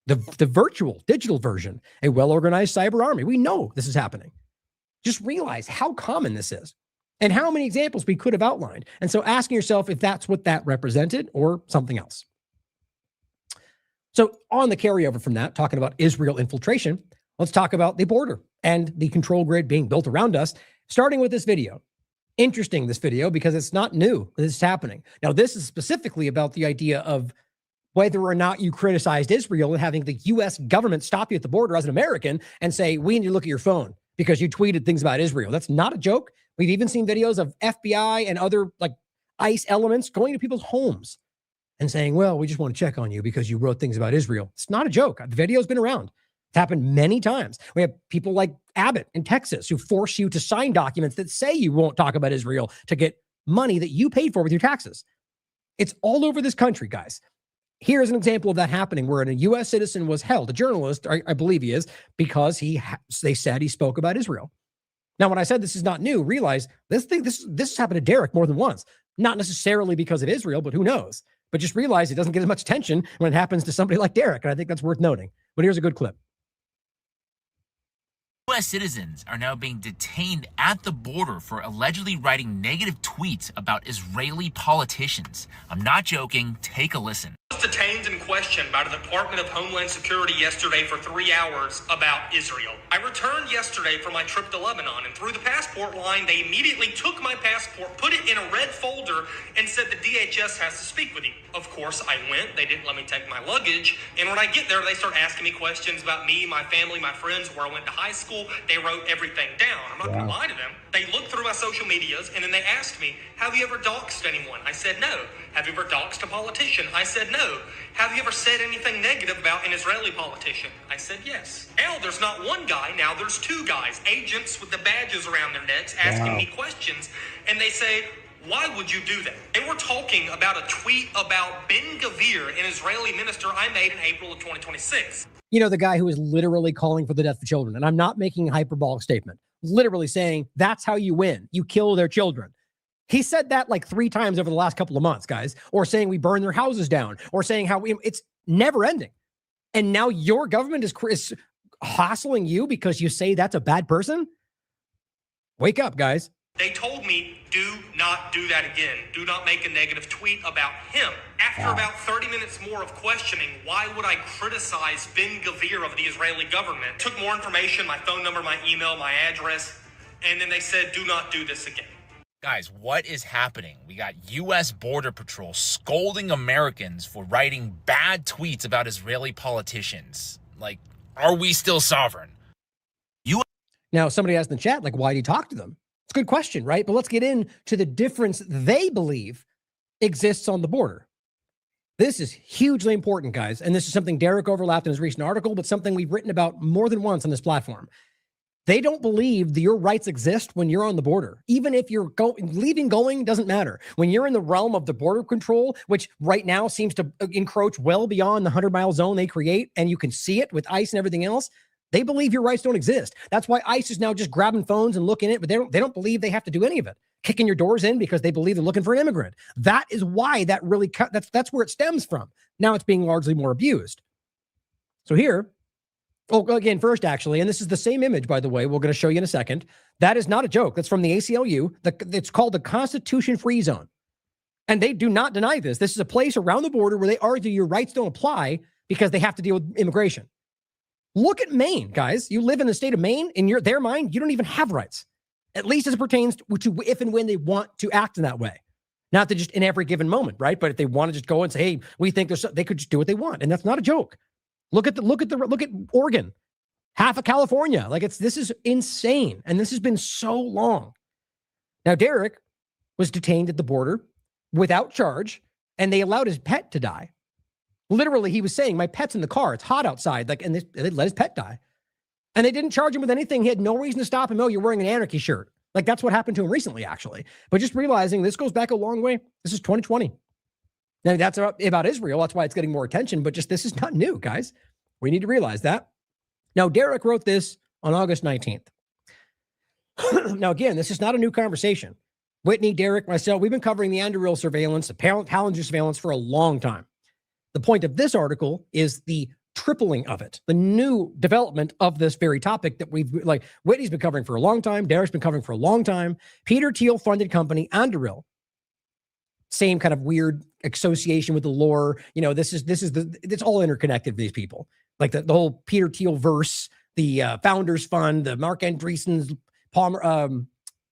The virtual, digital version. A well-organized cyber army. We know this is happening. Just realize how common this is and how many examples we could have outlined. And so asking yourself if that's what that represented or something else. So on the carryover from that, talking about Israel infiltration, let's talk about the border and the control grid being built around us, starting with this video. Interesting, this video, because it's not new. This is happening. Now, this is specifically about the idea of whether or not you criticized Israel and having the U.S. government stop you at the border as an American and say, we need to look at your phone because you tweeted things about Israel. That's not a joke. We've even seen videos of FBI and other like ICE elements going to people's homes and saying, well, we just want to check on you because you wrote things about Israel. It's not a joke. The video's been around. It's happened many times. We have people like Abbott in Texas who force you to sign documents that say you won't talk about Israel to get money that you paid for with your taxes. It's all over this country, guys. Here's an example of that happening where a U.S. citizen was held, a journalist, I believe he is, because they said he spoke about Israel. Now, when I said this is not new, realize this has happened to Derek more than once. Not necessarily because of Israel, but who knows? But just realize it doesn't get as much attention when it happens to somebody like Derek, and I think that's worth noting. But here's a good clip. U.S. citizens are now being detained at the border for allegedly writing negative tweets about Israeli politicians. I'm not joking. Take a listen. I was detained and questioned by the Department of Homeland Security yesterday for 3 hours about Israel. I returned yesterday from my trip to Lebanon, and through the passport line, they immediately took my passport, put it in a red folder, and said the DHS has to speak with you. Of course, I went. They didn't let me take my luggage. And when I get there, they start asking me questions about me, my family, my friends, where I went to high school. They wrote everything down. I'm not going to lie to them. They looked through my social medias, and then they asked me, have you ever doxed anyone? I said no. Have you ever doxed a politician? I said no. Have you ever said anything negative about an Israeli politician? I said yes. Now there's not one guy, now there's two guys, agents with the badges around their necks asking me questions, and they say, why would you do that? They were talking about a tweet about Ben-Gvir, an Israeli minister I made in April of 2026. You know, the guy who is literally calling for the death of children. And I'm not making a hyperbolic statement. Literally saying that's how you win. You kill their children. He said that like 3 times over the last couple of months, guys, or saying we burn their houses down, or saying how it's never ending. And now your government is hassling you because you say that's a bad person? Wake up, guys. They told me, do not do that again. Do not make a negative tweet about him. After about 30 minutes more of questioning, why would I criticize Ben-Gvir of the Israeli government? Took more information, my phone number, my email, my address, and then they said, do not do this again. Guys, what is happening? We got U.S. Border Patrol scolding Americans for writing bad tweets about Israeli politicians. Like, are we still sovereign? Now, somebody asked in the chat, like, why do you talk to them? It's a good question, right? But let's get into the difference they believe exists on the border. This is hugely important, guys. And this is something Derek overlapped in his recent article, but something we've written about more than once on this platform. They don't believe that your rights exist when you're on the border. Even if you're going doesn't matter. When you're in the realm of the border control, which right now seems to encroach well beyond the 100-mile zone they create, and you can see it with ICE and everything else, they believe your rights don't exist. That's why ICE is now just grabbing phones and looking at it, but they don't believe they have to do any of it. Kicking your doors in because they believe they're looking for an immigrant. That is why that really that's where it stems from. Now it's being largely more abused. So here, again, first actually, and this is the same image, by the way, we're going to show you in a second. That is not a joke. That's from the ACLU. It's called the Constitution Free Zone. And they do not deny this. This is a place around the border where they argue your rights don't apply because they have to deal with immigration. Look at Maine, guys. You live in the state of Maine. In their mind, you don't even have rights, at least as it pertains to if and when they want to act in that way. Not to just in every given moment, right? But if they want to just go and say, hey, we think they could just do what they want. And that's not a joke. Look at Oregon, half of California. This is insane. And this has been so long. Now, Derek was detained at the border without charge, and they allowed his pet to die. Literally, he was saying, my pet's in the car. It's hot outside. And they let his pet die. And they didn't charge him with anything. He had no reason to stop him. Oh, you're wearing an anarchy shirt. That's what happened to him recently, actually. But just realizing this goes back a long way. This is 2020. Now, that's about Israel. That's why it's getting more attention. But just this is not new, guys. We need to realize that. Now, Derek wrote this on August 19th. Now, again, this is not a new conversation. Whitney, Derek, myself, we've been covering the Anduril surveillance, the Palantir surveillance for a long time. The point of this article is the tripling of it, the new development of this very topic that Whitney's been covering for a long time. Derek's been covering for a long time. Peter Thiel funded company Anduril, same kind of weird association with the lore. It's all interconnected with these people. Like the whole Peter Thiel verse, the Founders Fund, the Mark Andreessen's, Palmer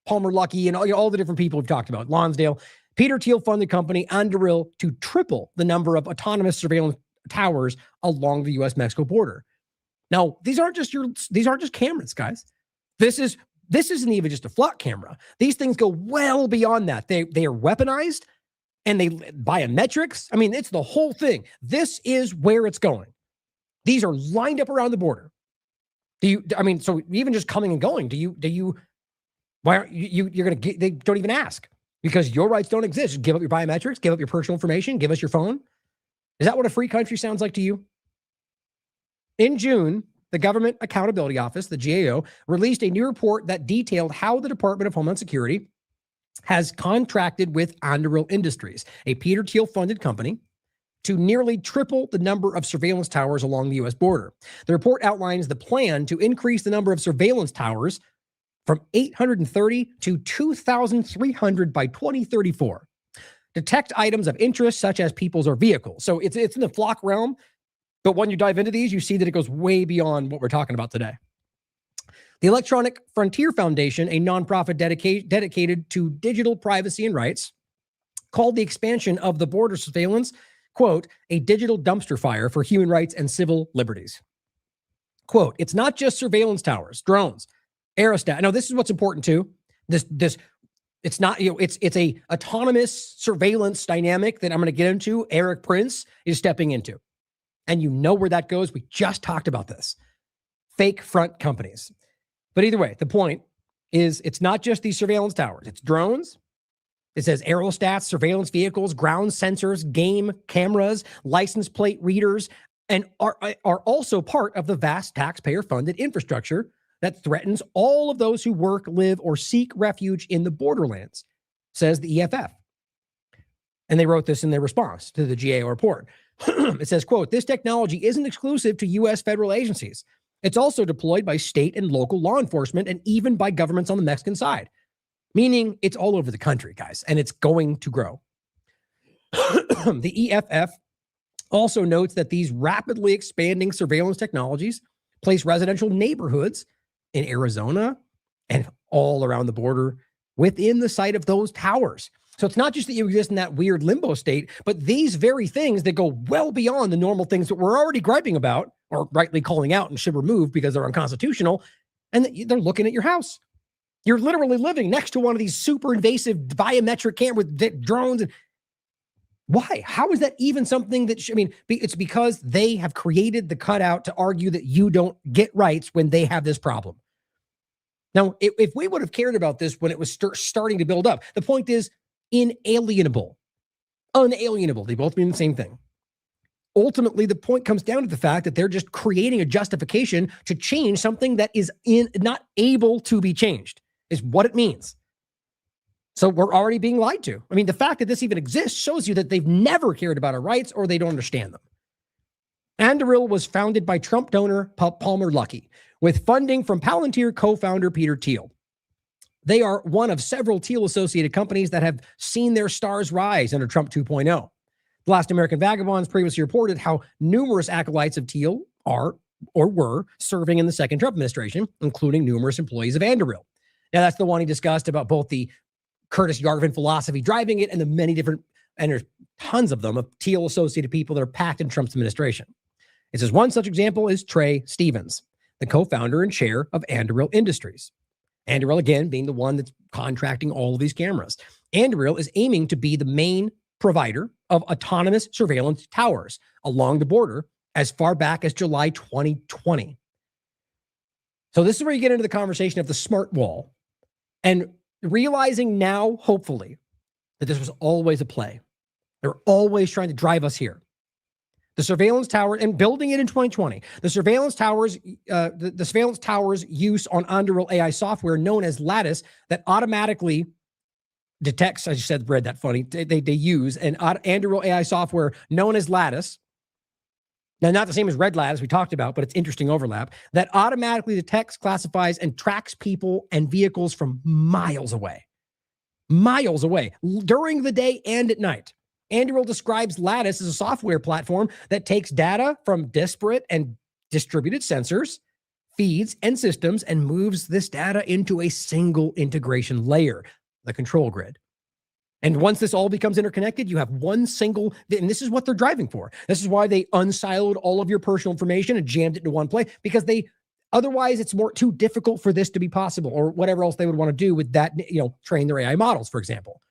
Luckey, and all the different people we've talked about, Lonsdale. Peter Thiel funded company Anduril to triple the number of autonomous surveillance towers along the U.S.-Mexico border. Now, these aren't just cameras, guys. This isn't even just a flock camera. These things go well beyond that. They are weaponized, and they biometrics. I mean, it's the whole thing. This is where it's going. These are lined up around the border. So even just coming and going, why aren't you're going to they don't even ask. Because your rights don't exist. Just give up your biometrics, give up your personal information, give us your phone. Is that what a free country sounds like to you? In June, the Government Accountability Office, the GAO, released a new report that detailed how the Department of Homeland Security has contracted with Anduril Industries, a Peter Thiel funded company, to nearly triple the number of surveillance towers along the U.S. border. The report outlines the plan to increase the number of surveillance towers from 830 to 2,300 by 2034. Detect items of interest such as people's or vehicles. So it's in the flock realm, but when you dive into these, you see that it goes way beyond what we're talking about today. The Electronic Frontier Foundation, a nonprofit dedicated to digital privacy and rights, called the expansion of the border surveillance, quote, a digital dumpster fire for human rights and civil liberties. Quote, it's not just surveillance towers, drones, aerostat. Now, this is what's important too. It's not, it's a autonomous surveillance dynamic that I'm going to get into. Eric Prince is stepping into. And you know where that goes. We just talked about this. Fake front companies. But either way, the point is it's not just these surveillance towers. It's drones. It says aerostats, surveillance vehicles, ground sensors, game cameras, license plate readers, and are also part of the vast taxpayer-funded infrastructure that threatens all of those who work, live, or seek refuge in the borderlands, says the EFF. And they wrote this in their response to the GAO report. It says, quote, this technology isn't exclusive to U.S. federal agencies. It's also deployed by state and local law enforcement and even by governments on the Mexican side, meaning it's all over the country, guys, and it's going to grow. The EFF also notes that these rapidly expanding surveillance technologies place residential neighborhoods in Arizona and all around the border within the sight of those towers. So it's not just that you exist in that weird limbo state, but these very things that go well beyond the normal things that we're already griping about or rightly calling out and should remove because they're unconstitutional, and they're looking at your house. You're literally living next to one of these super invasive biometric cameras with drones. Why? How is that even something that, it's because they have created the cutout to argue that you don't get rights when they have this problem. Now, if we would have cared about this when it was starting to build up, the point is inalienable, unalienable. They both mean the same thing. Ultimately, the point comes down to the fact that they're just creating a justification to change something that is not able to be changed, is what it means. So we're already being lied to. I mean, the fact that this even exists shows you that they've never cared about our rights or they don't understand them. Anduril was founded by Trump donor Palmer Luckey with funding from Palantir co-founder Peter Thiel. They are one of several Thiel-associated companies that have seen their stars rise under Trump 2.0. The Last American Vagabonds previously reported how numerous acolytes of Thiel are or were serving in the second Trump administration, including numerous employees of Anduril. Now, that's the one he discussed about both the Curtis Yarvin philosophy driving it and the many different, and there's tons of them, of Thiel-associated people that are packed in Trump's administration. It says one such example is Trey Stevens, the co-founder and chair of Anduril Industries. Anduril, again, being the one that's contracting all of these cameras. Anduril is aiming to be the main provider of autonomous surveillance towers along the border as far back as July 2020. So this is where you get into the conversation of the smart wall and realizing now, hopefully, that this was always a play. They're always trying to drive us here. The surveillance tower, and building it in 2020, the surveillance towers, the surveillance towers use on Anduril AI software known as Lattice that automatically detects, I just said, read that funny, they use an Anduril AI software known as Lattice. Now, not the same as Red Lattice we talked about, but it's interesting overlap, that automatically detects, classifies, and tracks people and vehicles from miles away during the day and at night. Anduril describes Lattice as a software platform that takes data from disparate and distributed sensors, feeds, and systems and moves this data into a single integration layer, the control grid. And once this all becomes interconnected, you have one single, and this is what they're driving for. This is why they unsiloed all of your personal information and jammed it into one place, because otherwise it's too difficult for this to be possible, or whatever else they would want to do with that, train their AI models, for example.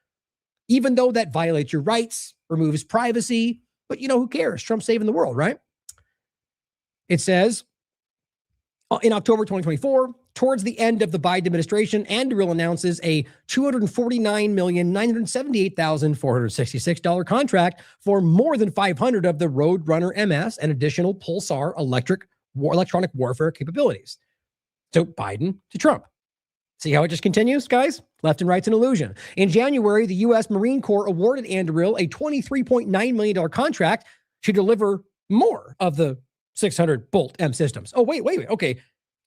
Even though that violates your rights, removes privacy, but who cares? Trump's saving the world, right? It says, in October 2024, towards the end of the Biden administration, Anduril announces a $249,978,466 contract for more than 500 of the Roadrunner MS and additional Pulsar electronic warfare capabilities. So Biden to Trump. See how it just continues, guys? Left and right's an illusion. In January, the U.S. Marine Corps awarded Anduril a $23.9 million contract to deliver more of the 600 Bolt M systems. Oh, wait. Okay.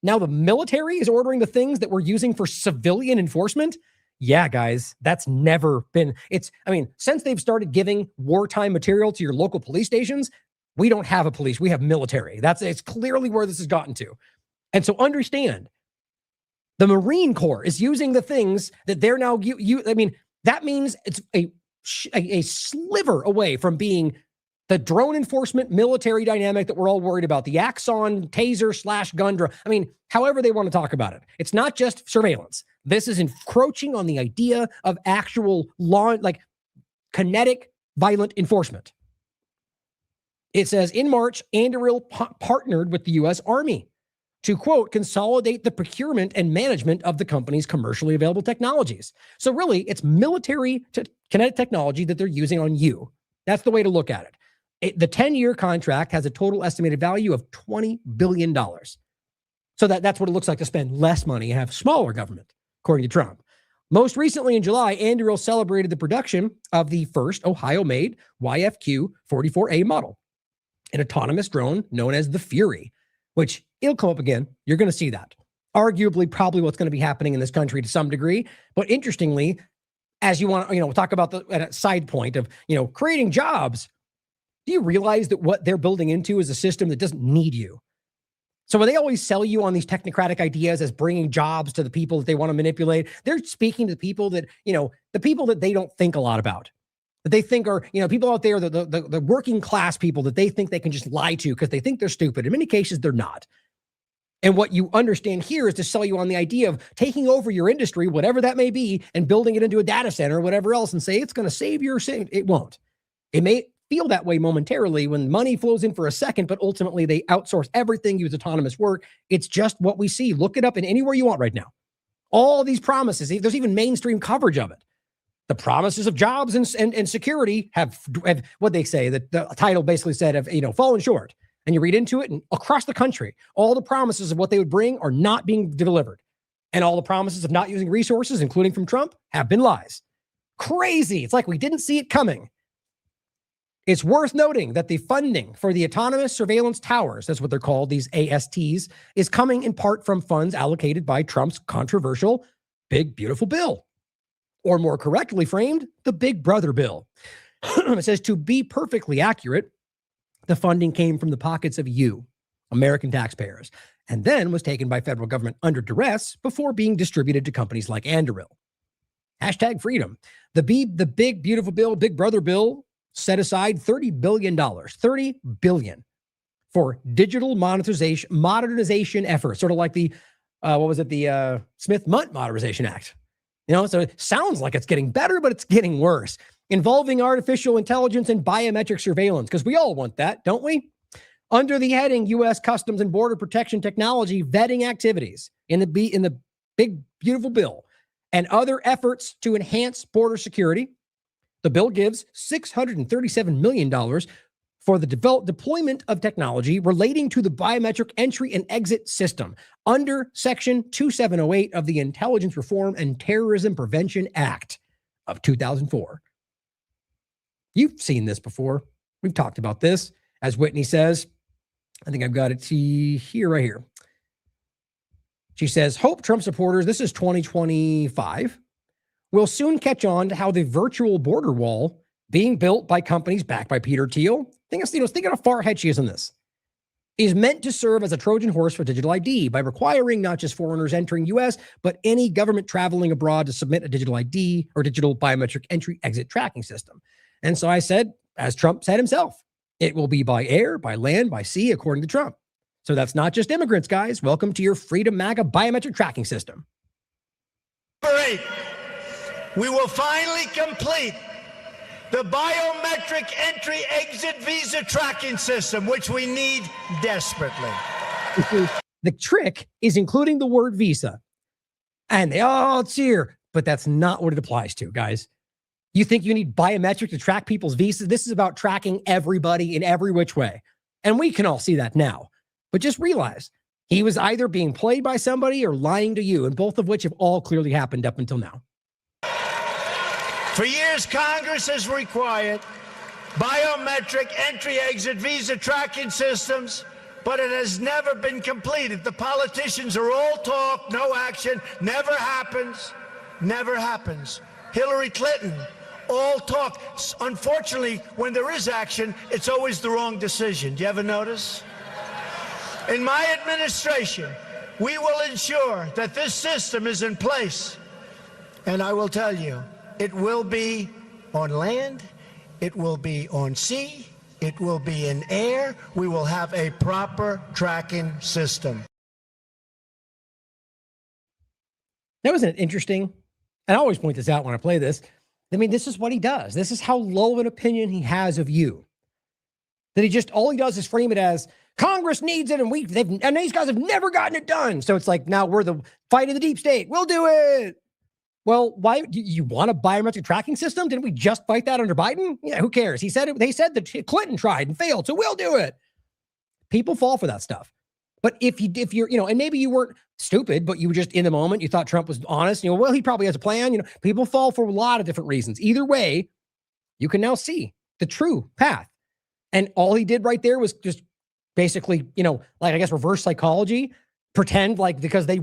Now the military is ordering the things that we're using for civilian enforcement. Yeah, guys, that's never been, since they've started giving wartime material to your local police stations, we don't have a police, we have military. It's clearly where this has gotten to. And so understand, the Marine Corps is using the things that they're now, that means it's a sliver away from being the drone enforcement military dynamic that we're all worried about, the Axon taser / gun drone. However they want to talk about it. It's not just surveillance. This is encroaching on the idea of actual law, like kinetic violent enforcement. It says in March, Anduril partnered with the U.S. Army to, quote, consolidate the procurement and management of the company's commercially available technologies. So really, it's military kinetic technology that they're using on you. That's the way to look at it. The 10-year contract has a total estimated value of $20 billion. So that's what it looks like to spend less money and have smaller government, according to Trump. Most recently in July, Anduril celebrated the production of the first Ohio-made YFQ-44A model, an autonomous drone known as the Fury, which it'll come up again. You're going to see that. Arguably, probably what's going to be happening in this country to some degree. But interestingly, as you want, we'll talk about the side point of, creating jobs. Do you realize that what they're building into is a system that doesn't need you? So when they always sell you on these technocratic ideas as bringing jobs to the people that they want to manipulate, they're speaking to people that, the people that they don't think a lot about, that they think are, people out there, the working class people that they think they can just lie to because they think they're stupid. In many cases, they're not. And what you understand here is to sell you on the idea of taking over your industry, whatever that may be, and building it into a data center or whatever else and say it's going to save your city. It won't. It may feel that way momentarily when money flows in for a second, but ultimately they outsource everything, use autonomous work. It's just what we see. Look it up in anywhere you want right now. All these promises, there's even mainstream coverage of it. The promises of jobs and security have what they say, that the title basically said have, fallen short. And you read into it, and across the country, all the promises of what they would bring are not being delivered. And all the promises of not using resources, including from Trump, have been lies. Crazy. It's like we didn't see it coming. It's worth noting that the funding for the autonomous surveillance towers, that's what they're called, these ASTs, is coming in part from funds allocated by Trump's controversial Big Beautiful Bill. Or more correctly framed, the Big Brother Bill. It says, to be perfectly accurate, the funding came from the pockets of you, American taxpayers, and then was taken by federal government under duress before being distributed to companies like Anduril. Hashtag freedom. The Big Beautiful Bill, Big Brother Bill, set aside $30 billion for digital modernization efforts, sort of like the, the Smith-Mundt Modernization Act. So it sounds like it's getting better, but it's getting worse. Involving artificial intelligence and biometric surveillance, because we all want that, don't we? Under the heading U.S. Customs and Border Protection Technology vetting activities in the Big Beautiful Bill and other efforts to enhance border security, the bill gives $637 million for the deployment of technology relating to the biometric entry and exit system under Section 2708 of the Intelligence Reform and Terrorism Prevention Act of 2004. You've seen this before. We've talked about this. As Whitney says, I think I've got it here, right here. She says, hope Trump supporters, this is 2025, will soon catch on to how the virtual border wall being built by companies backed by Peter Thiel, think how far ahead she is in this, is meant to serve as a Trojan horse for digital ID by requiring not just foreigners entering U.S., but any government traveling abroad to submit a digital ID or digital biometric entry-exit tracking system. And so I said, as Trump said himself, it will be by air, by land, by sea, according to Trump. So that's not just immigrants, guys. Welcome to your Freedom MAGA biometric tracking system. Number 8, we will finally complete the biometric entry-exit visa tracking system, which we need desperately. The trick is including the word visa. And it's here, but that's not what it applies to, guys. You think you need biometric to track people's visas? This is about tracking everybody in every which way. And we can all see that now. But just realize he was either being played by somebody or lying to you, and both of which have all clearly happened up until now. For years, Congress has required biometric entry-exit visa tracking systems, but it has never been completed. The politicians are all talk, no action, never happens, never happens. Hillary Clinton, all talk. Unfortunately, when there is action, it's always the wrong decision. Do you ever notice? In my administration, we will ensure that this system is in place. And I will tell you, it will be on land, it will be on sea, it will be in air. We will have a proper tracking system. That wasn't interesting. And I always point this out when I play this. I mean, this is what he does. This is how low of an opinion he has of you. That he just, all he does is frame it as Congress needs it and and these guys have never gotten it done. So it's like, now we're the fight of the deep state. We'll do it. Well, why do you want a biometric tracking system? Didn't we just fight that under Biden? Yeah, who cares? He said it. They said that Clinton tried and failed, so we'll do it. People fall for that stuff. But if you're, and maybe you weren't stupid, but you were just in the moment, you thought Trump was honest, well, he probably has a plan. People fall for a lot of different reasons. Either way, you can now see the true path. And all he did right there was just basically, like, I guess, reverse psychology, pretend like because they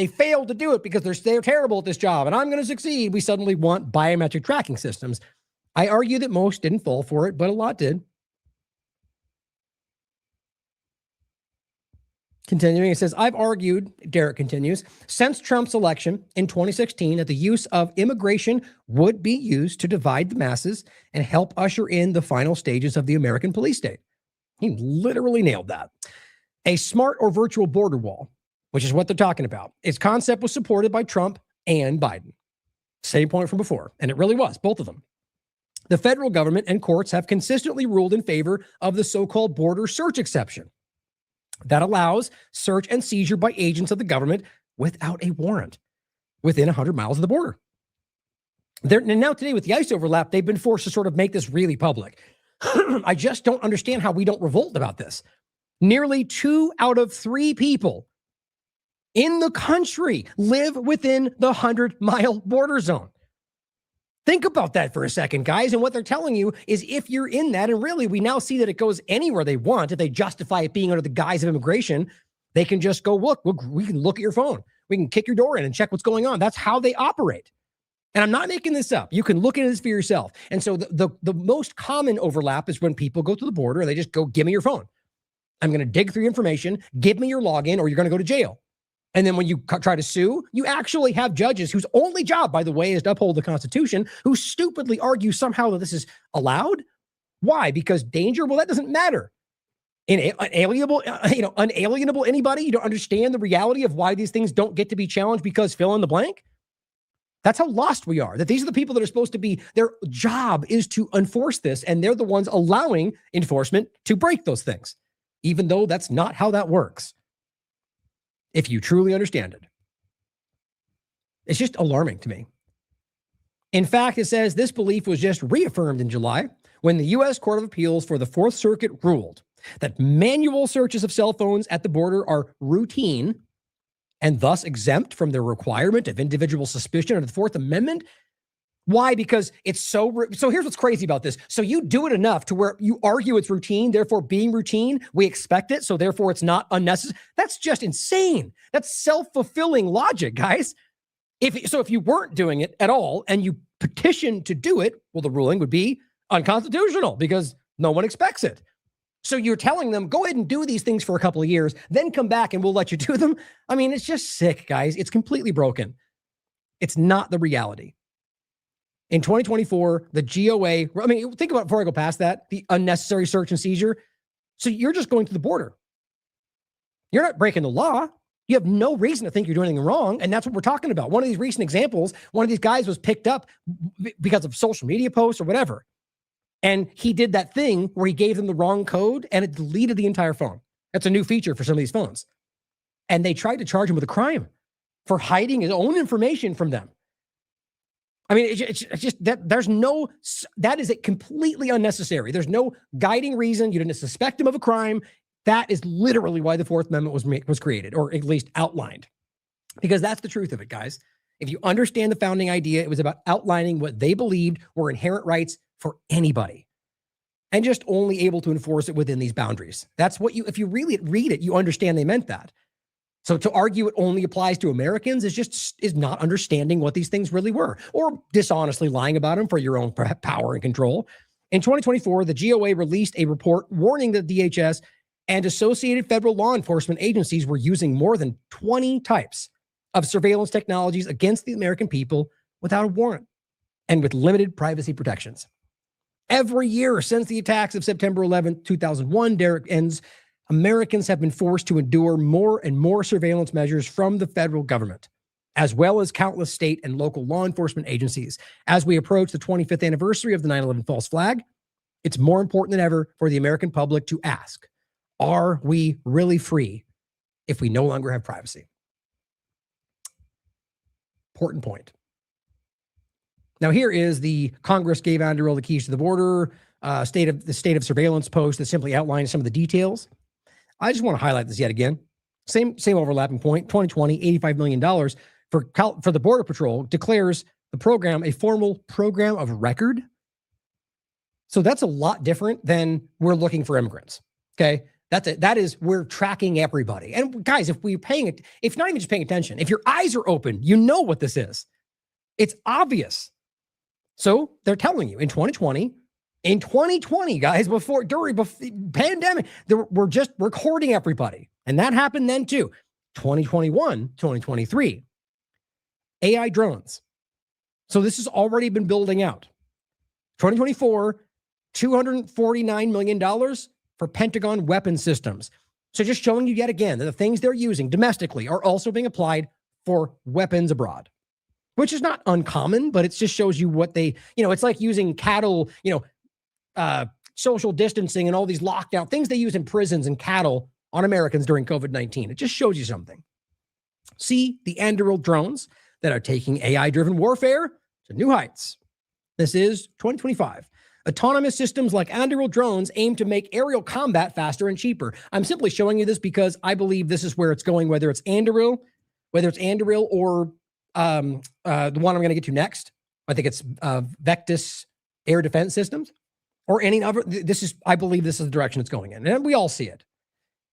failed to do it because they're terrible at this job and I'm going to succeed. We suddenly want biometric tracking systems. I argue that most didn't fall for it, but a lot did. Continuing, it says, I've argued, Derek continues, since Trump's election in 2016 that the use of immigration would be used to divide the masses and help usher in the final stages of the American police state. He literally nailed that. A smart or virtual border wall, which is what they're talking about. Its concept was supported by Trump and Biden. Same point from before. And it really was, both of them. The federal government and courts have consistently ruled in favor of the so-called border search exception that allows search and seizure by agents of the government without a warrant within 100 miles of the border. And now today with the ICE overlap, they've been forced to sort of make this really public. I just don't understand how we don't revolt about this. Nearly 2 out of 3 people in the country live within the 100-mile border zone. Think about that for a second, guys. And what they're telling you is if you're in that, and really we now see that it goes anywhere they want, if they justify it being under the guise of immigration, they can just go, look, we can look at your phone. We can kick your door in and check what's going on. That's how they operate. And I'm not making this up. You can look into this for yourself. And so the most common overlap is when people go to the border and they just go, give me your phone. I'm going to dig through information, give me your login, or you're going to go to jail. And then when you try to sue, you actually have judges whose only job, by the way, is to uphold the Constitution, who stupidly argue somehow that this is allowed. Why? Because danger? Well, that doesn't matter. Unalienable anybody? You don't understand the reality of why these things don't get to be challenged because fill in the blank? That's how lost we are. That these are the people that are supposed to be, their job is to enforce this, and they're the ones allowing enforcement to break those things, even though that's not how that works. If you truly understand it. It's just alarming to me. In fact, it says this belief was just reaffirmed in July when the U.S. Court of Appeals for the Fourth Circuit ruled that manual searches of cell phones at the border are routine and thus exempt from the requirement of individual suspicion under the Fourth Amendment. Why? Because it's so here's what's crazy about this. So you do it enough to where you argue it's routine, therefore being routine, we expect it, so therefore it's not unnecessary. That's just insane. That's self-fulfilling logic, guys. If you weren't doing it at all and you petitioned to do it, well, the ruling would be unconstitutional because no one expects it. So you're telling them, go ahead and do these things for a couple of years, then come back and we'll let you do them. I mean, it's just sick, guys. It's completely broken. It's not the reality. In 2024, the GOA, I mean, think about it before I go past that, the unnecessary search and seizure. So you're just going to the border. You're not breaking the law. You have no reason to think you're doing anything wrong. And that's what we're talking about. One of these recent examples, one of these guys was picked up because of social media posts or whatever. And he did that thing where he gave them the wrong code and it deleted the entire phone. That's a new feature for some of these phones. And they tried to charge him with a crime for hiding his own information from them. I mean, it's just that that is completely unnecessary. There's no guiding reason. You didn't suspect him of a crime. That is literally why the Fourth Amendment was created, or at least outlined, because that's the truth of it, guys. If you understand the founding idea, it was about outlining what they believed were inherent rights for anybody and just only able to enforce it within these boundaries. That's what if you really read it, you understand they meant that. So to argue it only applies to Americans is not understanding what these things really were, or dishonestly lying about them for your own power and control. In 2024, the GOA released a report warning that DHS and associated federal law enforcement agencies were using more than 20 types of surveillance technologies against the American people without a warrant and with limited privacy protections. Every year since the attacks of September 11, 2001, Derek ends, Americans have been forced to endure more and more surveillance measures from the federal government, as well as countless state and local law enforcement agencies. As we approach the 25th anniversary of the 9/11 false flag, it's more important than ever for the American public to ask, are we really free if we no longer have privacy? Important point. Now, here is the Congress gave Andrew the keys to the border, state of surveillance post that simply outlines some of the details. I just want to highlight this yet again. Same overlapping point. 2020, $85 million for the Border Patrol declares the program a formal program of record. So that's a lot different than we're looking for immigrants. Okay, that is we're tracking everybody. And guys, if not even just paying attention, if your eyes are open, you know what this is. It's obvious. So they're telling you in 2020, guys, during pandemic, we're just recording everybody. And that happened then too. 2021, 2023, AI drones. So this has already been building out. 2024, $249 million for Pentagon weapon systems. So just showing you yet again that the things they're using domestically are also being applied for weapons abroad, which is not uncommon, but it just shows you what they, it's like using cattle, social distancing and all these lockdown things they use in prisons and cattle on Americans during COVID-19. It just shows you something. See the Anduril drones that are taking AI-driven warfare to new heights. This is 2025. Autonomous systems like Anduril drones aim to make aerial combat faster and cheaper. I'm simply showing you this because I believe this is where it's going, whether it's Anduril or the one I'm going to get to next. I think it's Vectis air defense systems or any other. I believe this is the direction it's going in. And we all see it.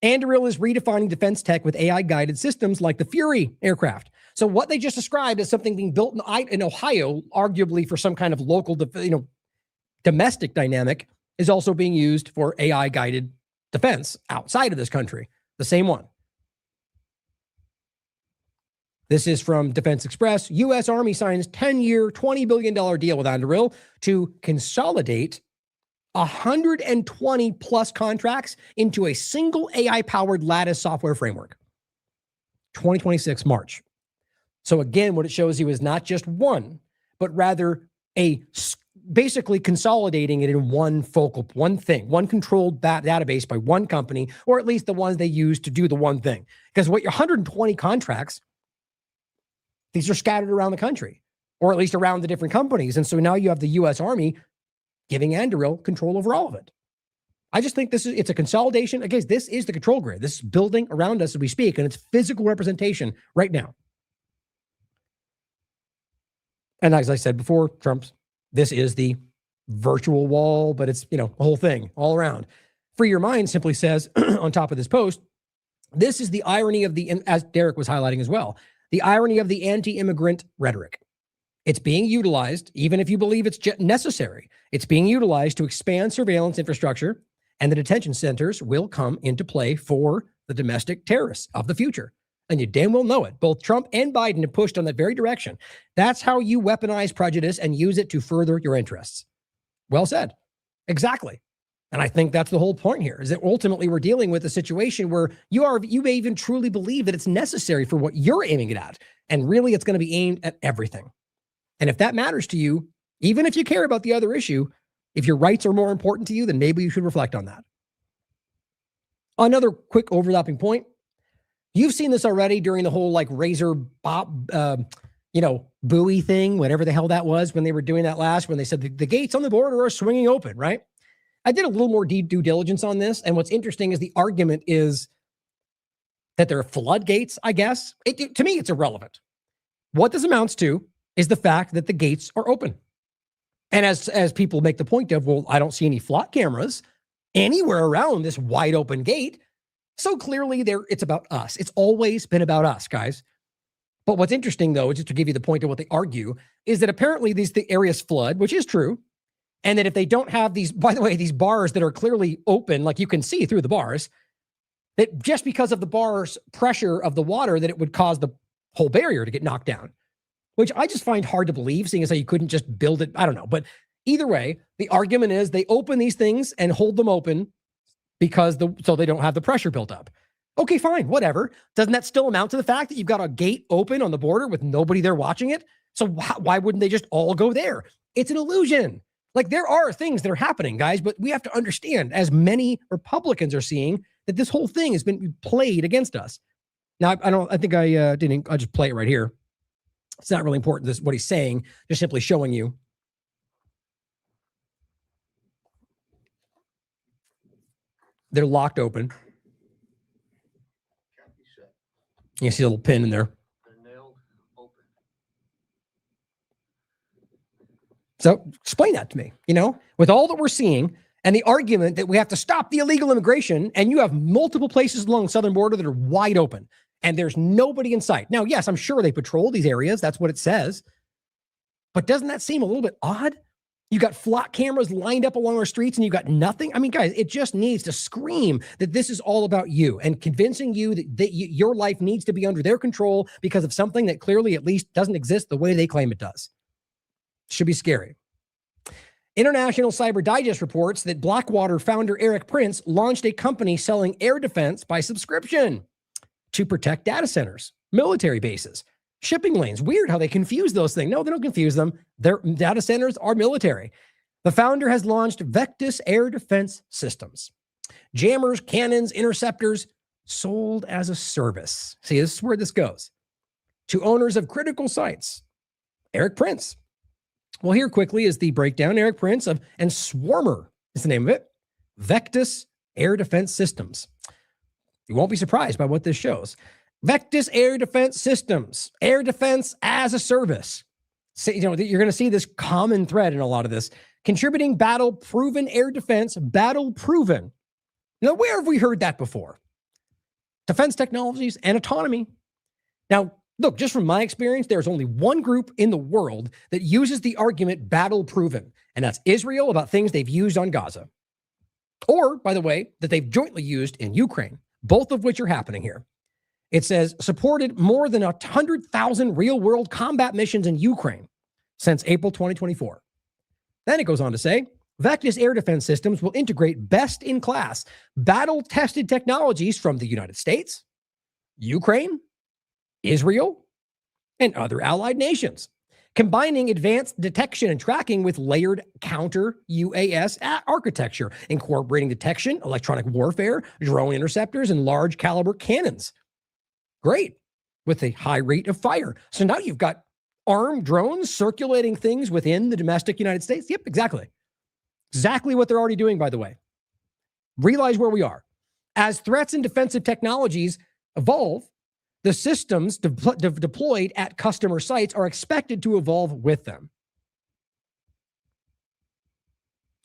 Anduril is redefining defense tech with AI-guided systems like the Fury aircraft. So what they just described as something being built in Ohio, arguably for some kind of local, domestic dynamic, is also being used for AI-guided defense outside of this country. The same one. This is from Defense Express. U.S. Army signs 10-year, $20 billion deal with Anduril to consolidate 120 plus contracts into a single AI-powered Lattice software framework. 2026 March. So again, what it shows you is not just one, but rather basically consolidating it in one thing, one controlled database by one company, or at least the ones they use to do the one thing. Because what your 120 contracts, these are scattered around the country, or at least around the different companies. And so now you have the U.S. Army giving Anduril control over all of it. I just think it's a consolidation. Again, this is the control grid. This is building around us as we speak, and it's physical representation right now. And as I said before, this is the virtual wall, but it's, the whole thing all around. Free Your Mind simply says on top of this post, this is the irony of as Derek was highlighting as well, the irony of the anti-immigrant rhetoric. It's being utilized, even if you believe it's necessary, it's being utilized to expand surveillance infrastructure, and the detention centers will come into play for the domestic terrorists of the future. And you damn well know it. Both Trump and Biden have pushed on that very direction. That's how you weaponize prejudice and use it to further your interests. Well said. Exactly. And I think that's the whole point here, is that ultimately we're dealing with a situation where you may even truly believe that it's necessary for what you're aiming it at. And really it's going to be aimed at everything. And if that matters to you, even if you care about the other issue, if your rights are more important to you, then maybe you should reflect on that. Another quick overlapping point. You've seen this already during the whole razor buoy thing, whatever the hell that was when they were doing that last, when they said the gates on the border are swinging open, right? I did a little more due diligence on this. And what's interesting is the argument is that there are floodgates, I guess. To me, it's irrelevant. What this amounts to is the fact that the gates are open. And as people make the point of, well, I don't see any flock cameras anywhere around this wide open gate. So clearly it's about us. It's always been about us, guys. But what's interesting, though, just to give you the point of what they argue, is that apparently the areas flood, which is true. And that if they don't have these, by the way, these bars that are clearly open, like you can see through the bars, that just because of the bars pressure of the water, that it would cause the whole barrier to get knocked down, which I just find hard to believe, seeing as how you couldn't just build it. I don't know. But either way, the argument is they open these things and hold them open because so they don't have the pressure built up. Okay, fine, whatever. Doesn't that still amount to the fact that you've got a gate open on the border with nobody there watching it? So why wouldn't they just all go there? It's an illusion. Like, there are things that are happening, guys, but we have to understand, as many Republicans are seeing, that this whole thing has been played against us. Now, I'll just play it right here. It's not really important, this what he's saying, just simply showing you. They're locked open. You see a little pin in there. So explain that to me, with all that we're seeing and the argument that we have to stop the illegal immigration, and you have multiple places along the southern border that are wide open and there's nobody in sight. Now, yes, I'm sure they patrol these areas. That's what it says. But doesn't that seem a little bit odd? You got flock cameras lined up along our streets and you got nothing. I mean, guys, it just needs to scream that this is all about you and convincing you that your life needs to be under their control because of something that clearly at least doesn't exist the way they claim it does. Should be scary. International Cyber Digest reports that Blackwater founder Eric Prince launched a company selling air defense by subscription to protect data centers, military bases, shipping lanes. Weird how they confuse those things. No, they don't confuse them. Their data centers are military. The founder has launched Vectis Air Defense Systems. Jammers, cannons, interceptors, sold as a service. See, this is where this goes. To owners of critical sites. Eric Prince. Well, here quickly is the breakdown. Eric Prince and Swarmer is the name of it. Vectis Air Defense Systems. You won't be surprised by what this shows. Vectis Air Defense Systems, air defense as a service. So, you're going to see this common thread in a lot of this. Contributing battle-proven air defense, battle-proven. Now, where have we heard that before? Defense technologies and autonomy. Now, look, just from my experience, there's only one group in the world that uses the argument battle-proven, and that's Israel about things they've used on Gaza. Or, by the way, that they've jointly used in Ukraine, both of which are happening here. It says, supported more than 100,000 real-world combat missions in Ukraine since April 2024. Then it goes on to say, Vectis Air Defense Systems will integrate best-in-class, battle-tested technologies from the United States, Ukraine, Israel, and other allied nations, combining advanced detection and tracking with layered counter-UAS architecture, incorporating detection, electronic warfare, drone interceptors, and large-caliber cannons. Great, with a high rate of fire. So now you've got armed drones circulating things within the domestic United States. Yep, exactly. Exactly what they're already doing, by the way. Realize where we are. As threats and defensive technologies evolve, the systems deployed at customer sites are expected to evolve with them.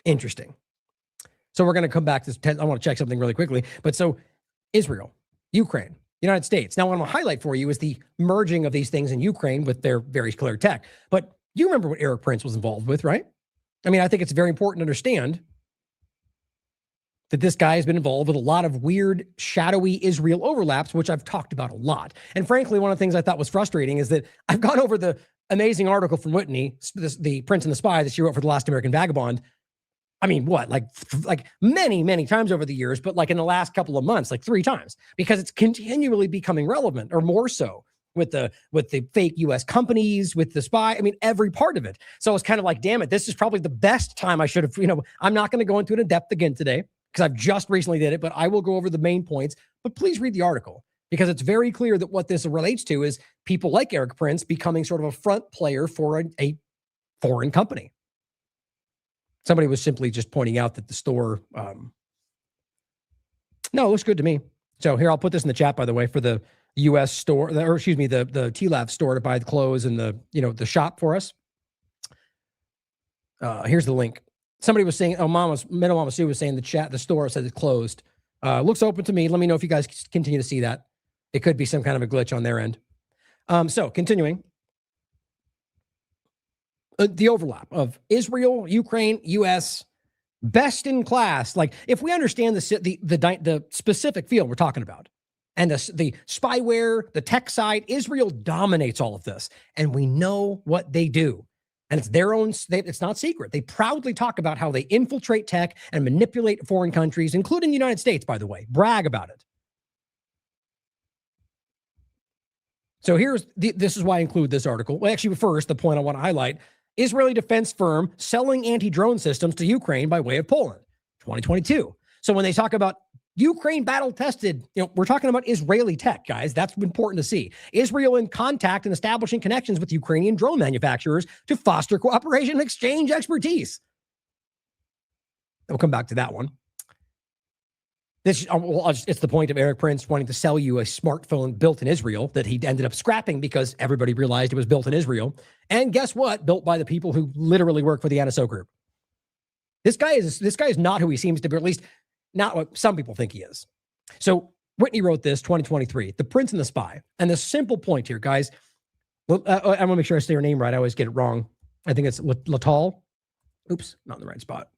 Interesting. So we're going to come back to this. I want to check something really quickly. But so Israel, Ukraine, United States. Now, what I'm going to highlight for you is the merging of these things in Ukraine with their very clear tech. But you remember what Eric Prince was involved with, right? I mean, I think it's very important to understand that this guy has been involved with a lot of weird, shadowy Israel overlaps, which I've talked about a lot. And frankly, one of the things I thought was frustrating is that I've gone over the amazing article from Whitney, the Prince and the Spy that she wrote for the Last American Vagabond. I mean, what, like many, many times over the years, but like in the last couple of months, like 3 times, because it's continually becoming relevant, or more so with the fake US companies, with the spy. I mean, every part of it. So it's kind of like, damn it, this is probably the best time I should have, I'm not going to go into it in depth again today because I've just recently did it, but I will go over the main points. But please read the article, because it's very clear that what this relates to is people like Eric Prince becoming sort of a front player for a foreign company. Somebody was simply just pointing out that the store, no, it looks good to me. So here, I'll put this in the chat, by the way, for the U.S. store, the TLAV store to buy the clothes and the shop for us. Here's the link. Somebody was saying, Middle Mama Sue was saying the store says it's closed. Looks open to me. Let me know if you guys continue to see that. It could be some kind of a glitch on their end. So continuing. The overlap of Israel, Ukraine, U.S., best in class. Like, if we understand the specific field we're talking about, and the spyware, the tech side, Israel dominates all of this, and we know what they do. And it's their own, it's not secret. They proudly talk about how they infiltrate tech and manipulate foreign countries, including the United States, by the way. Brag about it. So this is why I include this article. Well, actually, first, the point I want to highlight, Israeli defense firm selling anti-drone systems to Ukraine by way of Poland, 2022. So when they talk about Ukraine battle tested, we're talking about Israeli tech, guys. That's important to see. Israel in contact and establishing connections with Ukrainian drone manufacturers to foster cooperation and exchange expertise. We'll come back to that one. It's the point of Eric Prince wanting to sell you a smartphone built in Israel that he ended up scrapping because everybody realized it was built in Israel. And guess what? Built by the people who literally work for the NSO group. This guy is not who he seems to be, or at least not what some people think he is. So Whitney wrote this, 2023, The Prince and the Spy. And the simple point here, guys, I want to make sure I say her name right. I always get it wrong. I think it's Latal. Oops, not in the right spot.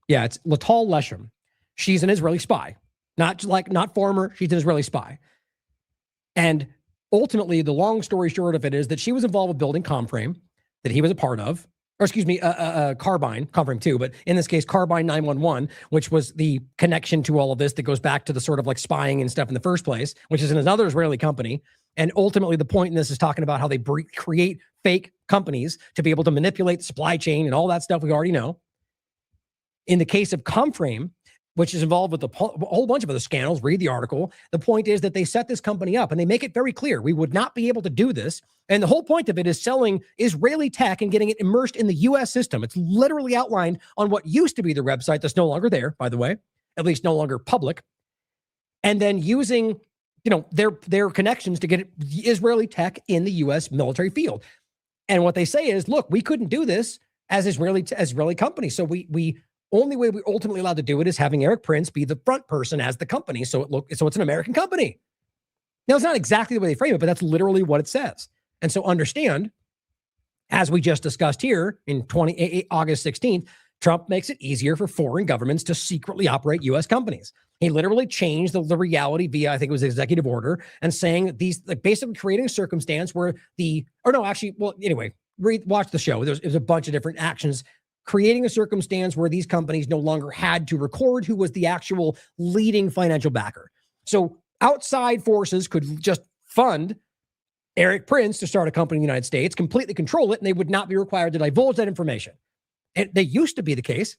Yeah, it's Latal Leshem. She's an Israeli spy, not former. She's an Israeli spy. And ultimately, the long story short of it is that she was involved with building Comframe that he was a part of. Or excuse me, Carbine, Comframe 2, but in this case, Carbine 911, which was the connection to all of this that goes back to the sort of like spying and stuff in the first place, which is another Israeli company. And ultimately, the point in this is talking about how they create fake companies to be able to manipulate the supply chain and all that stuff we already know. In the case of Comframe, which is involved with a whole bunch of other scandals, read the article. The point is that they set this company up and they make it very clear we would not be able to do this. And the whole point of it is selling Israeli tech and getting it immersed in the U.S. system. It's literally outlined on what used to be their website that's no longer there, by the way, at least no longer public. And then using, their connections to get Israeli tech in the U.S. military field. And what they say is, look, we couldn't do this as Israeli company. So we only way we're ultimately allowed to do it is having Eric Prince be the front person as the company. So it's an American company. Now, it's not exactly the way they frame it, but that's literally what it says. And so understand, as we just discussed here in August 16th, Trump makes it easier for foreign governments to secretly operate U.S. companies. He literally changed the reality via, I think it was executive order, and saying these, like, basically creating a circumstance where watch the show. There's a bunch of different actions creating a circumstance where these companies no longer had to record who was the actual leading financial backer. So outside forces could just fund Eric Prince to start a company in the United States, completely control it, and they would not be required to divulge that information. They used to be the case.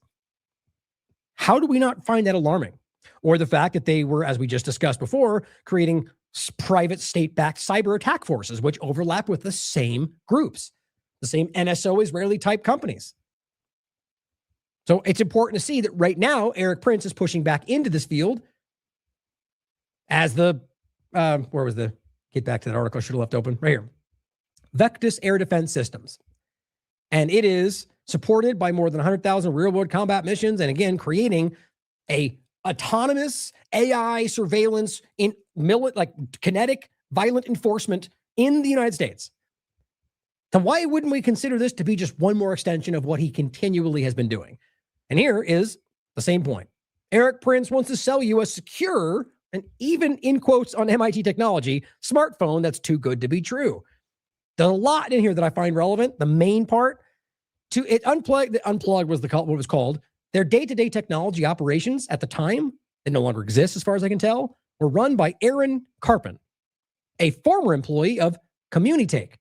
How do we not find that alarming? Or the fact that they were, as we just discussed before, creating private state-backed cyber attack forces, which overlap with the same groups, the same NSO Israeli type companies. So it's important to see that right now, Eric Prince is pushing back into this field as get back to that article I should have left open, right here. Vectis Air Defense Systems. And it is supported by more than 100,000 real-world combat missions, and again, creating a autonomous AI surveillance in kinetic violent enforcement in the United States. So why wouldn't we consider this to be just one more extension of what he continually has been doing? And here is the same point. Eric Prince wants to sell you a secure, and even in quotes on MIT technology, smartphone that's too good to be true. There's a lot in here that I find relevant. The main part, Unplugged was what was called. Their day-to-day technology operations at the time, that no longer exists as far as I can tell, were run by Aaron Karpin, a former employee of Communitake,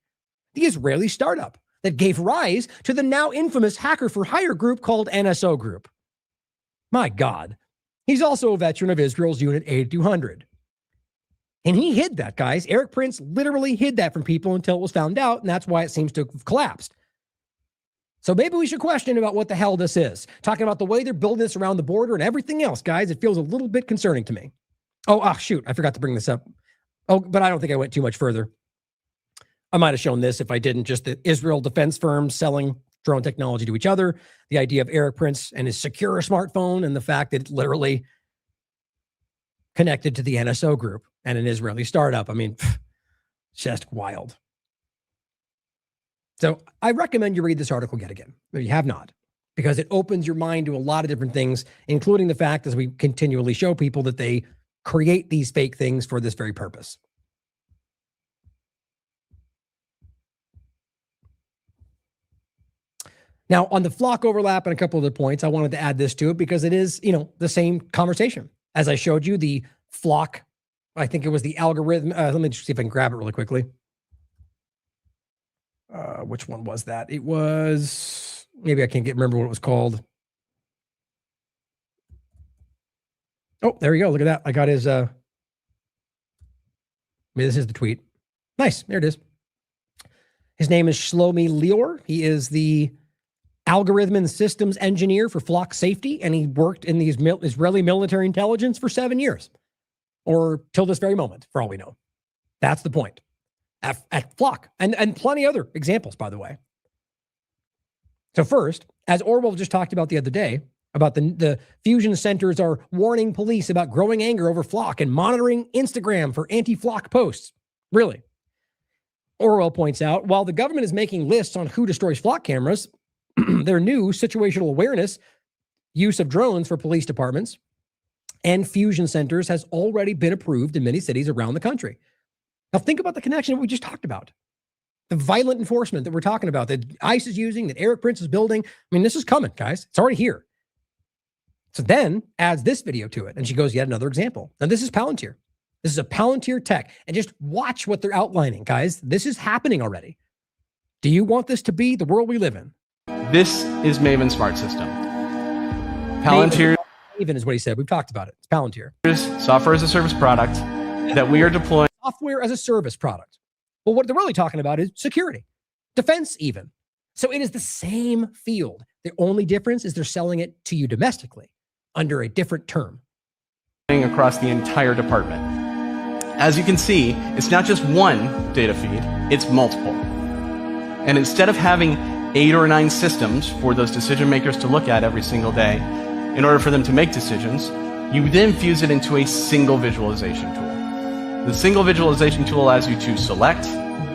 the Israeli startup that gave rise to the now infamous hacker for hire group called NSO Group. My God. He's also a veteran of Israel's Unit 8200. And he hid that, guys. Eric Prince literally hid that from people until it was found out, and that's why it seems to have collapsed. So maybe we should question about what the hell this is. Talking about the way they're building this around the border and everything else, guys, it feels a little bit concerning to me. Shoot, I forgot to bring this up. But I don't think I went too much further. I might have shown this if I didn't. Just the Israel defense firm selling drone technology to each other, the idea of Eric Prince and his secure smartphone, and the fact that it's literally connected to the NSO group and an Israeli startup. I mean, just wild. So I recommend you read this article yet again, if you have not, because it opens your mind to a lot of different things, including the fact, as we continually show people, that they create these fake things for this very purpose. Now, on the flock overlap and a couple other points, I wanted to add this to it because it is, the same conversation. As I showed you, the flock, I think it was the algorithm. Let me just see if I can grab it really quickly. Which one was that? It was, maybe I can't remember what it was called. Oh, there we go. Look at that. I got his, maybe this is the tweet. Nice. There it is. His name is Shlomi Lior. He is the algorithm and systems engineer for flock safety, and he worked in the Israeli military intelligence for 7 years, or till this very moment, for all we know. That's the point. At flock, and plenty other examples, by the way. So first, as Orwell just talked about the other day, about the fusion centers are warning police about growing anger over flock and monitoring Instagram for anti-flock posts. Really. Orwell points out, while the government is making lists on who destroys flock cameras, their new situational awareness use of drones for police departments and fusion centers has already been approved in many cities around the country. Now think about the connection that we just talked about. The violent enforcement that we're talking about, that ICE is using, that Eric Prince is building. I mean, this is coming, guys. It's already here. So then adds this video to it, and she goes, yet another example. Now this is Palantir. This is a Palantir tech. And just watch what they're outlining, guys. This is happening already. Do you want this to be the world we live in? This is Maven Smart System. Palantir. Maven is what he said. We've talked about it. It's Palantir. Software as a service product that we are deploying. Software as a service product. Well, what they're really talking about is security, defense even. So it is the same field. The only difference is they're selling it to you domestically under a different term. Across the entire department. As you can see, it's not just one data feed, it's multiple. And instead of having 8 or 9 systems for those decision makers to look at every single day, in order for them to make decisions, you then fuse it into a single visualization tool. The single visualization tool allows you to select,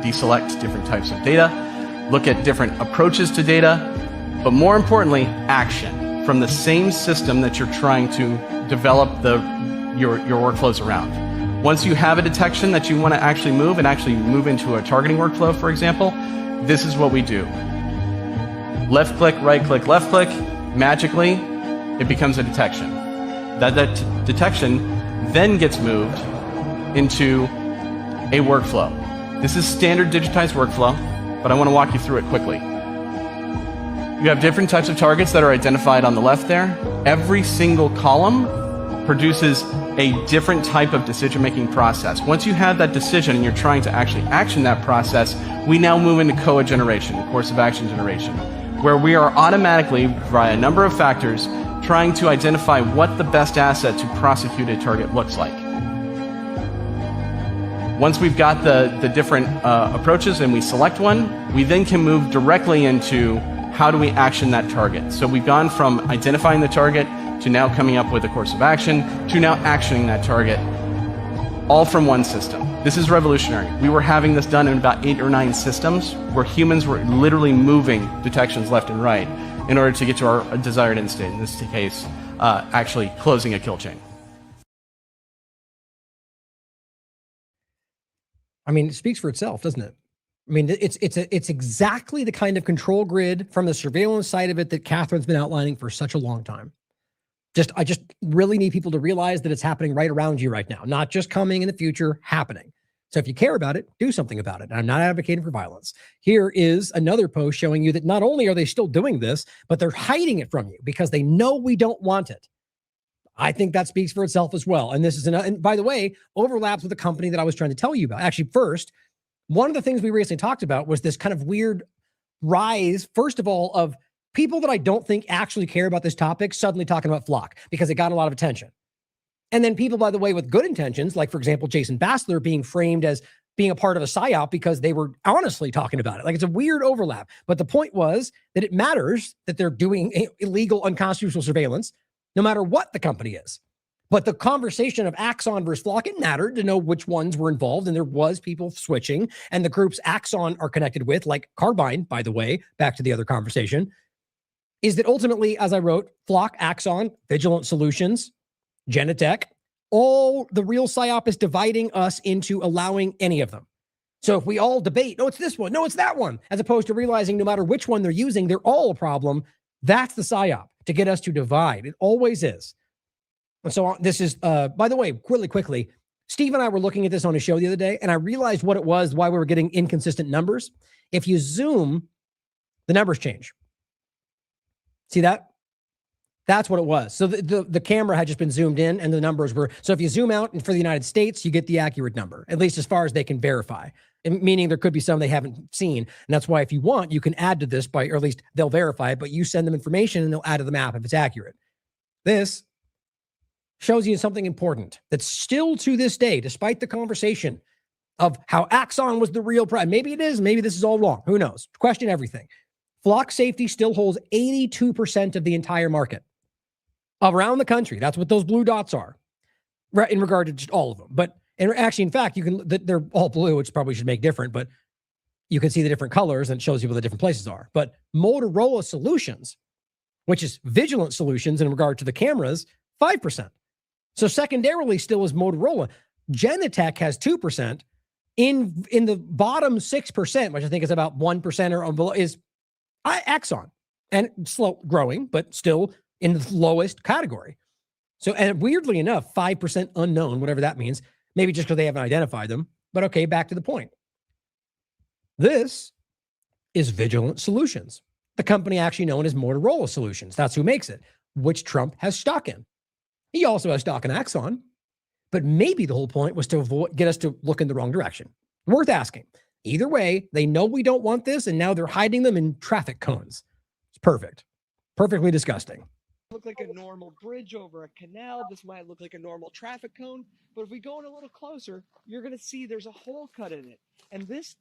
deselect different types of data, look at different approaches to data, but more importantly, action from the same system that you're trying to develop your workflows around. Once you have a detection that you want to actually move into a targeting workflow, for example, this is what we do. Left click, right click, left click, magically, it becomes a detection. That detection then gets moved into a workflow. This is standard digitized workflow, but I want to walk you through it quickly. You have different types of targets that are identified on the left there. Every single column produces a different type of decision-making process. Once you have that decision and you're trying to actually action that process, we now move into COA generation, course of action generation, where we are automatically, via a number of factors, trying to identify what the best asset to prosecute a target looks like. Once we've got the different approaches and we select one, we then can move directly into how do we action that target. So we've gone from identifying the target to now coming up with a course of action to now actioning that target, all from one system. This is revolutionary. We were having this done in about 8 or 9 systems where humans were literally moving detections left and right in order to get to our desired end state, in this case, actually closing a kill chain. I mean, it speaks for itself, doesn't it? I mean, it's exactly the kind of control grid from the surveillance side of it that Catherine's been outlining for such a long time. I just really need people to realize that it's happening right around you right now, not just coming in the future, happening. So if you care about it, do something about it. And I'm not advocating for violence. Here is another post showing you that not only are they still doing this, but they're hiding it from you because they know we don't want it. I think that speaks for itself as well. And this is and by the way, overlaps with the company that I was trying to tell you about. Actually, first, one of the things we recently talked about was this kind of weird rise, first of all, of people that I don't think actually care about this topic suddenly talking about Flock because it got a lot of attention. And then people, by the way, with good intentions, like, for example, Jason Bassler being framed as being a part of a PSYOP because they were honestly talking about it. Like, it's a weird overlap. But the point was that it matters that they're doing illegal, unconstitutional surveillance, no matter what the company is. But the conversation of Axon versus Flock, it mattered to know which ones were involved. And there was people switching. And the groups Axon are connected with, like Carbine, by the way, back to the other conversation, is that ultimately, as I wrote, Flock, Axon, Vigilant Solutions, Genetech, all the real PSYOP is dividing us into allowing any of them. So if we all debate, no, it's this one, no, it's that one, as opposed to realizing no matter which one they're using, they're all a problem. That's the PSYOP, to get us to divide. It always is. And so this is, by the way, really quickly, Steve and I were looking at this on a show the other day, and I realized what it was, why we were getting inconsistent numbers. If you zoom, the numbers change. See that? That's what it was. So the camera had just been zoomed in and the numbers were, so if you zoom out and for the United States, you get the accurate number, at least as far as they can verify, meaning there could be some they haven't seen. And that's why if you want, you can add to this by, or at least they'll verify it, but you send them information and they'll add to the map if it's accurate. This shows you something important that's still to this day, despite the conversation of how Axon was the real problem. Maybe it is, maybe this is all wrong. Who knows? Question everything. Flock Safety still holds 82% of the entire market around the country. That's what those blue dots are, right, in regard to just all of them. But actually, in fact, you can, they're all blue, which probably should make different, but you can see the different colors and it shows you where the different places are. But Motorola Solutions, which is Vigilant Solutions in regard to the cameras, 5%. So secondarily still is Motorola. Genetech has 2%. In the bottom 6%, which I think is about 1% or below, is Axon. And slow growing, but still in the lowest category. So, and weirdly enough, 5% unknown, whatever that means, maybe just because they haven't identified them. But okay, back to the point. This is Vigilant Solutions, the company actually known as Motorola Solutions. That's who makes it, which Trump has stock in. He also has stock in Axon, but maybe the whole point was to get us to look in the wrong direction. Worth asking. Either way, they know we don't want this, and now they're hiding them in traffic cones. It's perfect. Perfectly disgusting. Look like a normal bridge over a canal. This might look like a normal traffic cone, but if we go in a little closer, you're going to see there's a hole cut in it. And this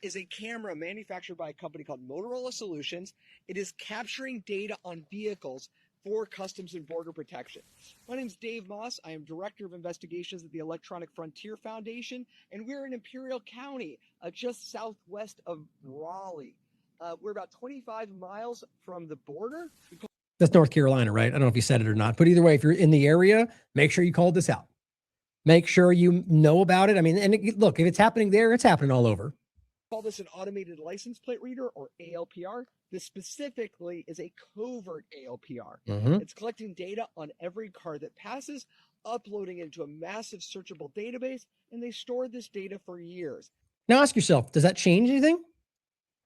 is a camera manufactured by a company called Motorola Solutions. It is capturing data on vehicles for Customs and Border Protection. My name is Dave Moss. I am Director of Investigations at the Electronic Frontier Foundation, and we're in Imperial County, just southwest of Raleigh. We're about 25 miles from the border. That's North Carolina, right? I don't know if you said it or not, but either way, if you're in the area, make sure you call this out. Make sure you know about it. I mean, and look, if it's happening there, it's happening all over. Call this an automated license plate reader, or ALPR. This specifically is a covert ALPR. It's collecting data on every car that passes, uploading it into a massive searchable database, and they store this data for years. Now ask yourself, does that change anything?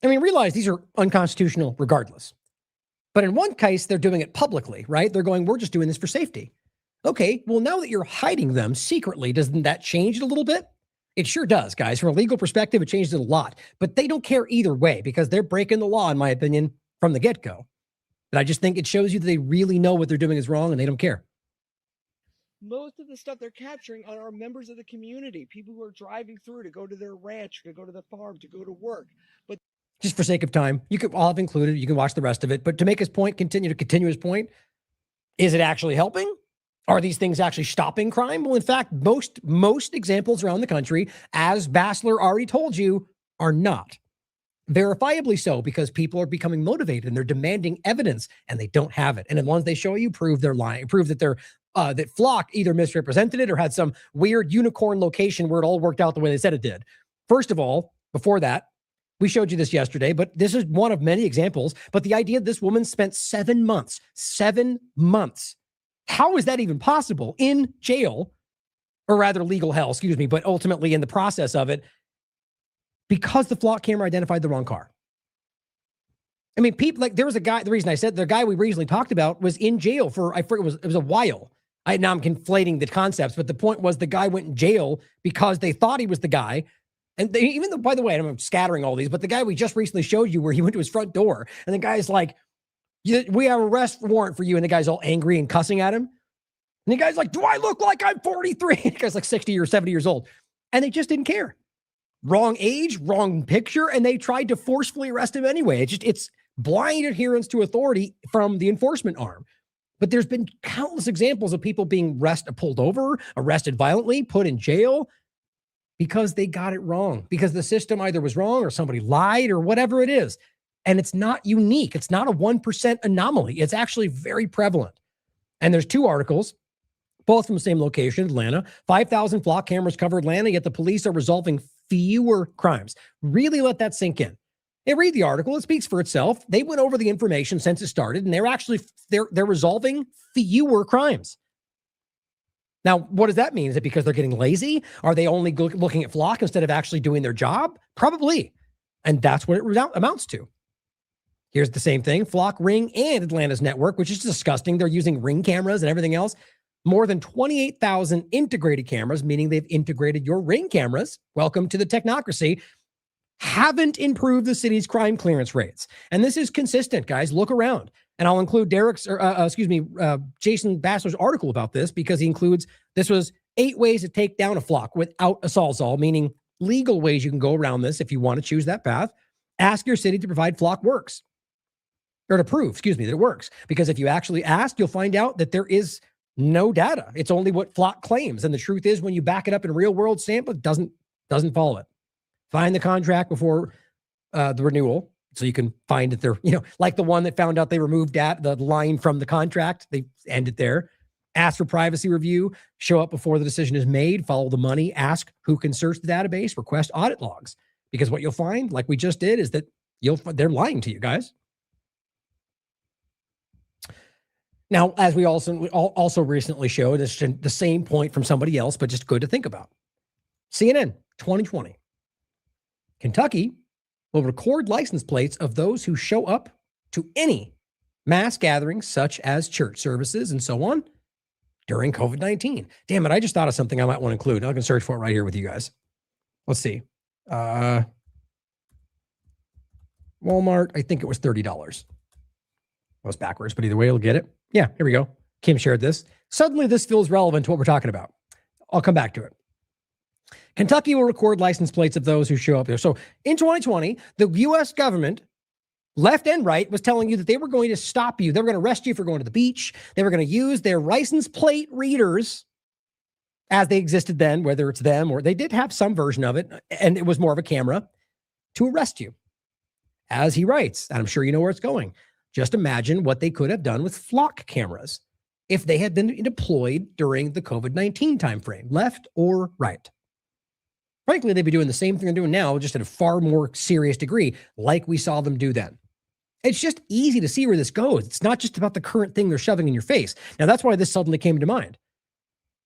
I mean, realize these are unconstitutional regardless. But in one case, they're doing it publicly, right? They're going, we're just doing this for safety. Okay, well, now that you're hiding them secretly, doesn't that change it a little bit? It sure does, guys. From a legal perspective, it changes it a lot. But they don't care either way because they're breaking the law, in my opinion, from the get-go. But I just think it shows you that they really know what they're doing is wrong and they don't care. Most of the stuff they're capturing are members of the community, people who are driving through to go to their ranch, to go to the farm, to go to work. But just for sake of time, you could all have included, you can watch the rest of it. But to make his point, continue his point, is it actually helping? Are these things actually stopping crime? Well, in fact, most examples around the country, as Bassler already told you, are not. Verifiably so, because people are becoming motivated and they're demanding evidence and they don't have it. And the ones they show you prove they're lying, prove that they're that Flock either misrepresented it or had some weird unicorn location where it all worked out the way they said it did. First of all, before that, we showed you this yesterday, but this is one of many examples. But the idea this woman spent 7 months, 7 months. How is that even possible in jail, or rather legal hell, excuse me, but ultimately in the process of it, because the Flock camera identified the wrong car. I mean, people, like, there was a guy, the reason I said the guy we recently talked about was in jail for, I forget, it was a while. Now I'm conflating the concepts, but the point was the guy went in jail because they thought he was the guy. And they, even though, by the way, I'm scattering all these, but the guy we just recently showed you where he went to his front door and the guy's like, we have an arrest warrant for you. And the guy's all angry and cussing at him. And the guy's like, do I look like I'm 43? The guy's like 60 or 70 years old. And they just didn't care. wrong age, wrong picture, and they tried to forcefully arrest him anyway. It's blind adherence to authority from the enforcement arm. But there's been countless examples of people being pulled over, arrested violently, put in jail because they got it wrong, because the system either was wrong or somebody lied or whatever it is. And it's not unique. It's not a 1% anomaly. It's actually very prevalent. And there's 2 articles, both from the same location, Atlanta. 5,000 flock cameras cover Atlanta, yet the police are resolving fewer crimes. Really let that sink in. Hey, read the article. It speaks for itself. They went over the information since it started, and they're resolving fewer crimes. Now, what does that mean? Is it because they're getting lazy? Are they only looking at flock instead of actually doing their job? Probably. And that's what it amounts to. Here's the same thing. Flock, Ring, and Atlanta's network, which is disgusting. They're using Ring cameras and everything else. More than 28,000 integrated cameras, meaning they've integrated your Ring cameras. Welcome to the technocracy. Haven't improved the city's crime clearance rates. And this is consistent, guys. Look around. And I'll include Jason Bassler's article about this because he includes, this was 8 ways to take down a flock without a Sawzall, meaning legal ways you can go around this if you want to choose that path. Ask your city to provide flock works. Or to prove, that it works. Because if you actually ask, you'll find out that there is no data. It's only what flock claims. And the truth is, when you back it up in real world sample, it doesn't follow it. Find the contract before the renewal. So you can find that they're, like the one that found out they removed the line from the contract. They end it there. Ask for privacy review. Show up before the decision is made. Follow the money. Ask who can search the database. Request audit logs. Because what you'll find, like we just did, is that they're lying to you guys. Now, as we also recently showed, it's the same point from somebody else, but just good to think about. CNN 2020. Kentucky will record license plates of those who show up to any mass gatherings such as church services and so on during COVID-19. Damn it, I just thought of something I might want to include. I can search for it right here with you guys. Let's see. Walmart, I think it was $30. That was backwards, but either way, you'll get it. Yeah, here we go. Kim shared this. Suddenly, this feels relevant to what we're talking about. I'll come back to it. Kentucky will record license plates of those who show up there. So in 2020, the U.S. government, left and right, was telling you that they were going to stop you. They were going to arrest you for going to the beach. They were going to use their license plate readers as they existed then, whether it's them or they did have some version of it, and it was more of a camera, to arrest you. As he writes, and I'm sure you know where it's going, just imagine what they could have done with flock cameras if they had been deployed during the COVID-19 timeframe, left or right. Frankly, they'd be doing the same thing they're doing now, just at a far more serious degree, like we saw them do then. It's just easy to see where this goes. It's not just about the current thing they're shoving in your face. Now, that's why this suddenly came to mind.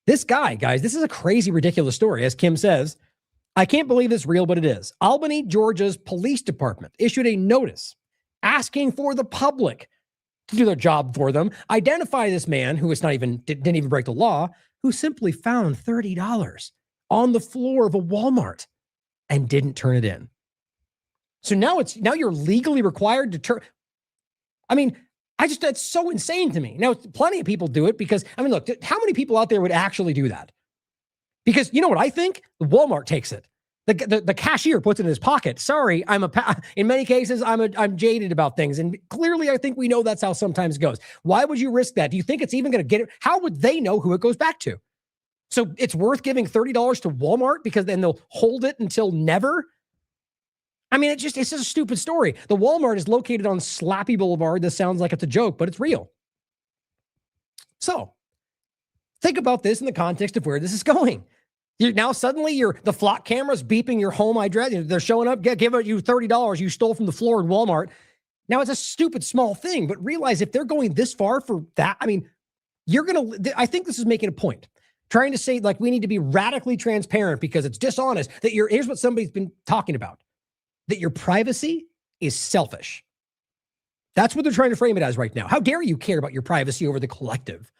This guy, guys, this is a crazy, ridiculous story. As Kim says, I can't believe it's real, but it is. Albany, Georgia's police department issued a notice asking for the public to do their job for them, identify this man who didn't even break the law, who simply found $30 on the floor of a Walmart and didn't turn it in. So now you're legally required to turn. I mean, that's so insane to me. Now, plenty of people do it because, look, how many people out there would actually do that? Because you know what I think? Walmart takes it. The cashier puts it in his pocket. Sorry, in many cases, I'm jaded about things. And clearly, I think we know that's how sometimes it goes. Why would you risk that? Do you think it's even going to get it? How would they know who it goes back to? So it's worth giving $30 to Walmart because then they'll hold it until never? It's just a stupid story. The Walmart is located on Slappy Boulevard. This sounds like it's a joke, but it's real. So think about this in the context of where this is going. Now suddenly the flock cameras beeping your home address. They're showing up, give you $30 you stole from the floor in Walmart. Now it's a stupid small thing, but realize if they're going this far for that, I think this is making a point. Trying to say we need to be radically transparent because it's dishonest that here's what somebody's been talking about, that your privacy is selfish. That's what they're trying to frame it as right now. How dare you care about your privacy over the collective?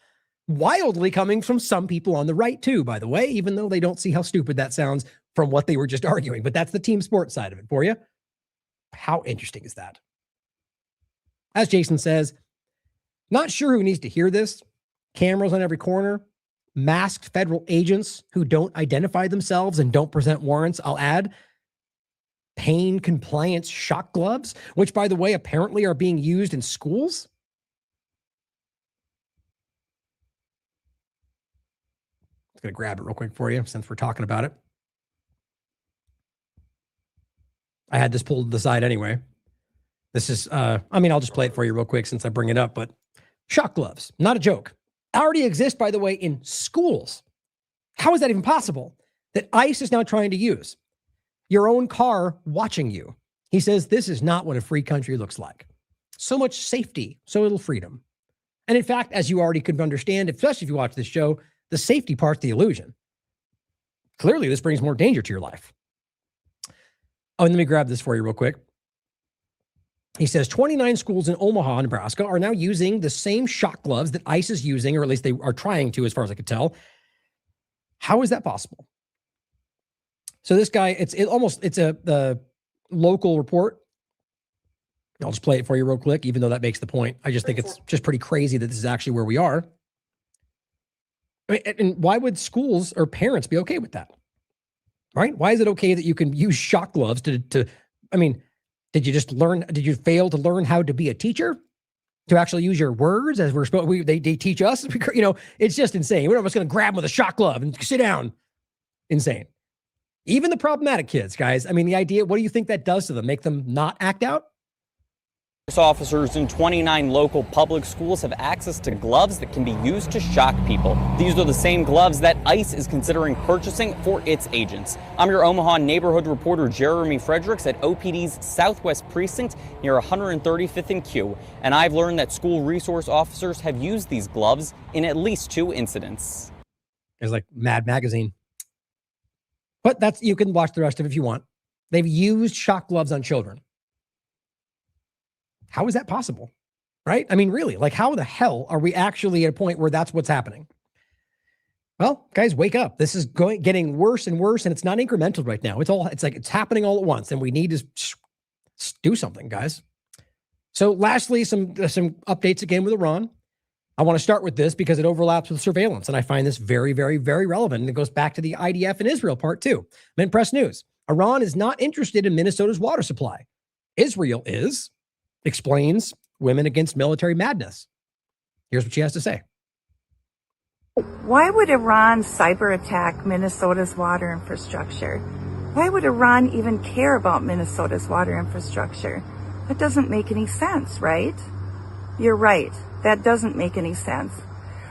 Wildly coming from some people on the right too, by the way, even though they don't see how stupid that sounds from what they were just arguing. But that's the team sports side of it for you. How interesting is that? As Jason says, not sure who needs to hear this. Cameras on every corner, masked federal agents who don't identify themselves and don't present warrants, I'll add. pain compliance shock gloves, which, by the way, apparently are being used in schools. I'm going to grab it real quick for you since we're talking about it. I had this pulled to the side anyway. This is, I'll just play it for you real quick since I bring it up, but shock gloves, not a joke, already exist, by the way, in schools. How is that even possible? That ICE is now trying to use your own car watching you. He says this is not what a free country looks like. So much safety, so little freedom. And in fact, as you already could understand, especially if you watch this show, the safety part's the illusion. Clearly, this brings more danger to your life. Oh, and let me grab this for you real quick. He says 29 schools in Omaha, Nebraska are now using the same shock gloves that ICE is using, or at least they are trying to, as far as I could tell. How is that possible? So this guy, it's a local report. I'll just play it for you real quick, even though that makes the point. I just think it's just pretty crazy that this is actually where we are. I mean, and why would schools or parents be okay with that? Right? Why is it okay that you can use shock gloves to did you fail to learn how to be a teacher? To actually use your words as they teach us? It's just insane. We're not just going to grab them with a shock glove and sit down. Insane. Even the problematic kids, guys. I mean, the idea, what do you think that does to them? Make them not act out? Officers in 29 local public schools have access to gloves that can be used to shock people. These are the same gloves that ICE is considering purchasing for its agents. I'm your Omaha neighborhood reporter Jeremy Fredericks at OPD's Southwest Precinct near 135th and Q. And I've learned that school resource officers have used these gloves in at least 2 incidents. It's like Mad Magazine. But you can watch the rest of it if you want. They've used shock gloves on children. How is that possible? Right? I mean, really, like how the hell are we actually at a point where that's what's happening? Well, guys, wake up. This is getting worse and worse, and it's not incremental right now. It's happening all at once, and we need to do something, guys. So lastly, some updates again with Iran. I want to start with this because it overlaps with surveillance, and I find this very, very, very relevant, and it goes back to the IDF and Israel part too. Mint Press News. Iran is not interested in Minnesota's water supply. Israel is. Explains Women Against Military Madness. Here's what she has to say. Why would Iran cyber attack Minnesota's water infrastructure? Why would Iran even care about Minnesota's water infrastructure? That doesn't make any sense, right? You're right. That doesn't make any sense.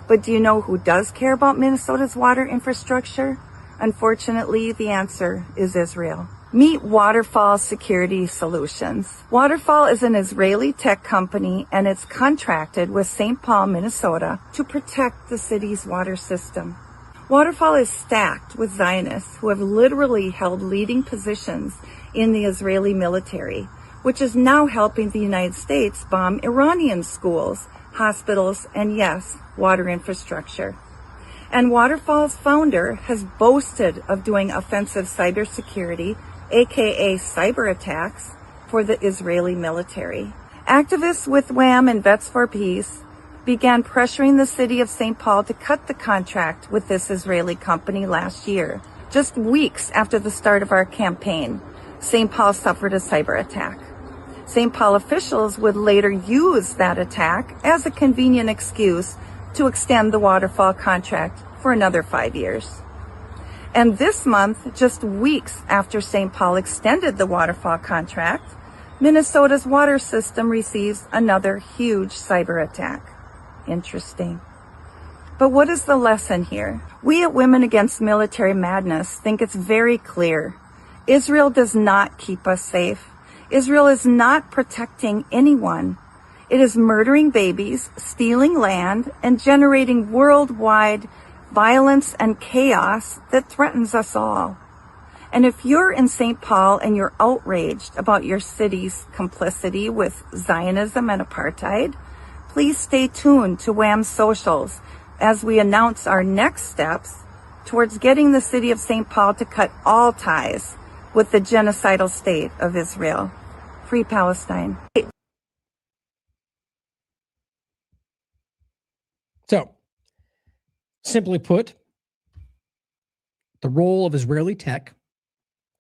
But do you know who does care about Minnesota's water infrastructure? Unfortunately, the answer is Israel. Meet Waterfall Security Solutions. Waterfall is an Israeli tech company, and it's contracted with St. Paul, Minnesota, to protect the city's water system. Waterfall is stacked with Zionists who have literally held leading positions in the Israeli military, which is now helping the United States bomb Iranian schools, hospitals, and yes, water infrastructure. And Waterfall's founder has boasted of doing offensive cybersecurity, aka cyber attacks, for the Israeli military. Activists with WHAM and Vets for Peace began pressuring the city of St. Paul to cut the contract with this Israeli company last year. Just weeks after the start of our campaign, St. Paul suffered a cyber attack. St. Paul officials would later use that attack as a convenient excuse to extend the Waterfall contract for another 5 years. And this month, just weeks after St. Paul extended the Waterfall contract, Minnesota's water system receives another huge cyber attack. Interesting. But what is the lesson here? We at Women Against Military Madness think it's very clear. Israel does not keep us safe. Israel is not protecting anyone. It is murdering babies, stealing land, and generating worldwide violence and chaos that threatens us all. And if you're in St. Paul and you're outraged about your city's complicity with Zionism and apartheid, please stay tuned to WHAM's socials as we announce our next steps towards getting the city of St. Paul to cut all ties with the genocidal state of Israel. Free Palestine. So, simply put, the role of Israeli tech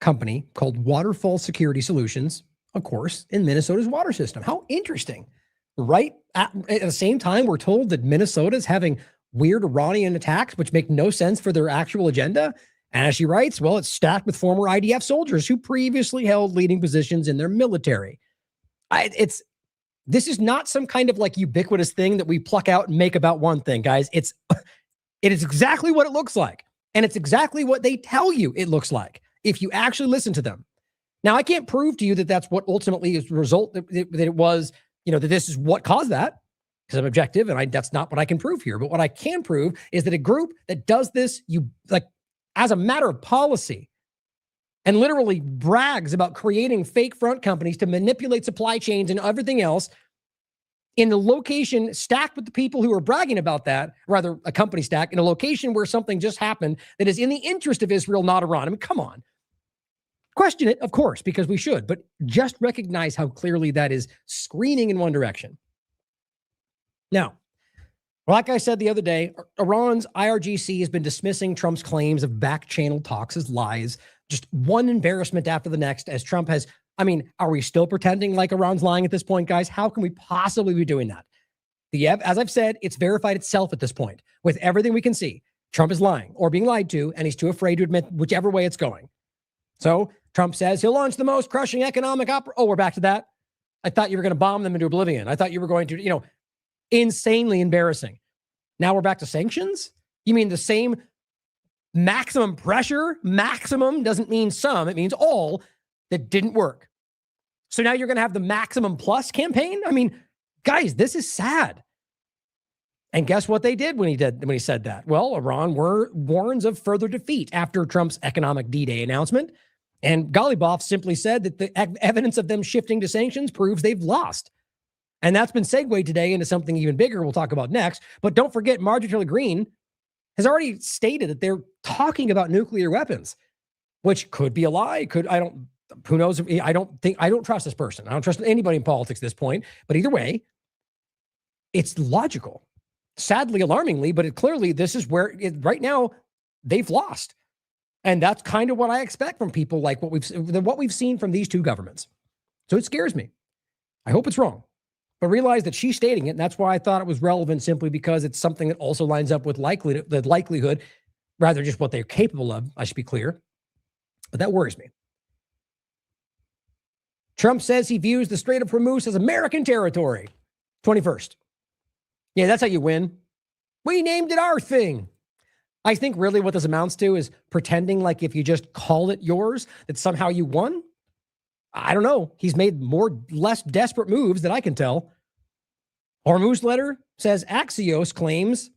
company called Waterfall Security Solutions, of course, in Minnesota's water system. How interesting, right? At the same time, we're told that Minnesota is having weird Iranian attacks, which make no sense for their actual agenda. And as she writes, well, it's stacked with former IDF soldiers who previously held leading positions in their military. This is not some kind of like ubiquitous thing that we pluck out and make about one thing, guys. It is exactly what it looks like. And it's exactly what they tell you it looks like if you actually listen to them. Now, I can't prove to you that that's what ultimately is the result, that it was, that this is what caused that, because I'm objective and that's not what I can prove here. But what I can prove is that a group that does this, as a matter of policy, and literally brags about creating fake front companies to manipulate supply chains and everything else in the location stacked with the people who are bragging about that, rather a company stack in a location where something just happened that is in the interest of Israel, not Iran. I mean, come on. Question it, of course, because we should, but just recognize how clearly that is screaming in one direction. Now, like I said the other day, Iran's IRGC has been dismissing Trump's claims of back-channel talks as lies, just one embarrassment after the next, as Trump has, are we still pretending like Iran's lying at this point, guys? How can we possibly be doing that? As I've said, it's verified itself at this point. With everything we can see, Trump is lying or being lied to, and he's too afraid to admit whichever way it's going. So Trump says he'll launch the most crushing economic Oh, we're back to that? I thought you were going to bomb them into oblivion. I thought you were going to, insanely embarrassing. Now we're back to sanctions? You mean the same maximum pressure? Maximum doesn't mean some, it means all that didn't work. So now you're going to have the maximum plus campaign? Guys, this is sad. And guess what they did when he said that? Well, Iran warns of further defeat after Trump's economic D-Day announcement. And Ghalibaf simply said that the evidence of them shifting to sanctions proves they've lost. And that's been segued today into something even bigger we'll talk about next. But don't forget, Marjorie Taylor Greene has already stated that they're talking about nuclear weapons, which could be a lie. Who knows? I don't trust this person. I don't trust anybody in politics at this point. But either way, it's logical. Sadly, alarmingly, but clearly this is where right now they've lost. And that's kind of what I expect from people like what we've seen from these two governments. So it scares me. I hope it's wrong. But realize that she's stating it, and that's why I thought it was relevant, simply because it's something that also lines up with the likelihood, rather just what they're capable of, I should be clear. But that worries me. Trump says he views the Strait of Hormuz as American territory. 21st. Yeah, that's how you win. We named it our thing. I think really what this amounts to is pretending like if you just call it yours, that somehow you won. I don't know. He's made less desperate moves that I can tell. Hormuz letter says Axios claims,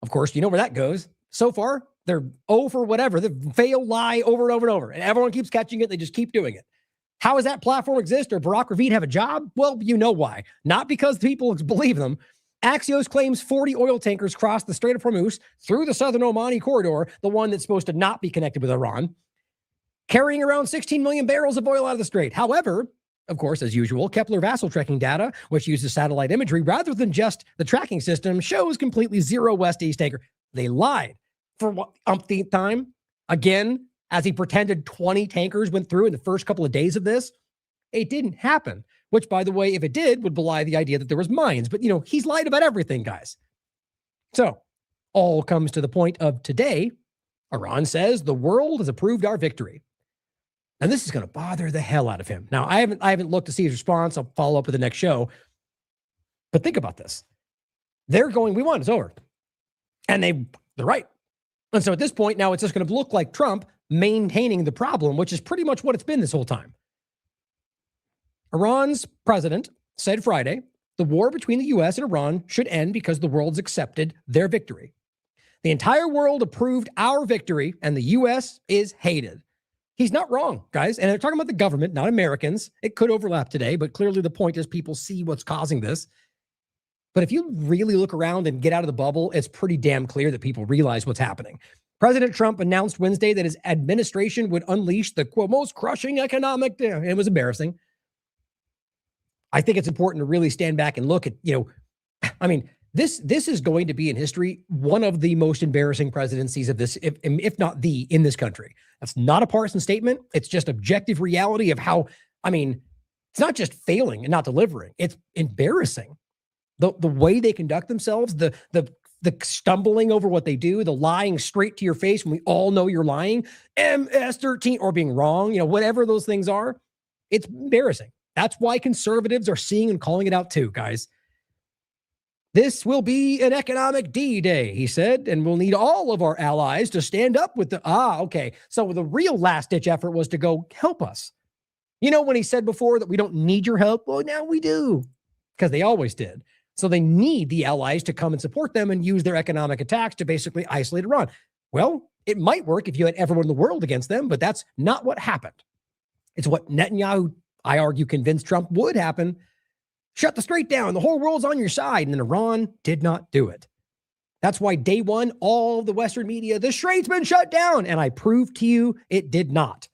of course, you know where that goes. So far, they're over whatever. They fail, lie over and over and over. And everyone keeps catching it. They just keep doing it. How does that platform exist or Barack Ravid have a job? Well, you know why. Not because people believe them. Axios claims 40 oil tankers crossed the Strait of Hormuz through the southern Omani corridor, the one that's supposed to not be connected with Iran, carrying around 16 million barrels of oil out of the strait. However, of course, as usual, Kepler vassal tracking data, which uses satellite imagery rather than just the tracking system, shows completely zero west-east anchor. They lied for what, umpteenth time? Again, as he pretended 20 tankers went through in the first couple of days of this. It didn't happen, which, by the way, if it did, would belie the idea that there was mines. But, he's lied about everything, guys. So, all comes to the point of today. Iran says the world has approved our victory. And this is going to bother the hell out of him. Now, I haven't looked to see his response. I'll follow up with the next show. But think about this. They're going, we won, it's over. And they're right. And so at this point, now it's just going to look like Trump maintaining the problem, which is pretty much what it's been this whole time. Iran's president said Friday, the war between the U.S. and Iran should end because the world's accepted their victory. The entire world approved our victory, and the U.S. is hated. He's not wrong, guys. And they're talking about the government, not Americans. It could overlap today, but clearly the point is people see what's causing this. But if you really look around and get out of the bubble, it's pretty damn clear that people realize what's happening. President Trump announced Wednesday that his administration would unleash the, quote, most crushing economic... It was embarrassing. I think it's important to really stand back and look at, this is going to be in history one of the most embarrassing presidencies of this, if not in this country. That's not a partisan statement. It's just objective reality of how, it's not just failing and not delivering. It's embarrassing. The way they conduct themselves, the stumbling over what they do, the lying straight to your face when we all know you're lying, MS-13, or being wrong, whatever those things are, it's embarrassing. That's why conservatives are seeing and calling it out too, guys. This will be an economic D-Day, he said, and we'll need all of our allies to stand up with okay. So the real last-ditch effort was to go help us. When he said before that we don't need your help, well, now we do, because they always did. So they need the allies to come and support them and use their economic attacks to basically isolate Iran. Well, it might work if you had everyone in the world against them, but that's not what happened. It's what Netanyahu, I argue, convinced Trump would happen. Shut the strait down. The whole world's on your side. And then Iran did not do it. That's why day one, all the Western media, the strait's been shut down. And I proved to you it did not.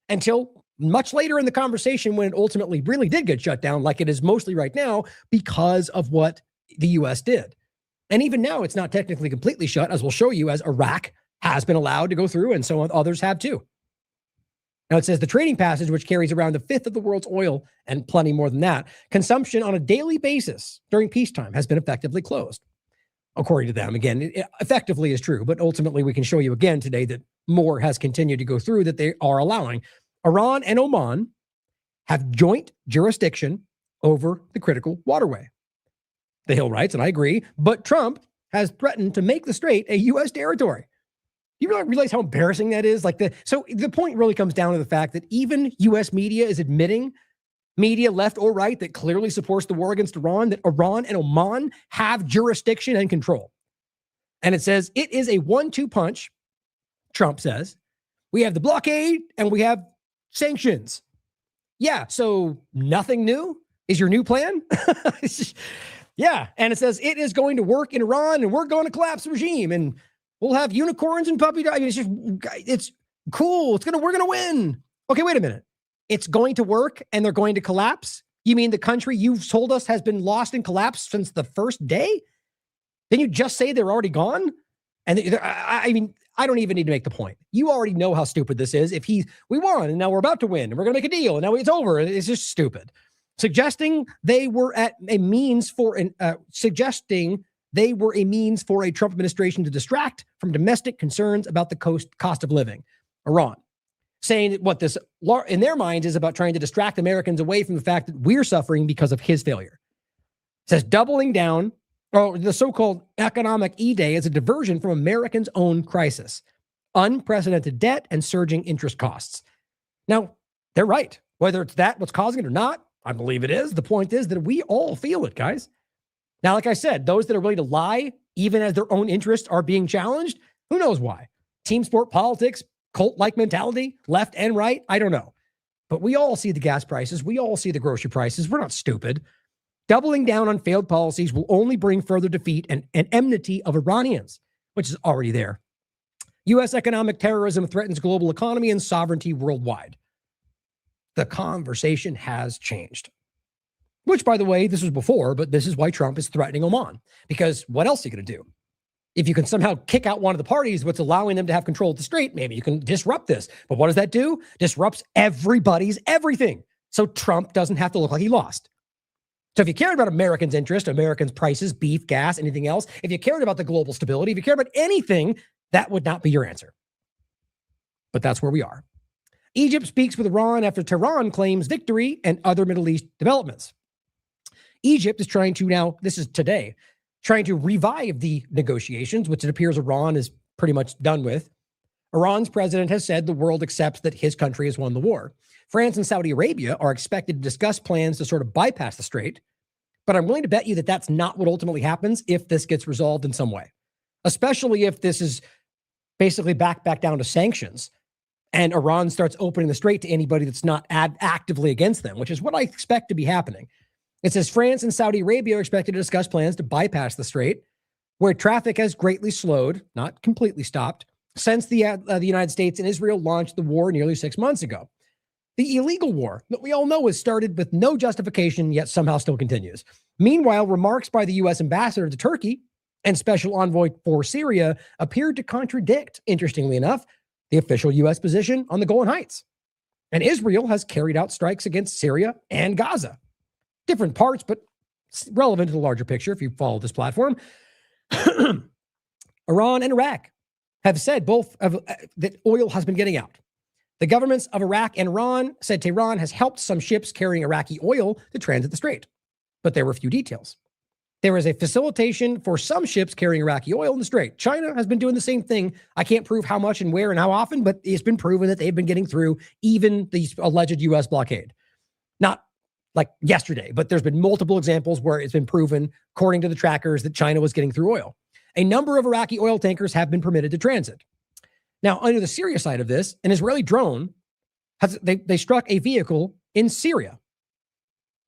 Until much later in the conversation when it ultimately really did get shut down, like it is mostly right now, because of what the U.S. did. And even now, it's not technically completely shut, as we'll show you, as Iraq has been allowed to go through, and so others have too. Now it says the trading passage, which carries around a fifth of the world's oil and plenty more than that, consumption on a daily basis during peacetime has been effectively closed. According to them, again, it effectively is true, but ultimately we can show you again today that more has continued to go through that they are allowing. Iran and Oman have joint jurisdiction over the critical waterway. The Hill writes, and I agree, but Trump has threatened to make the strait a U.S. territory. You really realize how embarrassing that is? So the point really comes down to the fact that even U.S. media is admitting, media left or right, that clearly supports the war against Iran, that Iran and Oman have jurisdiction and control. And it says it is a 1-2 punch, Trump says. We have the blockade and we have sanctions. Yeah, so nothing new is your new plan? Yeah, and it says it is going to work in Iran and we're going to collapse the regime and we'll have unicorns and puppy dogs. It's cool. We're going to win. Okay, wait a minute. It's going to work and they're going to collapse? You mean the country you've told us has been lost and collapsed since the first day? Then you just say they're already gone? And I don't even need to make the point. You already know how stupid this is. We won and now we're about to win and we're going to make a deal and now it's over. It's just stupid. Suggesting they were a means for a Trump administration to distract from domestic concerns about the cost of living. Iran saying that what this in their minds is about trying to distract Americans away from the fact that we're suffering because of his failure. It says doubling down, or the so-called economic E-Day, is a diversion from Americans' own crisis, unprecedented debt and surging interest costs. Now, they're right. Whether it's what's causing it or not, I believe it is. The point is that we all feel it, guys. Now, like I said, those that are willing to lie, even as their own interests are being challenged, who knows why? Team sport politics, cult-like mentality, left and right, I don't know. But we all see the gas prices. We all see the grocery prices. We're not stupid. Doubling down on failed policies will only bring further defeat and enmity of Iranians, which is already there. U.S. economic terrorism threatens global economy and sovereignty worldwide. The conversation has changed. Which, by the way, this was before, but this is why Trump is threatening Oman. Because what else are you going to do? If you can somehow kick out one of the parties, what's allowing them to have control of the strait, maybe you can disrupt this. But what does that do? Disrupts everybody's everything. So Trump doesn't have to look like he lost. So if you cared about Americans' interest, Americans' prices, beef, gas, anything else, if you cared about the global stability, if you cared about anything, that would not be your answer. But that's where we are. Egypt speaks with Iran after Tehran claims victory and other Middle East developments. Egypt is trying to now, this is today, trying to revive the negotiations, which it appears Iran is pretty much done with. Iran's president has said the world accepts that his country has won the war. France and Saudi Arabia are expected to discuss plans to sort of bypass the strait, but I'm willing to bet you that that's not what ultimately happens if this gets resolved in some way, especially if this is basically back down to sanctions and Iran starts opening the strait to anybody that's not actively against them, which is what I expect to be happening. It says France and Saudi Arabia are expected to discuss plans to bypass the strait, where traffic has greatly slowed, not completely stopped, since the United States and Israel launched the war nearly 6 months ago. The illegal war that we all know has started with no justification, yet somehow still continues. Meanwhile, remarks by the U.S. ambassador to Turkey and special envoy for Syria appeared to contradict, interestingly enough, the official U.S. position on the Golan Heights. And Israel has carried out strikes against Syria and Gaza. Different parts, but relevant to the larger picture if you follow this platform. Iran and Iraq have said that oil has been getting out. The governments of Iraq and Iran said Tehran has helped some ships carrying Iraqi oil to transit the strait, but there were few details. There is a facilitation for some ships carrying Iraqi oil in the strait. China has been doing the same thing. I can't prove how much and where and how often, but it's been proven that they've been getting through even the alleged U.S. blockade. Not like yesterday, but there's been multiple examples where it's been proven, according to the trackers, that China was getting through oil. A number of Iraqi oil tankers have been permitted to transit. Now, under the Syria side of this, an Israeli drone, they struck a vehicle in Syria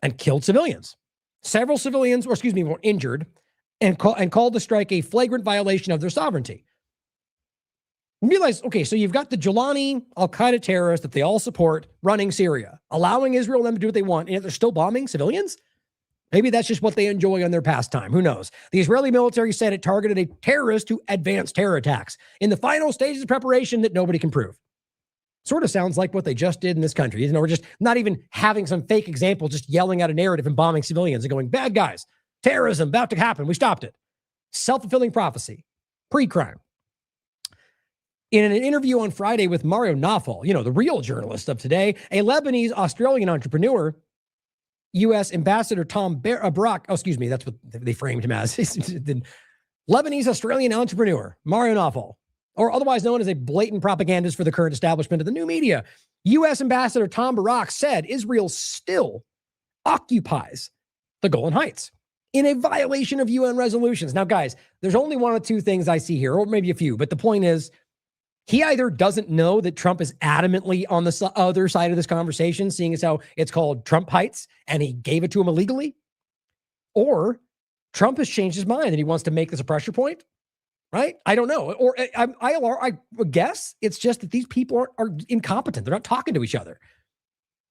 and killed civilians. Several civilians, were injured and called the strike a flagrant violation of their sovereignty. You realize, okay, so you've got the Jilani al-Qaeda terrorists that they all support running Syria, allowing Israel them to do what they want, and yet they're still bombing civilians? Maybe that's just what they enjoy on their pastime. Who knows? The Israeli military said it targeted a terrorist to advance terror attacks in the final stages of preparation that nobody can prove. Sort of sounds like what they just did in this country. You know, we're just not even having some fake example, just yelling out a narrative and bombing civilians and going, bad guys, terrorism about to happen. We stopped it. Self-fulfilling prophecy, pre-crime. In an interview on Friday with Mario Nawfal, the real journalist of today, a Lebanese-Australian entrepreneur, U.S. Ambassador Tom Barak, that's what they framed him as. The Lebanese-Australian entrepreneur, Mario Nawfal, or otherwise known as a blatant propagandist for the current establishment of the new media. U.S. Ambassador Tom Barak said Israel still occupies the Golan Heights in a violation of UN resolutions. Now, guys, there's only one or two things I see here, or maybe a few, but the point is, he either doesn't know that Trump is adamantly on the other side of this conversation, seeing as how it's called Trump Heights, and he gave it to him illegally, or Trump has changed his mind and he wants to make this a pressure point, right? I don't know. Or I guess it's just that these people are incompetent. They're not talking to each other.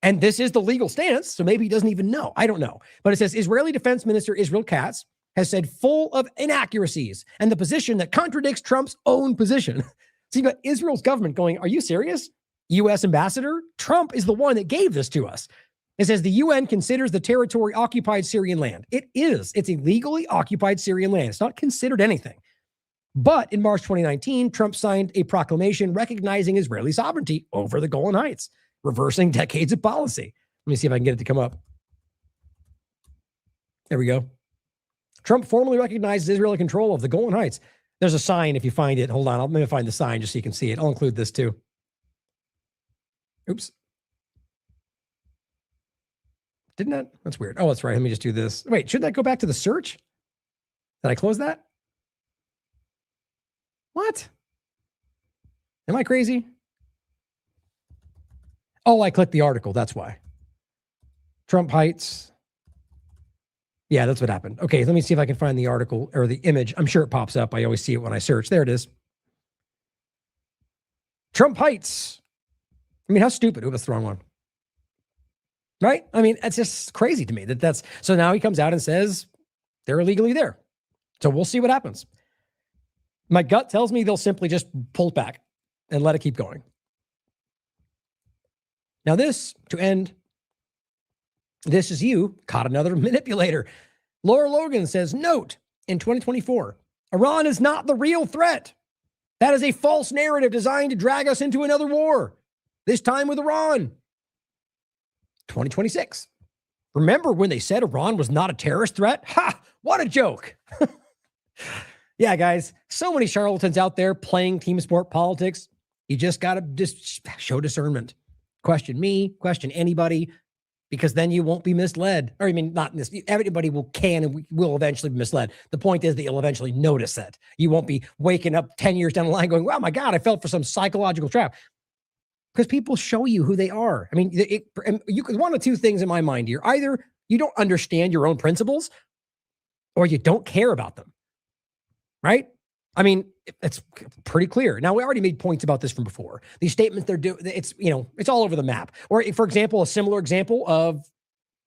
And this is the legal stance, so maybe he doesn't even know. I don't know. But it says Israeli Defense Minister Israel Katz has said full of inaccuracies and the position that contradicts Trump's own position. So you've got Israel's government going, are you serious? U.S. ambassador? Trump is the one that gave this to us. It says the UN considers the territory occupied Syrian land. It is. It's illegally occupied Syrian land. It's not considered anything. But in March 2019, Trump signed a proclamation recognizing Israeli sovereignty over the Golan Heights, reversing decades of policy. Let me see if I can get it to come up. There we go. Trump formally recognizes Israeli control of the Golan Heights. There's a sign if you find it. Hold on. Let me find the sign just so you can see it. I'll include this too. Oops. Didn't that? That's weird. Oh, that's right. Let me just do this. Wait, shouldn't that go back to the search? Did I close that? What? Am I crazy? Oh, I clicked the article. That's why. Trump Heights. Yeah, that's what happened. Okay, let me see if I can find the article or the image. I'm sure it pops up. I always see it when I search. There it is. Trump Heights. I mean, how stupid. Ooh, that's the wrong one. Right? I mean, it's just crazy to me that's... So now he comes out and says they're illegally there. So we'll see what happens. My gut tells me they'll simply just pull it back and let it keep going. Now this, to end, this is you, caught another manipulator. Laura Logan says, note, in 2024, Iran is not the real threat. That is a false narrative designed to drag us into another war, this time with Iran. 2026. Remember when they said Iran was not a terrorist threat? Ha! What a joke. Yeah, guys, so many charlatans out there playing team sport politics. You just got to just show discernment. Question me, question anybody, because then you won't be misled. Or I mean, not this. Everybody can and will eventually be misled. The point is that you'll eventually notice that. You won't be waking up 10 years down the line going, "Wow, my God, I fell for some psychological trap." Because people show you who they are. I mean, you could one of two things in my mind here. Either you don't understand your own principles, or you don't care about them. Right? I mean, it's pretty clear. Now, we already made points about this from before. These statements they're doing, it's all over the map. Or, for example, a similar example of,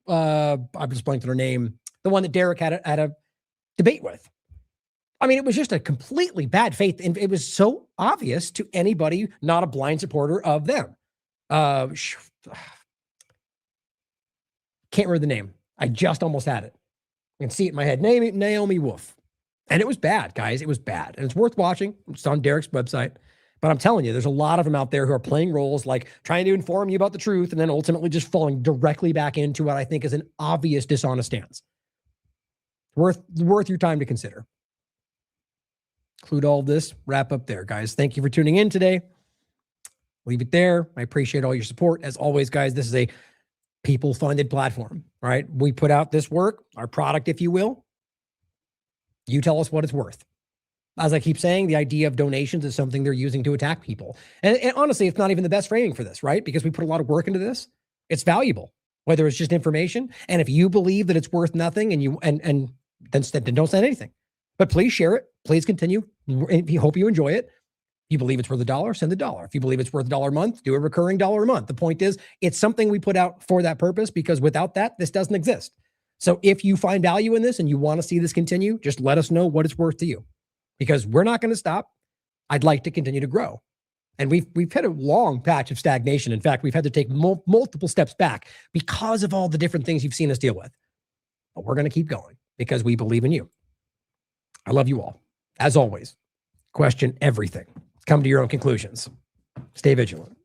I just blanked on her name, the one that Derek had a debate with. I mean, it was just a completely bad faith. And it was so obvious to anybody not a blind supporter of them. Can't remember the name. I just almost had it. I can see it in my head. Naomi Wolf. And it was bad, guys. It was bad. And it's worth watching. It's on Derek's website. But I'm telling you, there's a lot of them out there who are playing roles like trying to inform you about the truth and then ultimately just falling directly back into what I think is an obvious dishonest stance. Worth your time to consider. Include all of this. Wrap up there, guys. Thank you for tuning in today. Leave it there. I appreciate all your support. As always, guys, this is a people-funded platform, right? We put out this work, our product, if you will. You tell us what it's worth. As I keep saying, the idea of donations is something they're using to attack people. And honestly, it's not even the best framing for this, right? Because we put a lot of work into this. It's valuable, whether it's just information. And if you believe that it's worth nothing then don't send anything. But please share it. Please continue. If you hope you enjoy it. If you believe it's worth $1, send $1. If you believe it's worth $1 a month, do a recurring $1 a month. The point is, it's something we put out for that purpose, because without that, this doesn't exist. So if you find value in this and you want to see this continue, just let us know what it's worth to you, because we're not going to stop. I'd like to continue to grow. And we've hit a long patch of stagnation. In fact, we've had to take multiple steps back because of all the different things you've seen us deal with. But we're going to keep going because we believe in you. I love you all. As always, question everything. Come to your own conclusions. Stay vigilant.